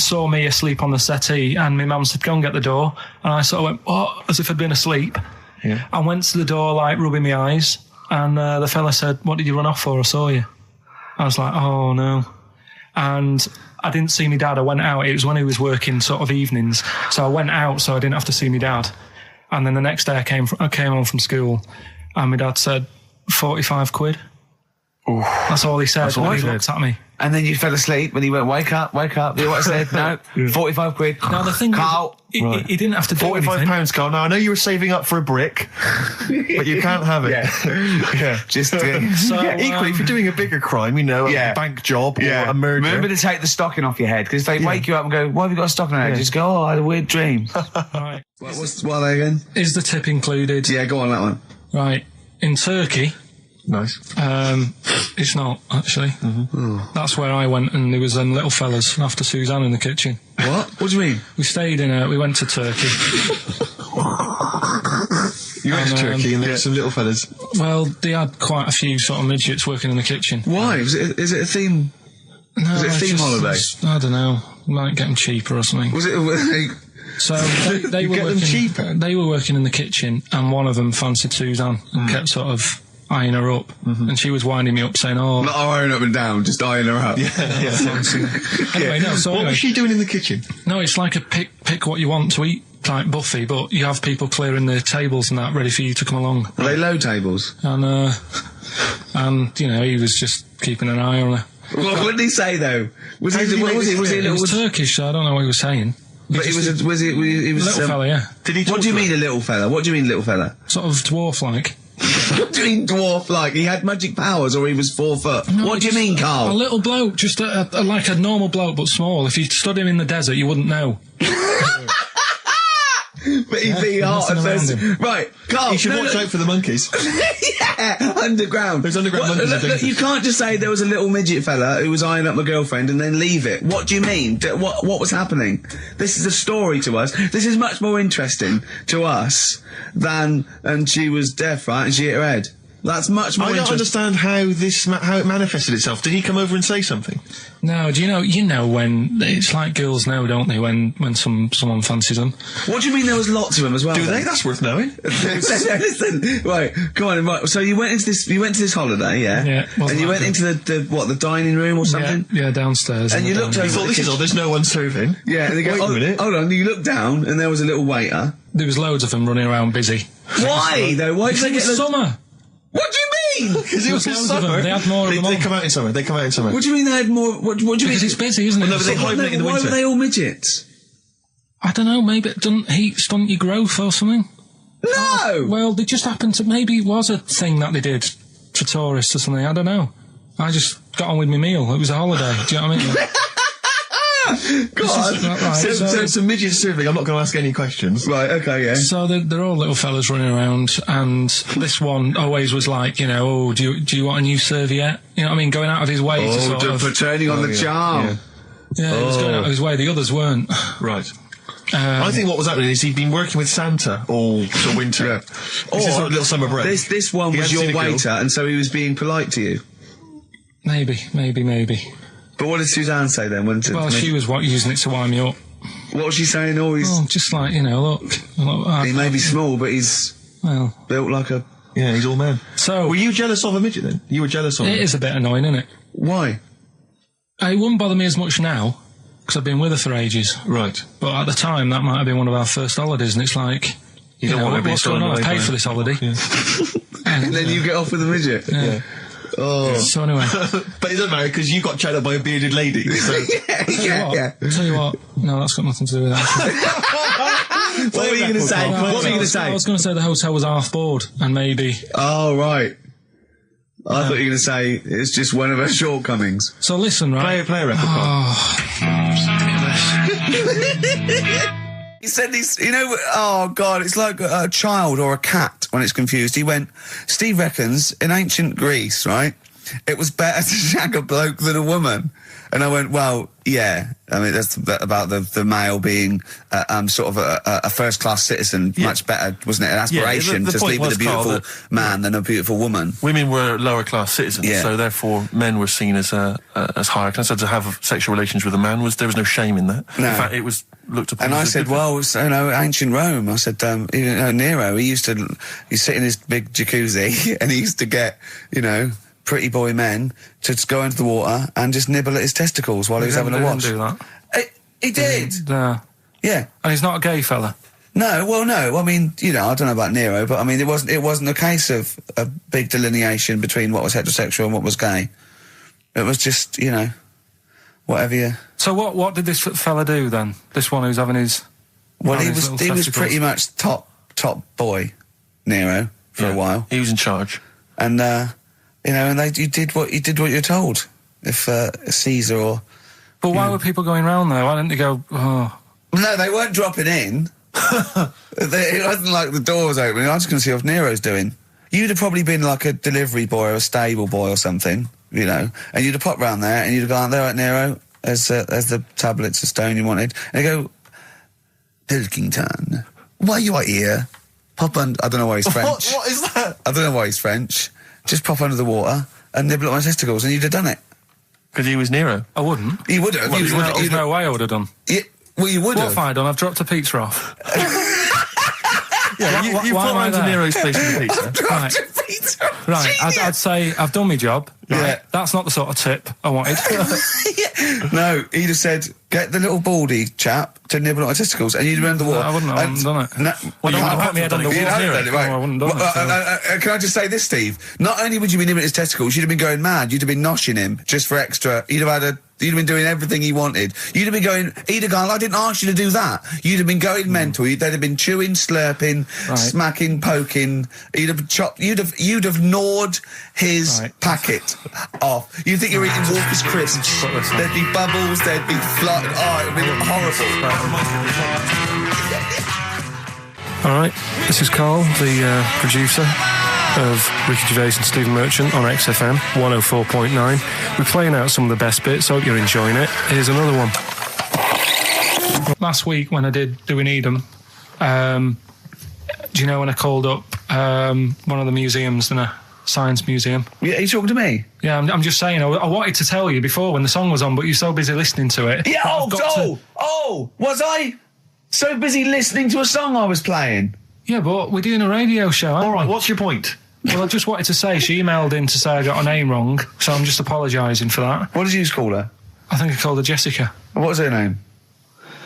saw me asleep on the settee, and my mum said, go and get the door. And I sort of went, what? As if I'd been asleep. Yeah. I went to the door, like, rubbing my eyes, and the fella said, what did you run off for? I saw you. I was like, oh no. And I didn't see my dad. I went out. It was when he was working sort of evenings. So I went out so I didn't have to see my dad. And then the next day I came home from school, and my dad said, 45 quid. Ooh. That's all he said. That's all he He said. looked at me. And then you fell asleep when he went, wake up. You know what I said? No, 45 quid. Now, the thing Carl. is, he didn't have to do £45, anything. Carl. Now, I know you were saving up for a brick, but you can't have it. Yeah. Just Equally, if you're doing a bigger crime, a bank job or a murder. Remember to take the stocking off your head, because if they wake you up and go, why have you got a stocking on your head? Just go, oh, I had a weird dream. Right. What are they again? Is the tip included? Yeah, go on that one. Right. In Turkey, Nice. it's not, actually. That's where I went, and there was them little fellas after Suzanne in the kitchen. What? What do you mean? We went to Turkey. You went to Turkey and there were some little fellas. Well, they had quite a few sort of midgets working in the kitchen. Why? Is it a theme? No, Was it a theme holiday? I don't know. Might get them cheaper or something. Was it? So they were get them working. cheaper? They were working in the kitchen, and one of them fancied Suzanne and kept sort of eyeing her up, and she was winding me up saying, "Oh, Not eyeing up and down, just eyeing her up. anyway, no." So What anyway, was she doing in the kitchen? no, it's like a pick what you want to eat type buffet, but you have people clearing the tables and that ready for you to come along, Are they low tables? and he was just keeping an eye on her. What did he say though? Was he a It little? was Turkish, so I don't know what he was saying. But he was Little fella, yeah, Did he What talk do you to mean her? a little fella? What do you mean little fella? sort of dwarf-like. What do you mean dwarf like? He had magic powers or he was 4 foot? No, What do you just mean, A Carl? little bloke, just like a normal bloke, but small. If you stood him in the desert, you wouldn't know. But he'd be hot at messing around first. him. Right, Carl. You should no, watch no. out for the monkeys. Yeah, underground. Those underground monkeys are look, dangerous. you can't just say there was a little midget fella who was eyeing up my girlfriend and then leave it. What do you mean? What was happening? This is a story to us. This is much more interesting to us than, and she was deaf, right, and she hit her head. That's much more I don't interesting. understand how it manifested itself. Did he come over and say something? No, do you know when it's like girls know, don't they? When someone fancies them. What do you mean there was lots of them as well? Do then? they? That's worth knowing. Listen, right, come on, right. So you went into this holiday, yeah? Yeah, well, and you went into the dining room or something? Yeah, downstairs. And in you the looked dining over Thought room. this is all. There's no one serving. Yeah, and they go, Wait a minute. hold on, you looked down and there was a little waiter. There was loads of them running around busy. Why, though? Why did Because they it get was summer. What do you mean? Because it was Loads of them. summer. They had more of them They on. come out in summer. They come out in summer. What do you mean they had more? What do you Because mean? it's busy, isn't it? no, but they So- hibernate in the Why winter. were they all midgets? I don't know, maybe it doesn't heat stunt your growth or something. No! Well, they just happened to, maybe it was a thing that they did for tourists or something, I don't know. I just got on with my meal. It was a holiday, do you know what I mean? God. Right, So some midgets serving. I'm not going to ask any questions. Right, okay, yeah. So they're all little fellas running around, and this one always was like, oh, do you want a new serviette? You know what I mean? Going out of his way to sort of... for turning on the charm. Yeah, he was going out of his way. The others weren't. Right. I think what was happening is he'd been working with Santa all the winter. Yeah. This is sort of little summer break. This one He was hadn't your seen a girl. waiter, and so he was being polite to you. Maybe. But what did Suzanne say then? Well, she was using it to wind me up. What was she saying? Oh, he's... Oh, just like, look. He may be small, but he's Well, built like a... Yeah, he's all man. so... Were you jealous of a midget then? You were jealous of It him? is a bit annoying, isn't it? Why? It wouldn't bother me as much now, because I've been with her for ages. Right. But at the time, that might have been one of our first holidays, and it's like... You don't want to be what's going on? I paid for this holiday. And then you get off with a midget? Yeah. Oh. So anyway... But it doesn't matter because you got chatted by a bearded lady. So. yeah. Tell you what, no, that's got nothing to do with that. What were you going to say? No, What were you going to I say? was going to say the hotel was half board, and maybe... Oh, right. I thought you were going to say it's just one of her shortcomings. So listen, right? Play a record. He said he's, oh God, it's like a child or a cat when it's confused. He went, Steve reckons in ancient Greece, right, it was better to shag a bloke than a woman. And I went, well, yeah. I mean, that's about the male being sort of a first-class citizen. Yeah. Much better, wasn't it? An aspiration the to point sleep with a was, Carl, beautiful man than a beautiful woman. Women were lower class citizens, Yeah. so therefore men were seen as higher class. So to have sexual relations with a man there was no shame in that. No. In fact, it was looked upon. And as I a said, good thing. well, so, ancient Rome. I said, Nero, he'd sit in his big jacuzzi and he used to get, pretty boy men to just go into the water and just nibble at his testicles while he was having a watch. He didn't do that. He did. No. Yeah. And he's not a gay fella. No. I mean, I don't know about Nero, but I mean, it wasn't a case of a big delineation between what was heterosexual and what was gay. It was just, whatever you... So what did this fella do then? This one who's having his... Well, he his was little pretty much top boy, Nero, for a while. He was in charge. And, you know, and you did what you're told. If Caesar or... But why were people going round there? Why didn't they go, oh... No, they weren't dropping in. It wasn't like the door was opening. I'm just going to see what Nero's doing. You'd have probably been like a delivery boy or a stable boy or something, you know, and you'd have popped round there and you'd have gone, there, right, Nero, there's the tablets of stone you wanted. And they go, Pilkington, why are you here? Pop under... I don't know why he's French. What is that? I don't know why he's French. Just pop under the water and nibble at my testicles and you'd have done it. Because he was Nero. I wouldn't. You would have. Well, there's no way I would have done. Well, you would What have. have I done? I've dropped a pizza off. Yeah, you why put am I around to there? Nero's place with the pizza. Right. Right, I'd say I've done my job. Right? Yeah. That's not the sort of tip I wanted. No, he'd have said, get the little baldy chap to nibble at my testicles, and you'd have been under the water. I wouldn't have done it. No, Well, You no, would have I put me head haven't under done it. water. You haven't done it, right? No, I wouldn't have done Well, it. can I just say this, Steve? Not only would you be nibbling at his testicles, you'd have been going mad. You'd have been noshing him just for extra. You'd have been doing everything he wanted. You'd have been going, he'd have gone, I didn't ask you to do that. You'd have been going mental. They'd have been chewing, slurping, smacking, poking. You'd have chopped, you'd have gnawed his packet off. You'd think you were eating Walker's crisps. There'd be bubbles, there'd be flood. Oh, it would be horrible. Alright, this is Karl, the producer of Ricky Gervais and Stephen Merchant on XFM 104.9. We're playing out some of the best bits, hope you're enjoying it. Here's another one. Last week when I did Do We Need Them, do you know when I called up one of the museums, in a science museum? Yeah, are you talking to me? Yeah, I'm just saying, I wanted to tell you before when the song was on, but you're so busy listening to it. Yeah, that was I so busy listening to a song I was playing? Yeah, but we're doing a radio show, aren't All right, we? what's your point? Well, I just wanted to say, she emailed in to say I got her name wrong, so I'm just apologising for that. What did you call her? I think I called her Jessica. What was her name?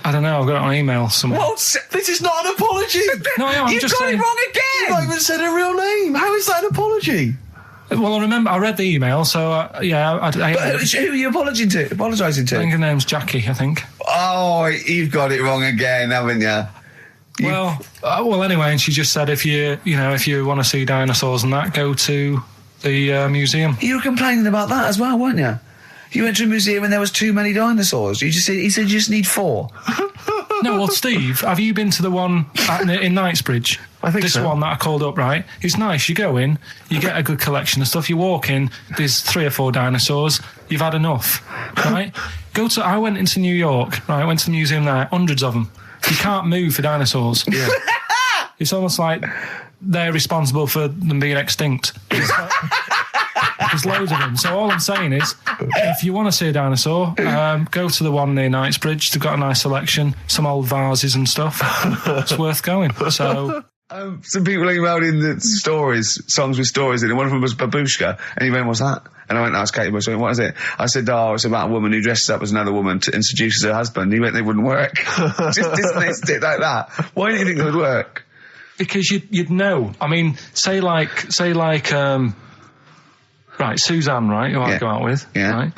I don't know, I've got it on email somewhere. This is not an apology. No, I'm You just got saying... it wrong again! You've not even said her real name. How is that an apology? Well, I remember, I read the email, so, yeah, I Who are you apologising to? think her name's Jackie, I think. Oh, you've got it wrong again, haven't you? Well, anyway, and she just said if you want to see dinosaurs and that, go to the museum. You were complaining about that as well, weren't you? You went to a museum and there was too many dinosaurs. He said you just need 4. No, well, Steve, have you been to the one in Knightsbridge? I think this so. one that I called up, right? It's nice. You go in, you get a good collection of stuff. You walk in, there's 3 or 4 dinosaurs. You've had enough, right? I went into New York, right? I went to the museum there, hundreds of them. You can't move for dinosaurs. Yeah. It's almost like they're responsible for them being extinct. There's loads of them. So all I'm saying is, if you want to see a dinosaur, go to the one near Knightsbridge. They've got a nice selection, some old vases and stuff. It's worth going. So... Some people emailed in the songs with stories in it. One of them was Babushka, and he went, what's that? And I went, no, it's Katie Bush. I went, what is it? I said, oh, it's about a woman who dresses up as another woman and seduces her husband. He went, they wouldn't work. Just dismissed it like that. Why do you think it would work? Because you'd know. I mean, say like, right, Suzanne, right, who I go out with, right?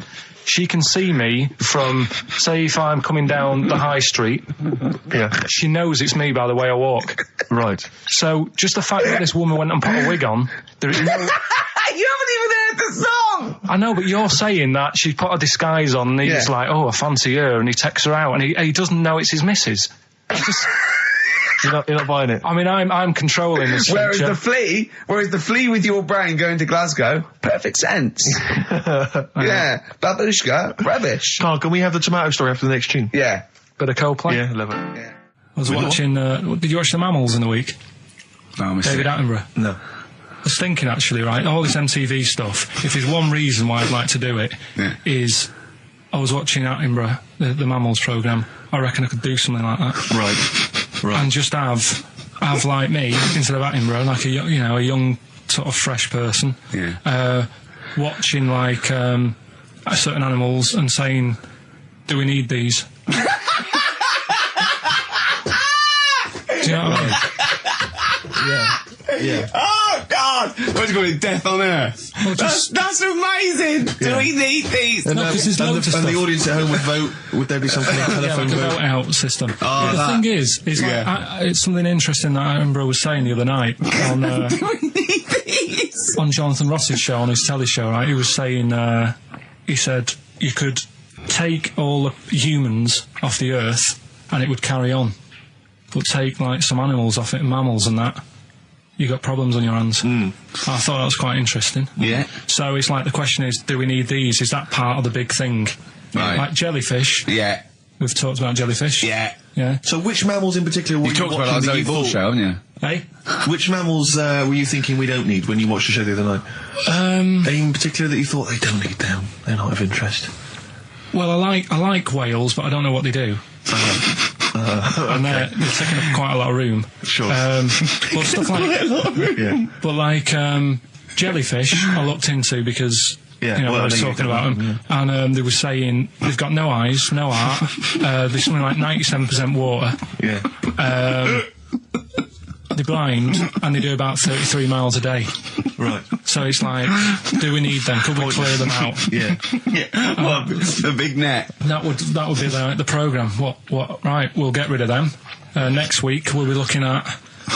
She can see me from, say, if I'm coming down the high street. Yeah. She knows it's me by the way I walk. Right. So just the fact that this woman went and put a wig on, there is no... You haven't even heard the song! I know, but you're saying that she put a disguise on and he's like, oh, I fancy her, and he takes her out and he doesn't know it's his missus. It's just... You're not buying it. I mean, I'm controlling this. Whereas the flea with your brain going to Glasgow, perfect sense. Yeah, Babushka, rubbish. Carl, can we have the tomato story after the next tune? Yeah. Bit of Coldplay. Yeah, love it. Yeah. I was watching. Did you watch The Mammals in the week? No, David Attenborough. No. I was thinking actually, right, all this MTV stuff. If there's one reason why I'd like to do it, is I was watching Attenborough, the Mammals programme. I reckon I could do something like that. Right. And just have like me instead of Attenborough, like a young sort of fresh person, watching like certain animals and saying, "Do we need these?" Do you know what I mean? Yeah. Oh God! God! What do you call it? Death on Earth. Well, That's amazing! Do we need these? And, No, 'cause there's loads of and the stuff. audience at home would vote. Would there be some kind of Yeah, telephone like a vote? vote out system. Oh, the that- thing is like, it's something interesting that Edinburgh was saying the other night on Do we need these? on Jonathan Ross's show, on his telly show, right? He was saying, he said you could take all the humans off the earth and it would carry on, but take like some animals off it, mammals and that, you got problems on your hands. I thought that was quite interesting. Yeah. So it's like the question is, do we need these? Is that part of the big thing? Right. Like jellyfish. Yeah. We've talked about jellyfish. Yeah. Yeah. So which mammals in particular were You you talked about watching that that Zoe you Ball thought? show, haven't you? Hey? Which mammals were you thinking we don't need when you watched the show the other night? Any in particular that you thought they don't need them? They're not of interest. Well, I like whales, but I don't know what they do. And they're taking up quite a lot of room. Sure. But stuff like, Yeah. but like jellyfish, I looked into because Yeah, you know, well, I was I know you talking don't about know, them, and they were saying they've got no eyes, no heart. There's something like 97% water. Yeah. They're blind, and they do about 33 miles a day. Right. So it's like, do we need them? Could we clear them out? Yeah. Well, the big net. That would be the programme. What? Right, we'll get rid of them. Next week we'll be looking at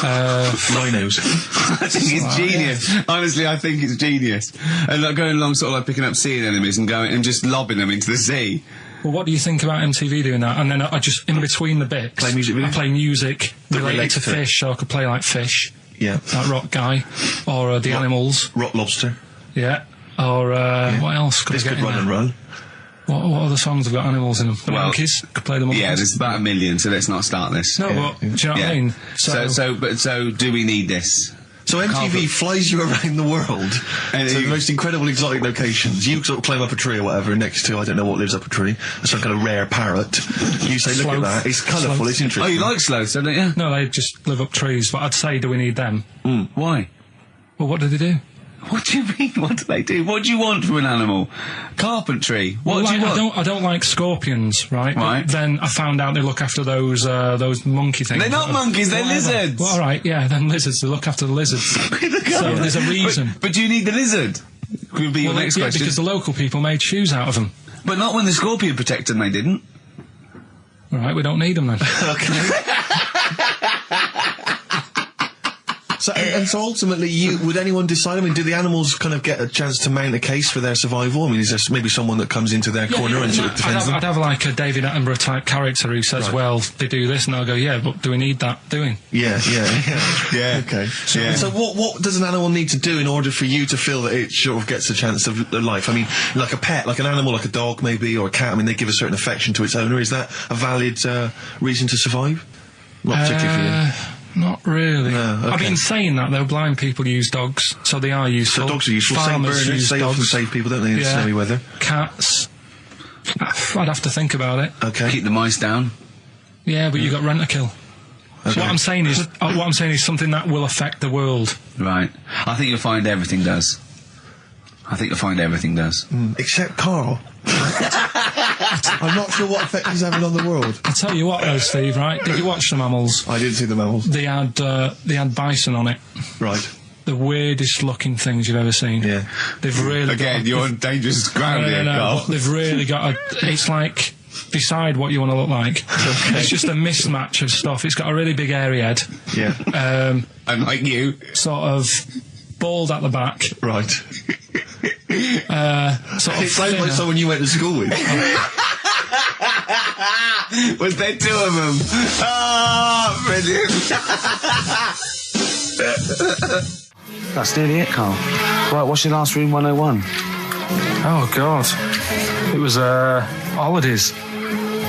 Rhinos. I think it's genius. Honestly, I think it's genius. And like going along sort of like picking up sea anemones and going and just lobbing them into the sea. Well, what do you think about MTV doing that? And then I just, in between the bits, Play music videos? I play music That related relates to to it. fish, so I could play like Fish, Yeah. like Rock Guy, or the Animals, Rock lobster. yeah, or what else could This I get could in run and there? run. What other songs have got animals in them? The Well, Monkeys, could play the Monkeys. Yeah, there's about 1 million, so let's not start this. No, but do you know what I mean? So do we need this? So MTV flies you around the world And to the you- most incredible exotic locations. You sort of climb up a tree or whatever, and next to, I don't know what lives up a tree, some kind of rare parrot. You say, look at Sloth. that, it's colourful, Sloth. it's Oh, interesting. you like sloths, don't you? No, they just live up trees, but I'd say, do we need them? Why? Well, what do they do? What do you mean? What do they do? What do you want from an animal? Carpentry. What Well, do you like, want? I don't like scorpions, right? Right. But then I found out they look after those monkey things. They're not monkeys, they're Whatever. lizards. Well, all right, yeah, then lizards. They look after the lizards. So there's a reason. But do you need the lizard? Could be your Well, next yeah, question. because the local people made shoes out of them. But not when the scorpion protected them, they didn't. All right, we don't need them then. So ultimately, would anyone decide? I mean, do the animals kind of get a chance to mount a case for their survival? I mean, is there maybe someone that comes into their corner and sort of defends them? I'd have like a David Attenborough type character who says, Right. well, they do this, and I'll go, yeah, but do we need that doing? Yeah. Yeah. Okay. Yeah. So what does an animal need to do in order for you to feel that it sort of gets a chance of life? I mean, like a pet, like an animal, like a dog maybe, or a cat. I mean, they give a certain affection to its owner. Is that a valid reason to survive? Not particularly for you. Not really. No, okay. I've been saying that though. Blind people use dogs, so they are useful. So dogs are useful. Saint Farmers burners, use they often dogs. save people, don't they, in snowy weather? Cats. I'd have to think about it. Okay. Keep the mice down. Yeah, but you got rent a kill. So Okay. what I'm saying is something that will affect the world. Right. I think you'll find everything does. Except Carl. I'm not sure what effect he's having on the world. I'll tell you what though, Steve, right? Did you watch the mammals? I didn't see the mammals. They had bison on it. Right. The weirdest looking things you've ever seen. Yeah. They've really Again, got, you're on dangerous ground here, Carl. but they've really got it's like, decide what you want to look like. It's just a mismatch of stuff. It's got a really big hairy head. Yeah. Unlike you. Sort of bald at the back. Right. Sort of It sounds like thinner. someone you went to school with. Was there two of them? Oh, brilliant. That's nearly it, Carl. Right, what's your last room 101? Oh God, it was holidays.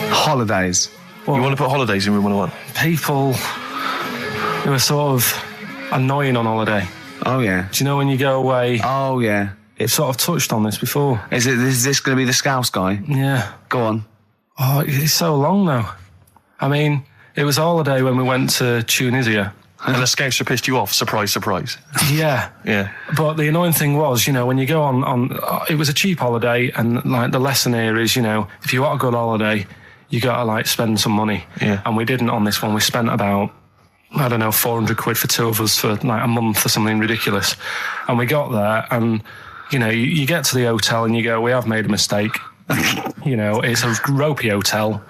Holidays. You want to put holidays in room 101? People who are sort of annoying on holiday. Oh, yeah. Do you know when you go away? Oh, yeah. It's sort of touched on this before. Is this going to be the Scouse guy? Yeah. Go on. Oh, it's so long now. I mean, it was a holiday when we went to Tunisia. And the scouts have pissed you off. Surprise, surprise. Yeah. Yeah. But the annoying thing was, you know, when you go on it was a cheap holiday, and like the lesson here is, you know, if you want a good holiday, you gotta like spend some money. Yeah. And we didn't on this one. We spent about I don't know, 400 quid for 2 of us for like a month or something ridiculous. And we got there, and you know, you get to the hotel and you go, we have made a mistake. You know, it's a ropey hotel.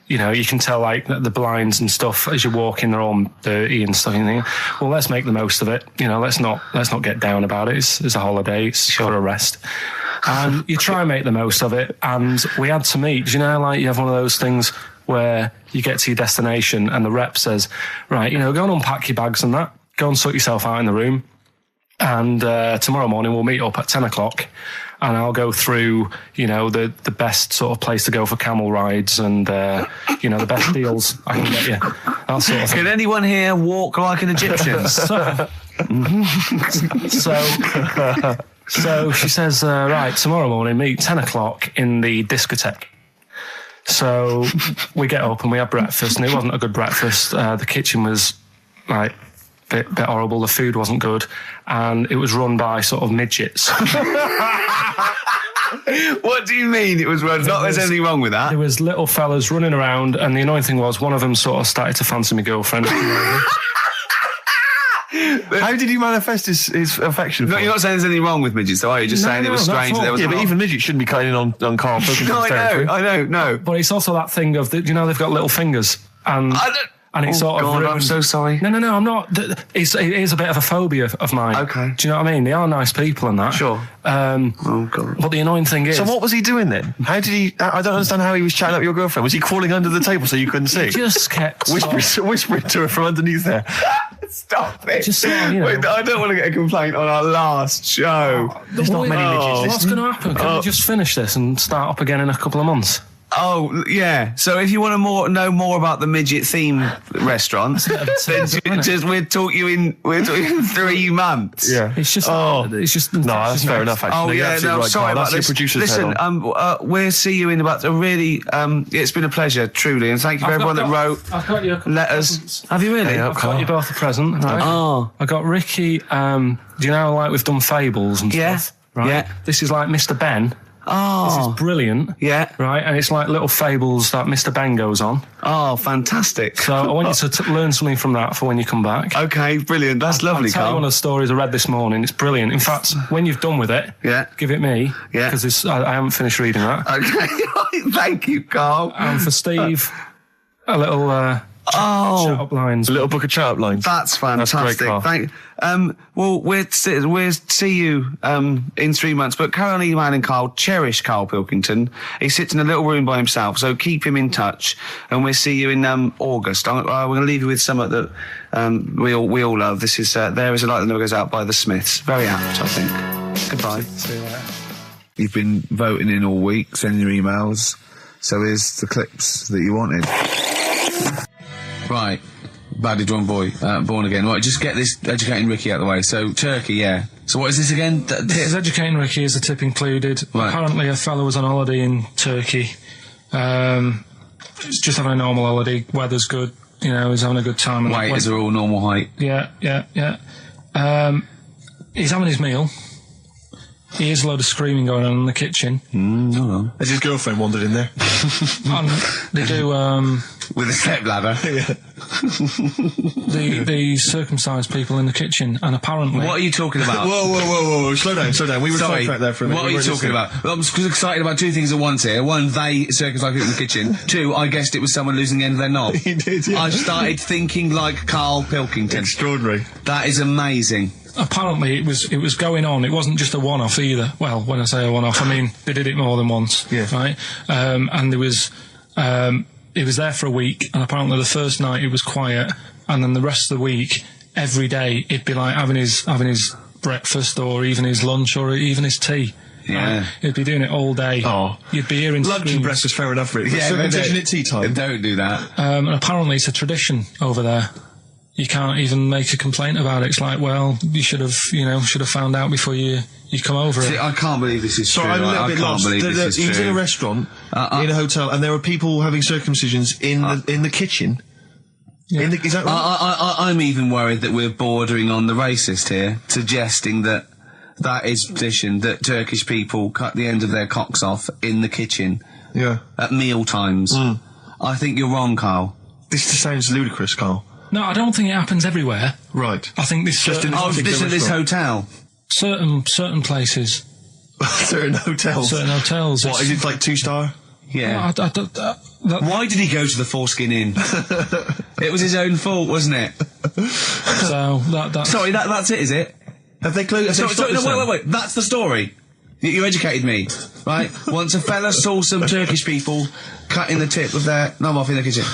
You know, you can tell like the blinds and stuff as you walk in, they're all dirty and stuff. And you think, well, let's make the most of it. You know, let's not get down about it. It's a holiday. It's for a rest. And you try and make the most of it. And we had to meet. You know, like you have one of those things where you get to your destination and the rep says, right, you know, go and unpack your bags and that. Go and sort yourself out in the room. And tomorrow morning we'll meet up at 10 o'clock. And I'll go through, you know, the best sort of place to go for camel rides and, you know, the best deals I can get you. That sort of thing. Can anyone here walk like an Egyptian? So she says, right, tomorrow morning, meet 10 o'clock in the discotheque. So we get up and we have breakfast, and it wasn't a good breakfast. The kitchen was, like, bit horrible. The food wasn't good, and it was run by sort of midgets. What do you mean it was run? Not there's anything wrong with that. There was little fellas running around, and the annoying thing was one of them sort of started to fancy my girlfriend. How did he manifest his affection? No, you're not saying there's anything wrong with midgets, though, are you? Just saying it was strange. There was but even midgets shouldn't be cutting in on Karl Pilkington's territory. I know. But it's also that thing of, you know, they've got little fingers, and it's sort of ruined. I'm so sorry. No, I'm not. It is a bit of a phobia of mine. Okay. Do you know what I mean? They are nice people and that. Sure. Oh, God. But the annoying thing is... So what was he doing then? How did he... I don't understand how he was chatting up your girlfriend. Was he crawling under the table so you couldn't see? Just kept... Whispering to her from underneath there. Stop it. Just you know. Wait, I don't want to get a complaint on our last show. There's not many midgets. What's going to happen? Can we just finish this and start up again in a couple of months? Oh, yeah. So if you want to know more about the midget theme restaurants, then we'll talk you in 3 months. Yeah. It's just... No, that's fair enough, actually. Oh, yeah, no, right, sorry about this. Listen, we'll see you in about a really... it's been a pleasure, truly, and thank you for everyone that wrote I've got you letters. Have you really? I've got you both a present, right? Oh. I got Ricky, do you know, like we've done fables and Yeah. stuff? Right? Yeah. This is like Mr. Ben. Oh. This is brilliant. Yeah. Right, and it's like little fables that Mr. Ben goes on. Oh, fantastic. So I want you to learn something from that for when you come back. Okay, brilliant. That's lovely, I'll tell you Karl. one of the stories I read this morning. It's brilliant. In fact, when you've done with it, give it me. Yeah. Because I haven't finished reading that. Okay. Thank you, Karl. And for Steve, a little... chat up lines. A little book of chat up lines. That's fantastic. That's great, Karl. Well, we'll see you in 3 months. But carry on emailing Karl. Cherish Karl Pilkington. He sits in a little room by himself, so keep him in touch. And we'll see you in August. We're going to leave you with something that we all love. This is There Is a Light That Never Goes Out by the Smiths. Very apt, I think. Goodbye. See you later. You've been voting in all week, sending your emails. So here's the clips that you wanted. Right, Badly Drawn Boy, Born Again. Right, just get this Educating Ricky out of the way. So, Turkey, yeah. So what is this again? This is Educating Ricky, is a tip included. Right. Apparently a fellow was on holiday in Turkey. Just having a normal holiday, weather's good, you know, he's having a good time. Weight is all normal height. Yeah. He's having his meal. He hears a load of screaming going on in the kitchen. No. Has his girlfriend wandered in there? And they do, With a stepladder. the circumcised people in the kitchen, and apparently... What are you talking about? Whoa, slow down. We were sidetracked there for a minute. What are you talking about? Well, I'm excited about 2 things at once here. One, they circumcised people in the kitchen. 2, I guessed it was someone losing the end of their knob. He did, yeah. I started thinking like Karl Pilkington. Extraordinary. That is amazing. Apparently it was going on. It wasn't just a one-off either. Well, when I say a one-off, I mean they did it more than once. Yeah. Right. And there was it was there for a week, and apparently the first night it was quiet, and then the rest of the week, every day it'd be like having his breakfast, or even his lunch, or even his tea. Yeah. He'd be doing it all day. Oh. You'd be hearing Lunch and screams. breakfast, fair enough, really. Yeah, but Circumcision at tea time. Don't do that. And apparently it's a tradition over there. You can't even make a complaint about it. It's like, well, you should have found out before you come over See, it. I can't believe this is true. Sorry, I'm a little I bit can't lost. believe this is He was true. in a restaurant, in a hotel, and there were people having circumcisions in the kitchen. Yeah. Is that right? I'm even worried that we're bordering on the racist here, suggesting that is tradition, that Turkish people cut the end of their cocks off in the kitchen Yeah. at meal times. I think you're wrong, Karl. This just sounds ludicrous, Carl. No, I don't think it happens everywhere. Right. I think this Just in Oh, this at this hotel. certain places, Certain hotels. certain hotels. What, is it like 2-star? Yeah. Why did he go to the Foreskin Inn? It was his own fault, wasn't it? So that Sorry, that's it, is it? Have they closed? Sorry, no, wait. That's the story. You educated me, right? Once a fella saw some Turkish people cutting the tip of their... No, I'm off in the kitchen.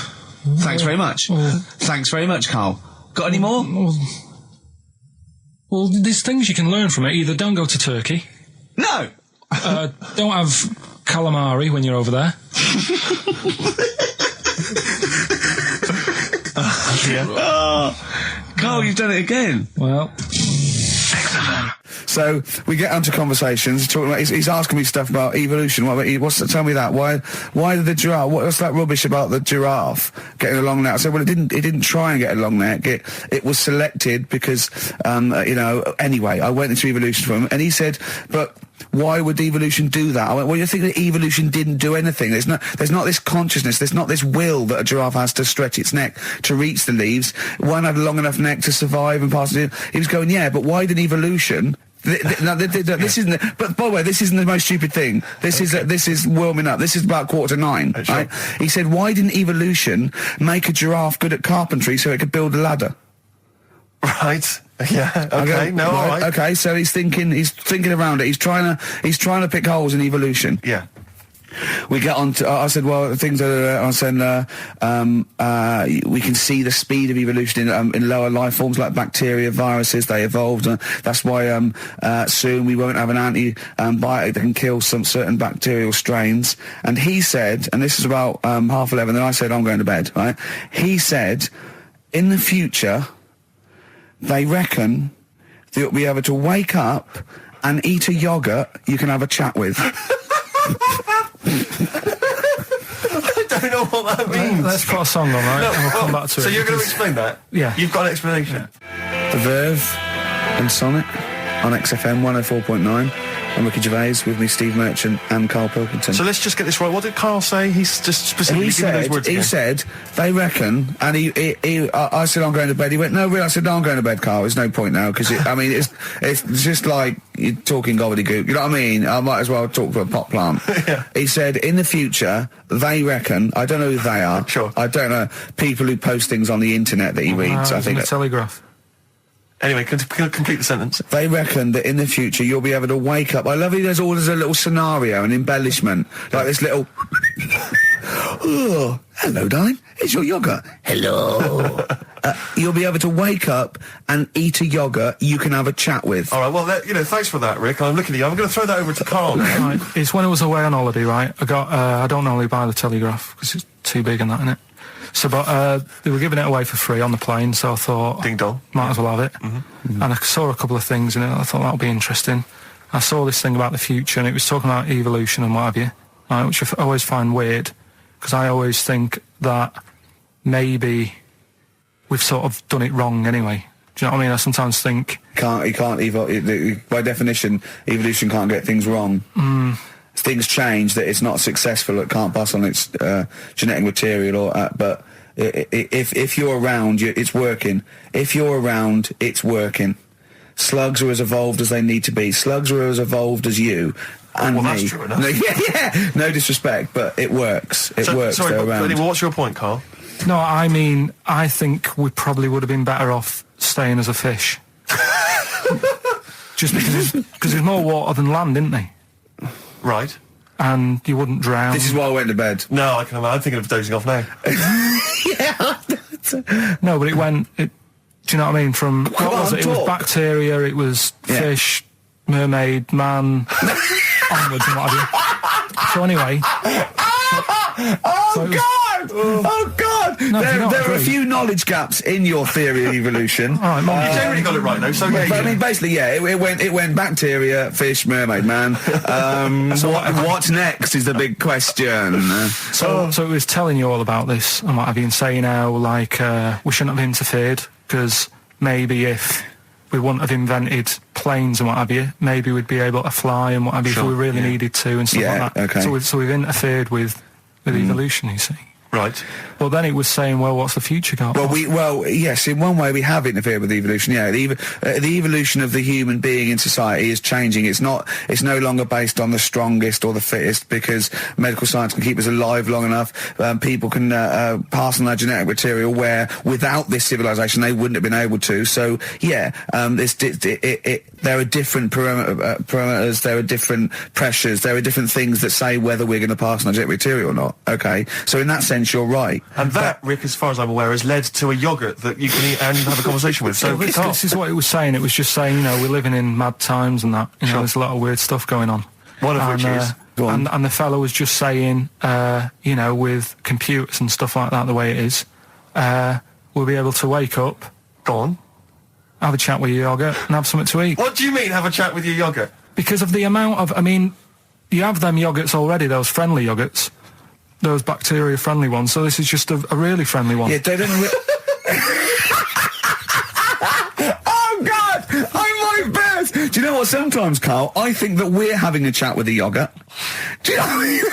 Thanks very much. Thanks very much, Carl. Got any more? Well, there's things you can learn from it. Either don't go to Turkey. No! Don't have calamari when you're over there. Carl, you've done it again. Well... So we get onto conversations. Talking about, he's asking me stuff about evolution. Tell me that. Why did the giraffe? What's that rubbish about the giraffe getting a long neck? I said, well, it didn't try and get a long neck. It was selected because, Anyway, I went into evolution for him, and he said, but why would evolution do that? I went, well, you think that evolution didn't do anything? There's not this consciousness. There's not this will that a giraffe has to stretch its neck to reach the leaves. One had a long enough neck to survive and pass it. He was going, yeah, but why did evolution? This isn't. But by the way, this isn't the most stupid thing. This is warming up. This is about 8:45, right? He said, why didn't evolution make a giraffe good at carpentry so it could build a ladder? Right. Yeah. Okay. No. All right. Okay. So he's thinking around it. He's trying to pick holes in evolution. Yeah. We get on to, I said, well, things are, I said, we can see the speed of evolution in lower life forms like bacteria, viruses, they evolved. That's why, soon we won't have an antibiotic that can kill some certain bacterial strains. And he said, and this is about, 11:30, then I said, I'm going to bed, right? He said, in the future, they reckon that you'll be able to wake up and eat a yogurt you can have a chat with. I don't know what that means. Let's put a song on, right? And we'll come back to it. So you're going to explain that? Yeah. You've got an explanation? The Verve and Sonic on XFM 104.9. I'm Ricky Gervais, with me Steve Merchant and Karl Pilkington. So let's just get this right. What did Karl say? He's just specifically giving those words again. He said, they reckon, and I said, I'm going to bed. He went, no, really? I said, no, I'm going to bed, Karl. There's no point now, because, it's just like you're talking gobbledygook. You know what I mean? I might as well talk to a pot plant. Yeah. He said, in the future, they reckon, I don't know who they are. Sure. I don't know, people who post things on the internet that he reads, I think. The Telegraph. Anyway, complete the sentence. They reckon that in the future you'll be able to wake up. I love it. There's a little scenario, an embellishment, like this little. Oh, hello, darling. It's your yogurt. Hello. You'll be able to wake up and eat a yogurt you can have a chat with. All right. Well, thanks for that, Rick. I'm looking at you. I'm going to throw that over to Karl now. Right. It's when I was away on holiday, right? I don't normally buy the Telegraph because it's too big and that, innit? So, but they were giving it away for free on the plane, so I thought, ding dong, might as well have it. Mm-hmm. And I saw a couple of things in it. I thought that would be interesting. I saw this thing about the future, and it was talking about evolution and what have you, right, which I always find weird, because I always think that maybe we've sort of done it wrong anyway. Do you know what I mean? I sometimes think you can't evolve. By definition, evolution can't get things wrong. Things change, that it's not successful, it can't pass on its genetic material, but if you're around, it's working. If you're around, it's working. Slugs are as evolved as they need to be. Slugs are as evolved as you and me. That's true enough. Yeah, no disrespect, but it works. It works. Sorry, they're around. Anyway, what's your point, Karl? No, I mean, I think we probably would have been better off staying as a fish. Just because there's more water than land, isn't there? Right. And you wouldn't drown. This is why I went to bed. No, I can imagine. I'm thinking of dozing off now. No, but do you know what I mean? From, what was it? It was bacteria, it was fish, mermaid, man, onwards and what have you. So anyway. Oh God! No, there are a few knowledge gaps in your theory of evolution. All right, you generally got it right though. So I mean, basically, yeah, it went bacteria, fish, mermaid, man. What's next is the big question. So it was telling you all about this and what have you, and saying how we shouldn't have interfered, because maybe if we wouldn't have invented planes and what have you, maybe we'd be able to fly and what have you if we really needed to and stuff like that. Okay. So we've interfered with evolution, you see. Right. But then it was saying, well, what's the future got? Well, yes, in one way we have interfered with evolution. Yeah, the evolution of the human being in society is changing. It's no longer based on the strongest or the fittest, because medical science can keep us alive long enough. People can pass on their genetic material where without this civilization they wouldn't have been able to. So yeah, there are different parameters, there are different pressures, there are different things that say whether we're going to pass on our genetic material or not. Okay, so in that sense you're right. And that, Rick, as far as I'm aware, has led to a yoghurt that you can eat and have a conversation with. So this is what it was saying. It was just saying, you know, we're living in mad times and that. You know, there's a lot of weird stuff going on. One of which is... And the fellow was just saying, you know, with computers and stuff like that, the way it is, we'll be able to wake up... Go on. Have a chat with your yoghurt and have something to eat. What do you mean, have a chat with your yoghurt? Because of the amount of... I mean, you have them yoghurts already, those friendly yoghurts. Those bacteria-friendly ones, so this is just a really friendly one. Yeah, they don't... Oh, God! I might burst! Do you know what, sometimes, Carl, I think that we're having a chat with a yoghurt. Do you know what I mean?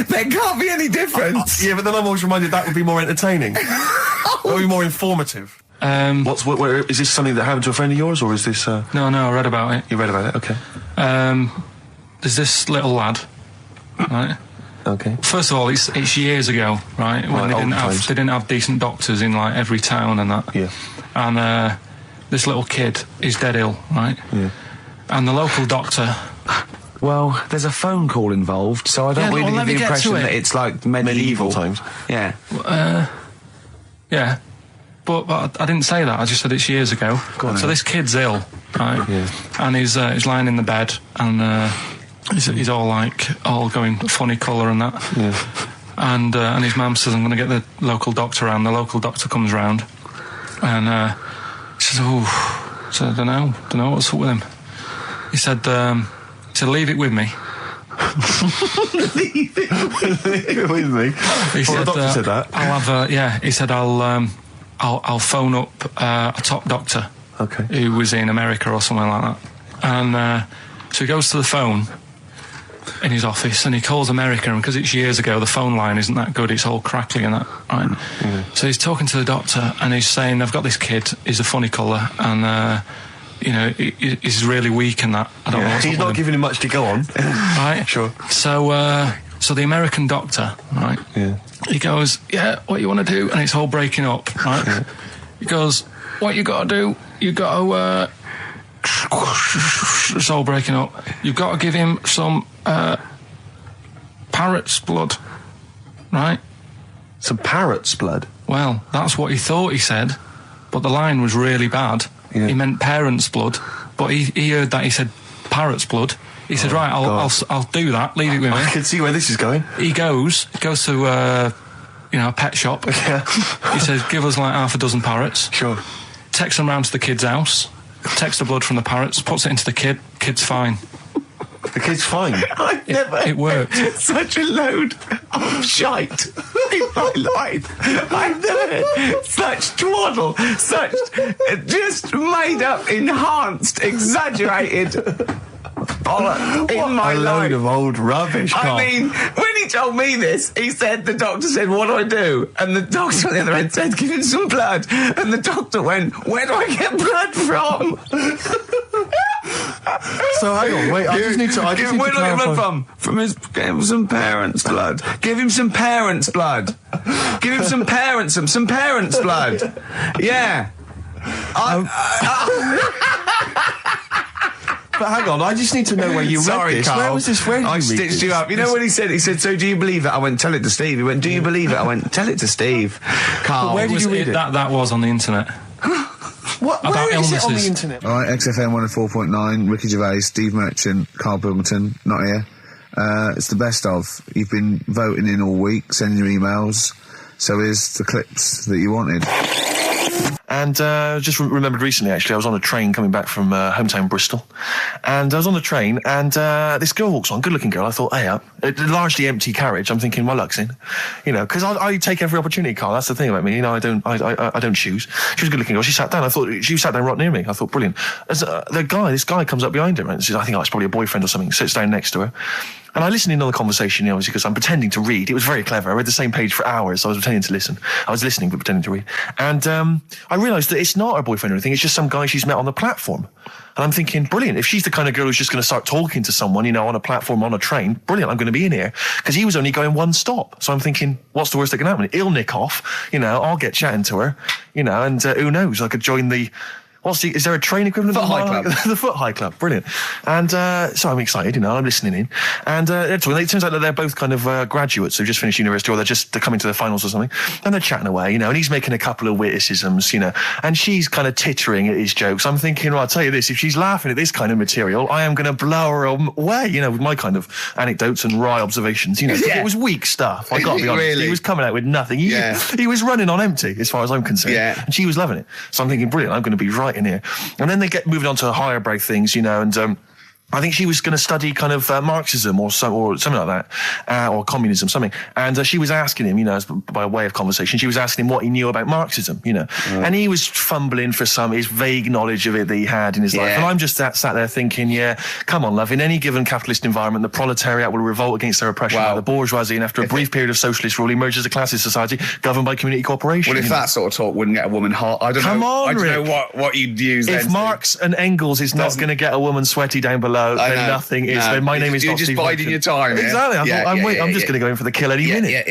There can't be any difference. Yeah, but then I'm always reminded that would be more entertaining. That would be more informative. Is this something that happened to a friend of yours, or is this... No, I read about it. You read about it? Okay. There's this little lad, right? Okay. First of all, it's years ago, right? When they didn't have decent doctors in like every town and that. Yeah. And this little kid is dead ill, right? Yeah. And the local doctor. Well, there's a phone call involved, so I don't really get the impression that it's like medieval times. Yeah. Yeah. But I didn't say that. I just said it's years ago. So this kid's ill, right? Yeah. And he's lying in the bed and. He's all going funny colour and that. Yeah. And his mum says, I'm going to get the local doctor round. The local doctor comes round and he says, I don't know what's up with him. He said, leave it with me. Leave it with me? He said, the doctor said that? I'll have he said, I'll phone up a top doctor. Okay. Who was in America or something like that. And so he goes to the phone in his office and he calls America, and because it's years ago the phone line isn't that good, it's all crackly and that, right? Yeah. So he's talking to the doctor and he's saying, I've got this kid, he's a funny colour and you know, he's really weak and that. I don't know what's he's up not with him. giving him much to go on. Right? Sure. So the American doctor, right? Yeah. He goes, yeah, what you want to do? And it's all breaking up, right? Yeah. He goes, what you got to do? You got to it's all breaking up. You've got to give him some parrot's blood, right? Some parrot's blood? Well, that's what he thought he said, but the line was really bad. Yeah. He meant parent's blood, but he heard that he said parrot's blood. He said, right, I'll do that. Leave it with me. I can see where this is going. He goes to a pet shop. Yeah. He says, give us like half a dozen parrots. Sure. Takes them round to the kid's house. Takes the blood from the parrots, puts it into the kid. Kid's fine. The kid's fine. I've never it worked. Such a load of shite in my life. I've never heard such twaddle, such just made up, enhanced, exaggerated bollocks in my a life. load of old rubbish, Carl. I mean, when he told me this, he said, the doctor said, what do I do? And the doctor on the other end said, give him some blood. And the doctor went, where do I get blood from? So hang on, wait, I just need to where do I get clarify. blood from? Give him some parents' blood. Give him some parents' blood. Give him some parents' blood. Yeah. But hang on, I just need to know where you read this. Carl. Where was this? Where did I you read stitched this? you up. You know what he said? He said, so do you believe it? I went, tell it to Steve. He went, do you believe it? I went, tell it to Steve. Carl. Where did you read it? That was on the internet. What? About Where is it on the illnesses. internet? All right, XFM 104.9, Ricky Gervais, Steve Merchant, Karl Pilkington, not here. It's the best of. You've been voting in all week, sending your emails. So here's the clips that you wanted. And just remembered recently, actually, I was on a train coming back from hometown Bristol, and I was on the train, and this girl walks on, good-looking girl. I thought, hey, a largely empty carriage. I'm thinking, my luck's in, you know, because I take every opportunity, Carl. That's the thing about me, you know. I don't choose. She was a good-looking girl. She sat down. I thought she sat down right near me. I thought, brilliant. As this guy comes up behind her, and says, I think it's probably a boyfriend or something. Sits down next to her. And I listened in on the conversation, obviously, because I'm pretending to read. It was very clever. I read the same page for hours. So I was pretending to listen. I was listening, but pretending to read. And I realised that it's not her boyfriend or anything. It's just some guy she's met on the platform. And I'm thinking, brilliant. If she's the kind of girl who's just going to start talking to someone, you know, on a platform, on a train, brilliant. I'm going to be in here. Because he was only going one stop. So I'm thinking, what's the worst that can happen? He'll nick off. You know, I'll get chatting to her. You know, and who knows? I could join the... is there a train equivalent? Foot High Club. The Foot High Club, brilliant. And so I'm excited, you know, I'm listening in. And it turns out that they're both kind of graduates who've just finished university, or they're coming to their finals or something. And they're chatting away, you know, and he's making a couple of witticisms, you know, and she's kind of tittering at his jokes. I'm thinking, well, I'll tell you this, if she's laughing at this kind of material, I am going to blow her away, you know, with my kind of anecdotes and wry observations, you know. It was weak stuff, I got to be honest. Really? He was coming out with nothing. He was running on empty, as far as I'm concerned. Yeah. And she was loving it. So I'm thinking, brilliant, I'm going to be right in here. And then they get moving on to higher brow things, you know, and I think she was going to study kind of Marxism or something like that, or communism, something. And she was asking him, you know, by way of conversation, she was asking him what he knew about Marxism, you know. And he was fumbling for his vague knowledge of it that he had in his life. And I'm just sat there thinking, yeah, come on, love, in any given capitalist environment, the proletariat will revolt against their oppression by the bourgeoisie, and after a brief period of socialist rule, emerges as a classist society governed by community cooperation. Well, if that sort of talk wouldn't get a woman hot, I don't know what you'd use then. If Marx and Engels is not going to get a woman sweaty down below, then nothing is. Then my name is You're not just Steve biding Hopkins. your time. Exactly. I'm just going to go in for the kill any minute.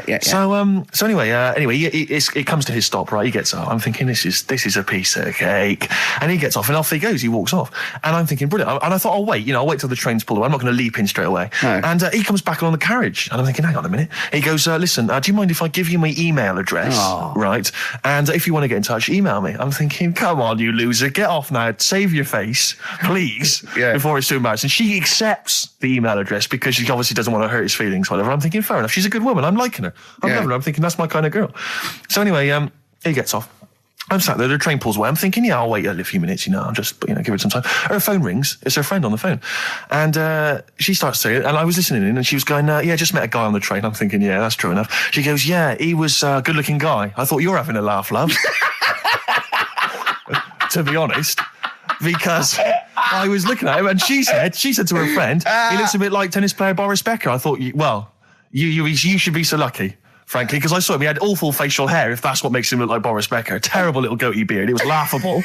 Yeah. So anyway, it comes to his stop, right? He gets up. I'm thinking, this is a piece of cake. And he gets off, and off he goes. He walks off. And I'm thinking, brilliant. And I thought, I'll wait till the train's pulled away. I'm not going to leap in straight away. No. And he comes back along the carriage. And I'm thinking, hang on a minute. He goes, listen, do you mind if I give you my email address? Oh. Right? And if you want to get in touch, email me. I'm thinking, come on, you loser. Get off now. Save your face, please, before it's too much. And she accepts the email address because she obviously doesn't want to hurt his feelings, whatever. I'm thinking, fair enough. She's a good woman. I'm liking her. I'm loving her. I'm thinking, that's my kind of girl. So anyway, he gets off. I'm sat there, the train pulls away. I'm thinking, yeah, I'll wait a few minutes, you know, I'll just, give it some time. Her phone rings. It's her friend on the phone. And she starts saying, and I was listening in, and she was going, just met a guy on the train. I'm thinking, yeah, that's true enough. She goes, yeah, he was a good-looking guy. I thought, you're having a laugh, love. To be honest. Because I was looking at him, and she said to her friend, he looks a bit like tennis player Boris Becker. I thought, you should be so lucky, frankly, because I saw him. He had awful facial hair, if that's what makes him look like Boris Becker. A terrible little goatee beard. It was laughable.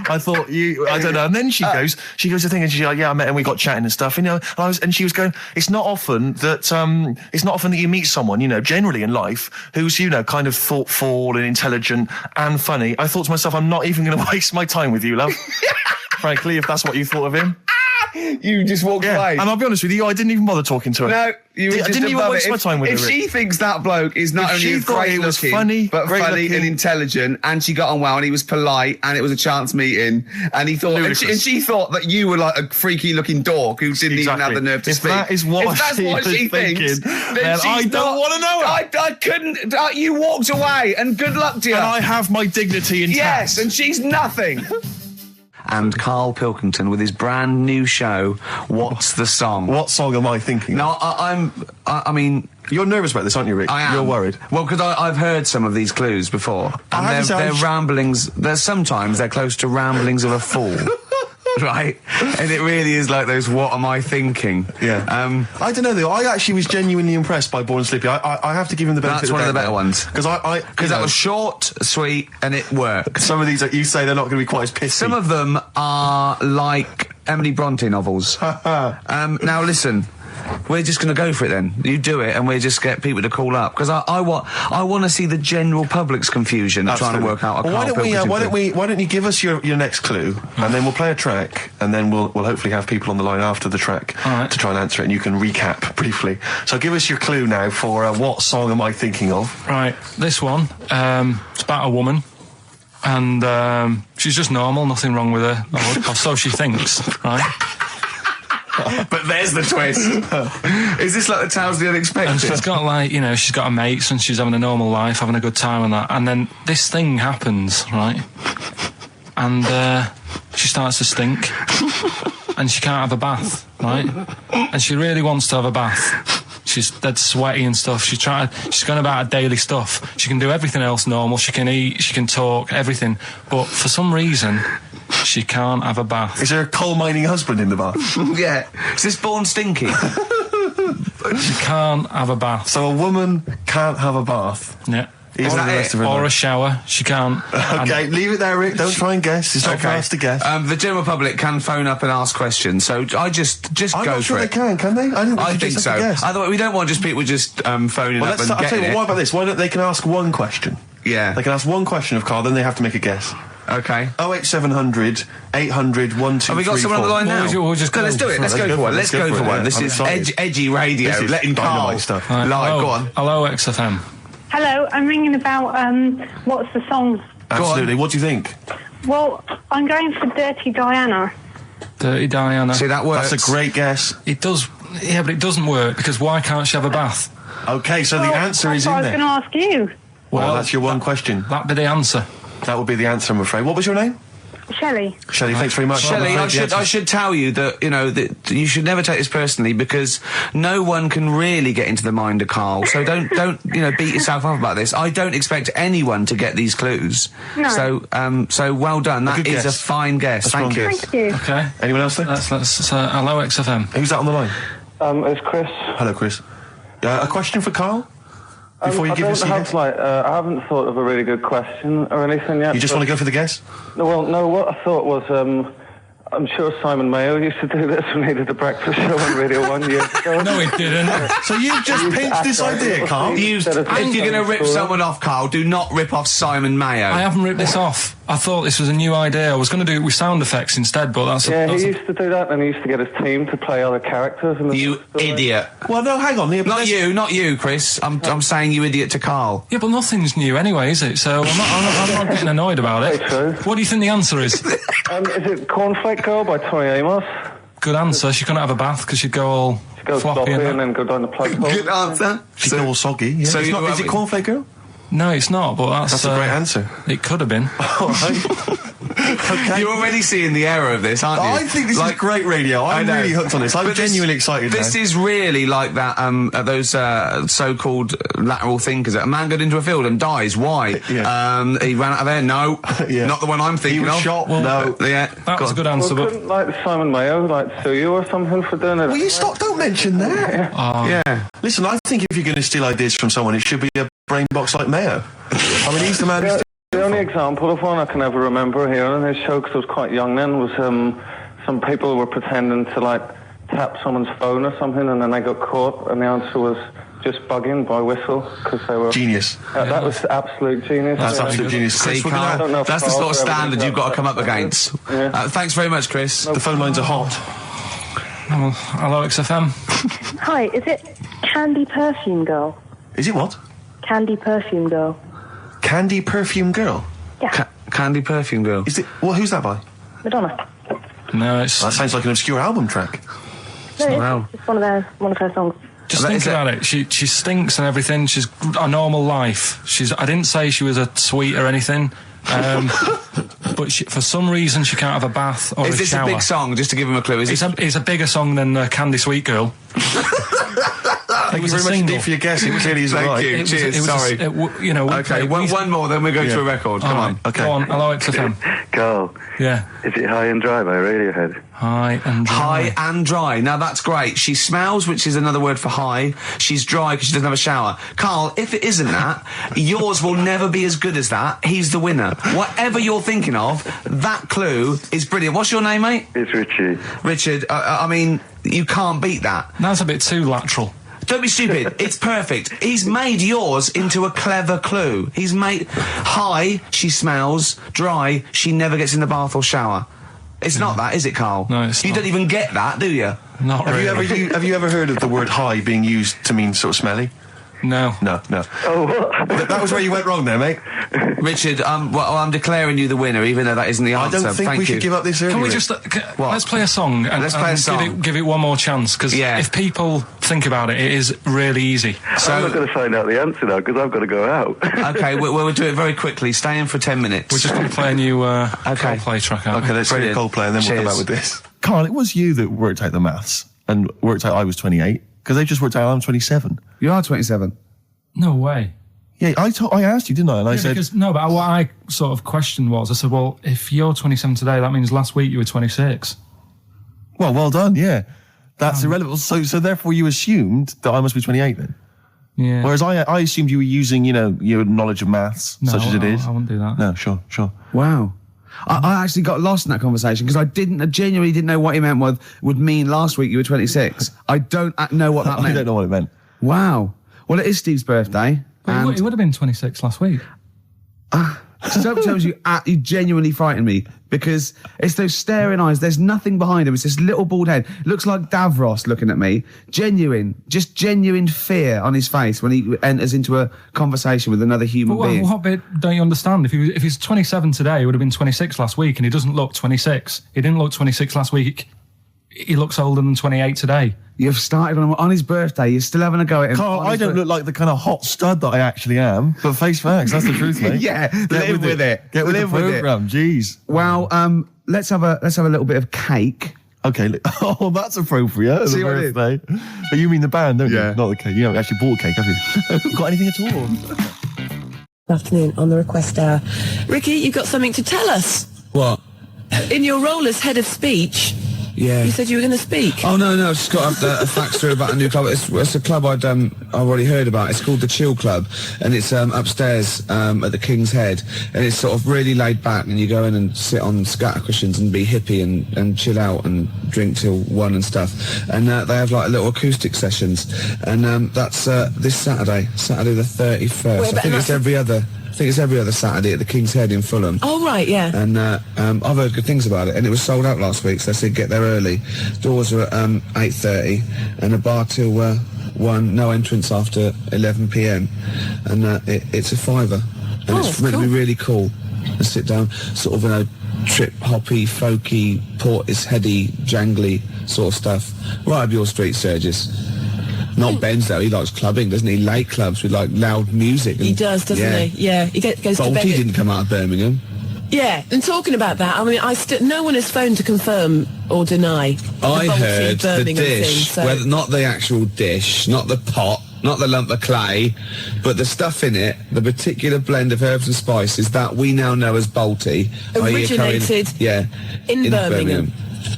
I thought, I don't know. And then she goes to thing, and she's like, yeah, I met him, we got chatting and stuff, you know. And she was going, it's not often that you meet someone, you know, generally in life, who's, you know, kind of thoughtful and intelligent and funny. I thought to myself, I'm not even going to waste my time with you, love. Frankly, if that's what you thought of him. You just walked away. And I'll be honest with you, I didn't even bother talking to her. No, you were just didn't even waste my time with her. If she thinks that bloke is not only great looking, but funny and intelligent, and she got on well, and he was polite, and it was a chance meeting, and he thought, and she thought that you were like a freaky looking dog who didn't even have the nerve to speak. If that's what she thinks, then I don't want to know her. I couldn't. You walked away, and good luck to you. And I have my dignity intact. Yes, and she's nothing. And Karl Pilkington with his brand new show, What's the Song? What song am I thinking? No, I mean... You're nervous about this, aren't you, Rick? I am. You're worried. Well, because I've heard some of these clues before. And they're ramblings... Sometimes they're close to ramblings of a fool. Right? And it really is like those, what am I thinking? Yeah. I don't know, though. I actually was genuinely impressed by Born Sleepy. I have to give him the benefit of the doubt. That's one of the better ones. Because that was short, sweet, and it worked. Some of these, you say, they're not going to be quite as pissy. Some of them are like Emily Bronte novels. Now, listen... We're just going to go for it then. You do it, and we'll just get people to call up because I want to see the general public's confusion of trying to work out. Why don't you give us your next clue, and then we'll play a track, and then we'll hopefully have people on the line after the track to try and answer it, and you can recap briefly. So give us your clue now for what song am I thinking of? Right, this one. It's about a woman. And she's just normal, nothing wrong with her, or so she thinks, right? But there's the twist. Is this like the Tales of the Unexpected? And she's got she's got her mates and she's having a normal life, having a good time and that. And then this thing happens, right? And she starts to stink. And she can't have a bath, right? And she really wants to have a bath. She's dead sweaty and stuff. She's going about her daily stuff. She can do everything else normal. She can eat, she can talk, everything. But for some reason... she can't have a bath. Is there a coal mining husband in the bath? Yeah. Is this Born Stinky? She can't have a bath. So a woman can't have a bath. Yeah. Is that the rest of her Or a life? shower. She can't. Okay, leave it there, Rick. Don't try and guess. It's not for us to guess. The general public can phone up and ask questions, so I just I'm go not sure for they it. can they? I think so. Otherwise, we don't want just people just phoning Well, up let's. and I'll tell getting you it. what. What about this? Why don't they can ask one question? Yeah. They can ask one question of Carl, then they have to make a guess. Okay. 08700 800 1234. Have we got someone on the line now? We'll just No, go let's do it. for Let's it. go for one. Let's go for one. This I'm is excited. edgy radio. This is Letting Carl dynamite stuff. Right, live. Go on. Hello, XFM. Hello, I'm ringing about what's the song? Absolutely. What do you think? Well, I'm going for Dirty Diana. Dirty Diana. See, that works. That's a great guess. It does. Yeah, but it doesn't work because why can't she have a bath? Okay, so the answer is in I was going there. to ask you. Well, that's your one question. That'd be the answer. That would be the answer, I'm afraid. What was your name? Shelley. Shelley, thanks very much. Shelley, I'm I afraid the I answer- should tell you that, that you should never take this personally because no one can really get into the mind of Carl. So don't, beat yourself up about this. I don't expect anyone to get these clues. No. So well done. That good is a guess. fine guess. A strong Thank you. guess. Thank you. Okay. Anyone else there? Let's hello, XFM. Who's that on the line? It's Chris. Hello, Chris. A question for Carl? Before you give us your guess? I haven't thought of a really good question or anything yet. You just want to go for the guess? No, what I thought was, I'm sure Simon Mayo used to do this when he did the breakfast show on Radio 1 years ago. No, he didn't. So you've just pinched this idea, Carl? If you're going to rip someone off, Carl, do not rip off Simon Mayo. I haven't ripped this off. I thought this was a new idea. I was going to do it with sound effects instead, but that's Yeah, he used to do that, and he used to get his team to play other characters. In the You story. idiot. Well, no, hang on. Not you, Chris. I'm saying you idiot to Carl. Yeah, but nothing's new anyway, is it? So I'm not getting annoyed about it. Very true. What do you think the answer is? Is it Cornflake Girl by Tori Amos? Good answer. She couldn't have a bath because she'd go all She goes floppy sloppy and and that. then go down the plug hole. Good answer. She's all soggy. Yeah. So It's not- you- is it Cornflake Girl? No, it's not, but That's a great answer. It could have been. All right. Okay. You're already seeing the error of this, aren't you? I think this is great radio. I'm know. really hooked on this. I'm But genuinely excited This now. is really like that. Those so-called lateral thinkers. A man got into a field and dies. Why? Yeah. He ran out of air. No, Yeah. not the one I'm He thinking was of. shot. No. Yeah, That was a good Well, answer, but couldn't Simon Mayo sue you or something for doing it? Will you stop? Don't mention that. yeah. Listen, I think if you're going to steal ideas from someone, it should be a brain box like Mayo. I mean, he's the man who's... The only example of one I can ever remember hearing in his show, because I was quite young then, was some people were pretending to tap someone's phone or something, and then they got caught, and the answer was just bugging by whistle because they were Genius. That was absolute genius. That's absolute genius. See, Chris, we're Carl, I don't know if that's the sort of Carl's ever standard done you've got to that. come up against. Yeah. Thanks very much, Chris. the phone lines are hot. hello, XFM. Hi, is it Candy Perfume Girl? Is it what? Candy Perfume Girl. Candy Perfume Girl? Yeah, Candy Perfume Girl. Is it? Well, who's that by? Madonna. No, it's That sounds like an obscure album track. No, it's Wow. just one of her songs. just But think is it- about it. She stinks and everything. She's a normal life. I didn't say she was a sweet or anything. But for some reason she can't have a bath or Is a this shower. a big song? Just to give him a clue. Is It's a bigger song than Candy Sweet Girl. Thank you was very a much single. indeed for your guess. It clearly is Thank right. you. Cheers. Sorry. Okay, one more, then we go to a record. Come on. Okay. Go on. Hello, XFM. Carl, Yeah. is it High and Dry by Radiohead? High and dry. High and dry. Now that's great. She smells, which is another word for high. She's dry because she doesn't have a shower. Carl, if it isn't that, yours will never be as good as that. He's the winner. Whatever you're thinking of, that clue is brilliant. What's your name, mate? It's Richie. Richard. I mean, you can't beat that. That's a bit too lateral. Don't be stupid. It's perfect. He's made yours into a clever clue. He's made high, she smells, dry, she never gets in the bath or shower. It's not that, is it, Carl? No, it's You not. don't even get that, do you? Not Have really. you ever heard of the word high being used to mean sort of smelly? No. No. Oh, what? That was where you went wrong there, mate. Richard, I'm declaring you the winner, even though that isn't the I answer. don't think Thank we you. should give up this early. Can we Rick. just What? let's play a song and, Let's play a and song. give it one more chance because Yeah. if people think about it, it is really easy. I'm not So, going to find out the answer now because I've got to go out. okay, we'll do it very quickly. Stay in for 10 minutes. We're just going to play a new Okay. Coldplay track. Aren't Okay, we? let's hear Brilliant. Coldplay and then we'll come Cheers. back with this. Carl, it was you that worked out the maths and worked out I was 28 because they just worked out I'm 27. You are 27. No way. Yeah, I asked you, didn't I? And I said, But what I sort of questioned was, I said, well, if you're 27 today, that means last week you were 26. well done, yeah. That's irrelevant. So therefore you assumed that I must be 28 then? Yeah. Whereas I assumed you were using, your knowledge of maths, such as it is. I wouldn't do that. No, sure. Wow. I actually got lost in that conversation because I genuinely didn't know what he meant would mean last week you were 26. I don't know what that meant. I don't know what it meant. Wow. Well, it is Steve's birthday. He would have been 26 last week. Sometimes you genuinely frighten me because it's those staring eyes. There's nothing behind him. It's this little bald head. Looks like Davros looking at me. Genuine fear on his face when he enters into a conversation with another human being. What bit don't you understand? If he's 27 today, he would have been 26 last week, and he doesn't look 26. He didn't look 26 last week. He looks older than 28 today. You've started on his birthday. You're still having a go at him. Carl, I don't look like the kind of hot stud that I actually am, but face facts, that's the truth, mate. Yeah, live with it. Get with the programme, jeez. Well, let's have a little bit of cake. Okay, that's appropriate. See the what it is? birthday. But you mean the band, don't Yeah. you? Not the cake. You haven't actually bought a cake, have you? Got anything at all? Good afternoon on the request hour. Ricky, you've got something to tell us. What? In your role as head of speech, Yeah. you said you were going to speak. Oh, no, I've just got a fax through about a new club. It's a club I've already heard about. It's called the Chill Club, and it's upstairs at the King's Head, and it's sort of really laid back, and you go in and sit on scatter cushions and be hippie and chill out and drink till 1 and stuff. And they have like little acoustic sessions, and that's this Saturday the 31st. Wait, I think it's every other Saturday at the King's Head in Fulham. Oh, right, yeah. And I've heard good things about it, and it was sold out last week, so I said get there early. Doors are at 8:30, and a bar till 1, no entrance after 11 p.m, and it's a £5, and it's really, really cool. And sit down, sort of, trip-hoppy, folky, Portisheady, jangly sort of stuff. Right up your street, Sturgis. Not Ben's though, he likes clubbing, doesn't he? Late clubs with like loud music. He does, doesn't he? Yeah, he goes to bed. Bolty didn't come out of Birmingham. Yeah, and talking about that, I mean, no one has phoned to confirm or deny. I heard the Birmingham dish, thing, so. not the actual dish, not the pot, not the lump of clay, but the stuff in it, the particular blend of herbs and spices that we now know as Bolty. Originated in Birmingham.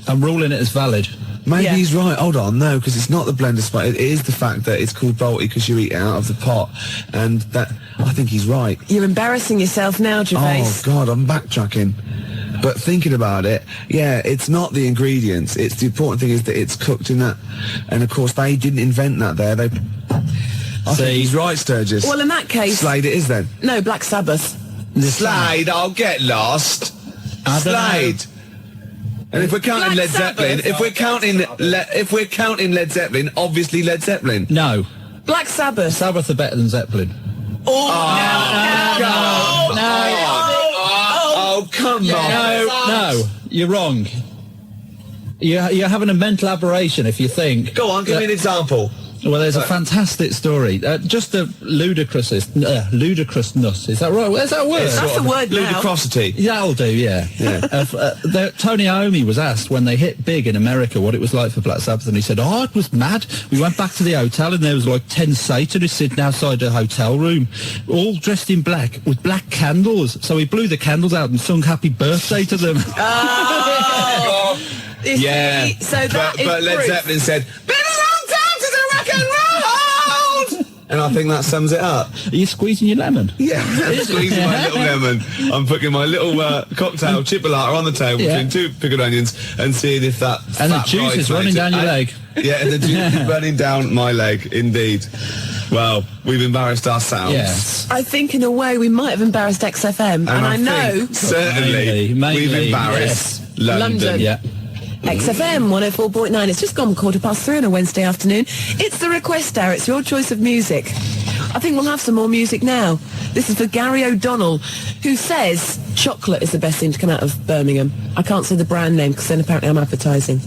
I'm ruling it as valid. Maybe he's right. Hold on, no, because it's not the blend of spice. It is the fact that it's called Bolty because you eat it out of the pot, and that I think he's right. You're embarrassing yourself now, Gervais. Oh God, I'm backtracking. But thinking about it, yeah, it's not the ingredients. It's the important thing is that it's cooked in that, and of course they didn't invent that there. I think he's right, Sturgis. Well, in that case, Slade it is then. No, Black Sabbath. Slade, I'll get lost. Slade. And if we're counting Led Zeppelin, if we're counting Led Zeppelin, obviously Led Zeppelin. No. Black Sabbath. Sabbath are better than Zeppelin. Oh, come on. No, you're wrong. You're having a mental aberration if you think... Go on, give me an example. Well, there's a fantastic story. Just the ludicrousness, is that right? Where's that word? That's a word now. Ludicrosity. That'll do, yeah. Tony Iommi was asked when they hit big in America what it was like for Black Sabbath, and he said, it was mad. We went back to the hotel, and there was like 10 Satanists sitting outside the hotel room, all dressed in black, with black candles. So he blew the candles out and sung Happy Birthday to them. Yeah. So but Led Zeppelin said, and I think that sums it up. Are you squeezing your lemon? Yeah, I'm squeezing my little lemon. I'm putting my little cocktail chipolata on the table between 2 pickled onions and seeing if that and the juice is running down your leg. Yeah, and the juice is running down my leg, indeed. Well, we've embarrassed ourselves. Yes. I think in a way we might have embarrassed XFM, and I know... Certainly, we've embarrassed London. Yeah. XFM 104.9. It's just gone 3:15 on a Wednesday afternoon. It's the request hour. It's your choice of music. I think we'll have some more music now. This is for Gary O'Donnell, who says chocolate is the best thing to come out of Birmingham. I can't say the brand name because then apparently I'm advertising.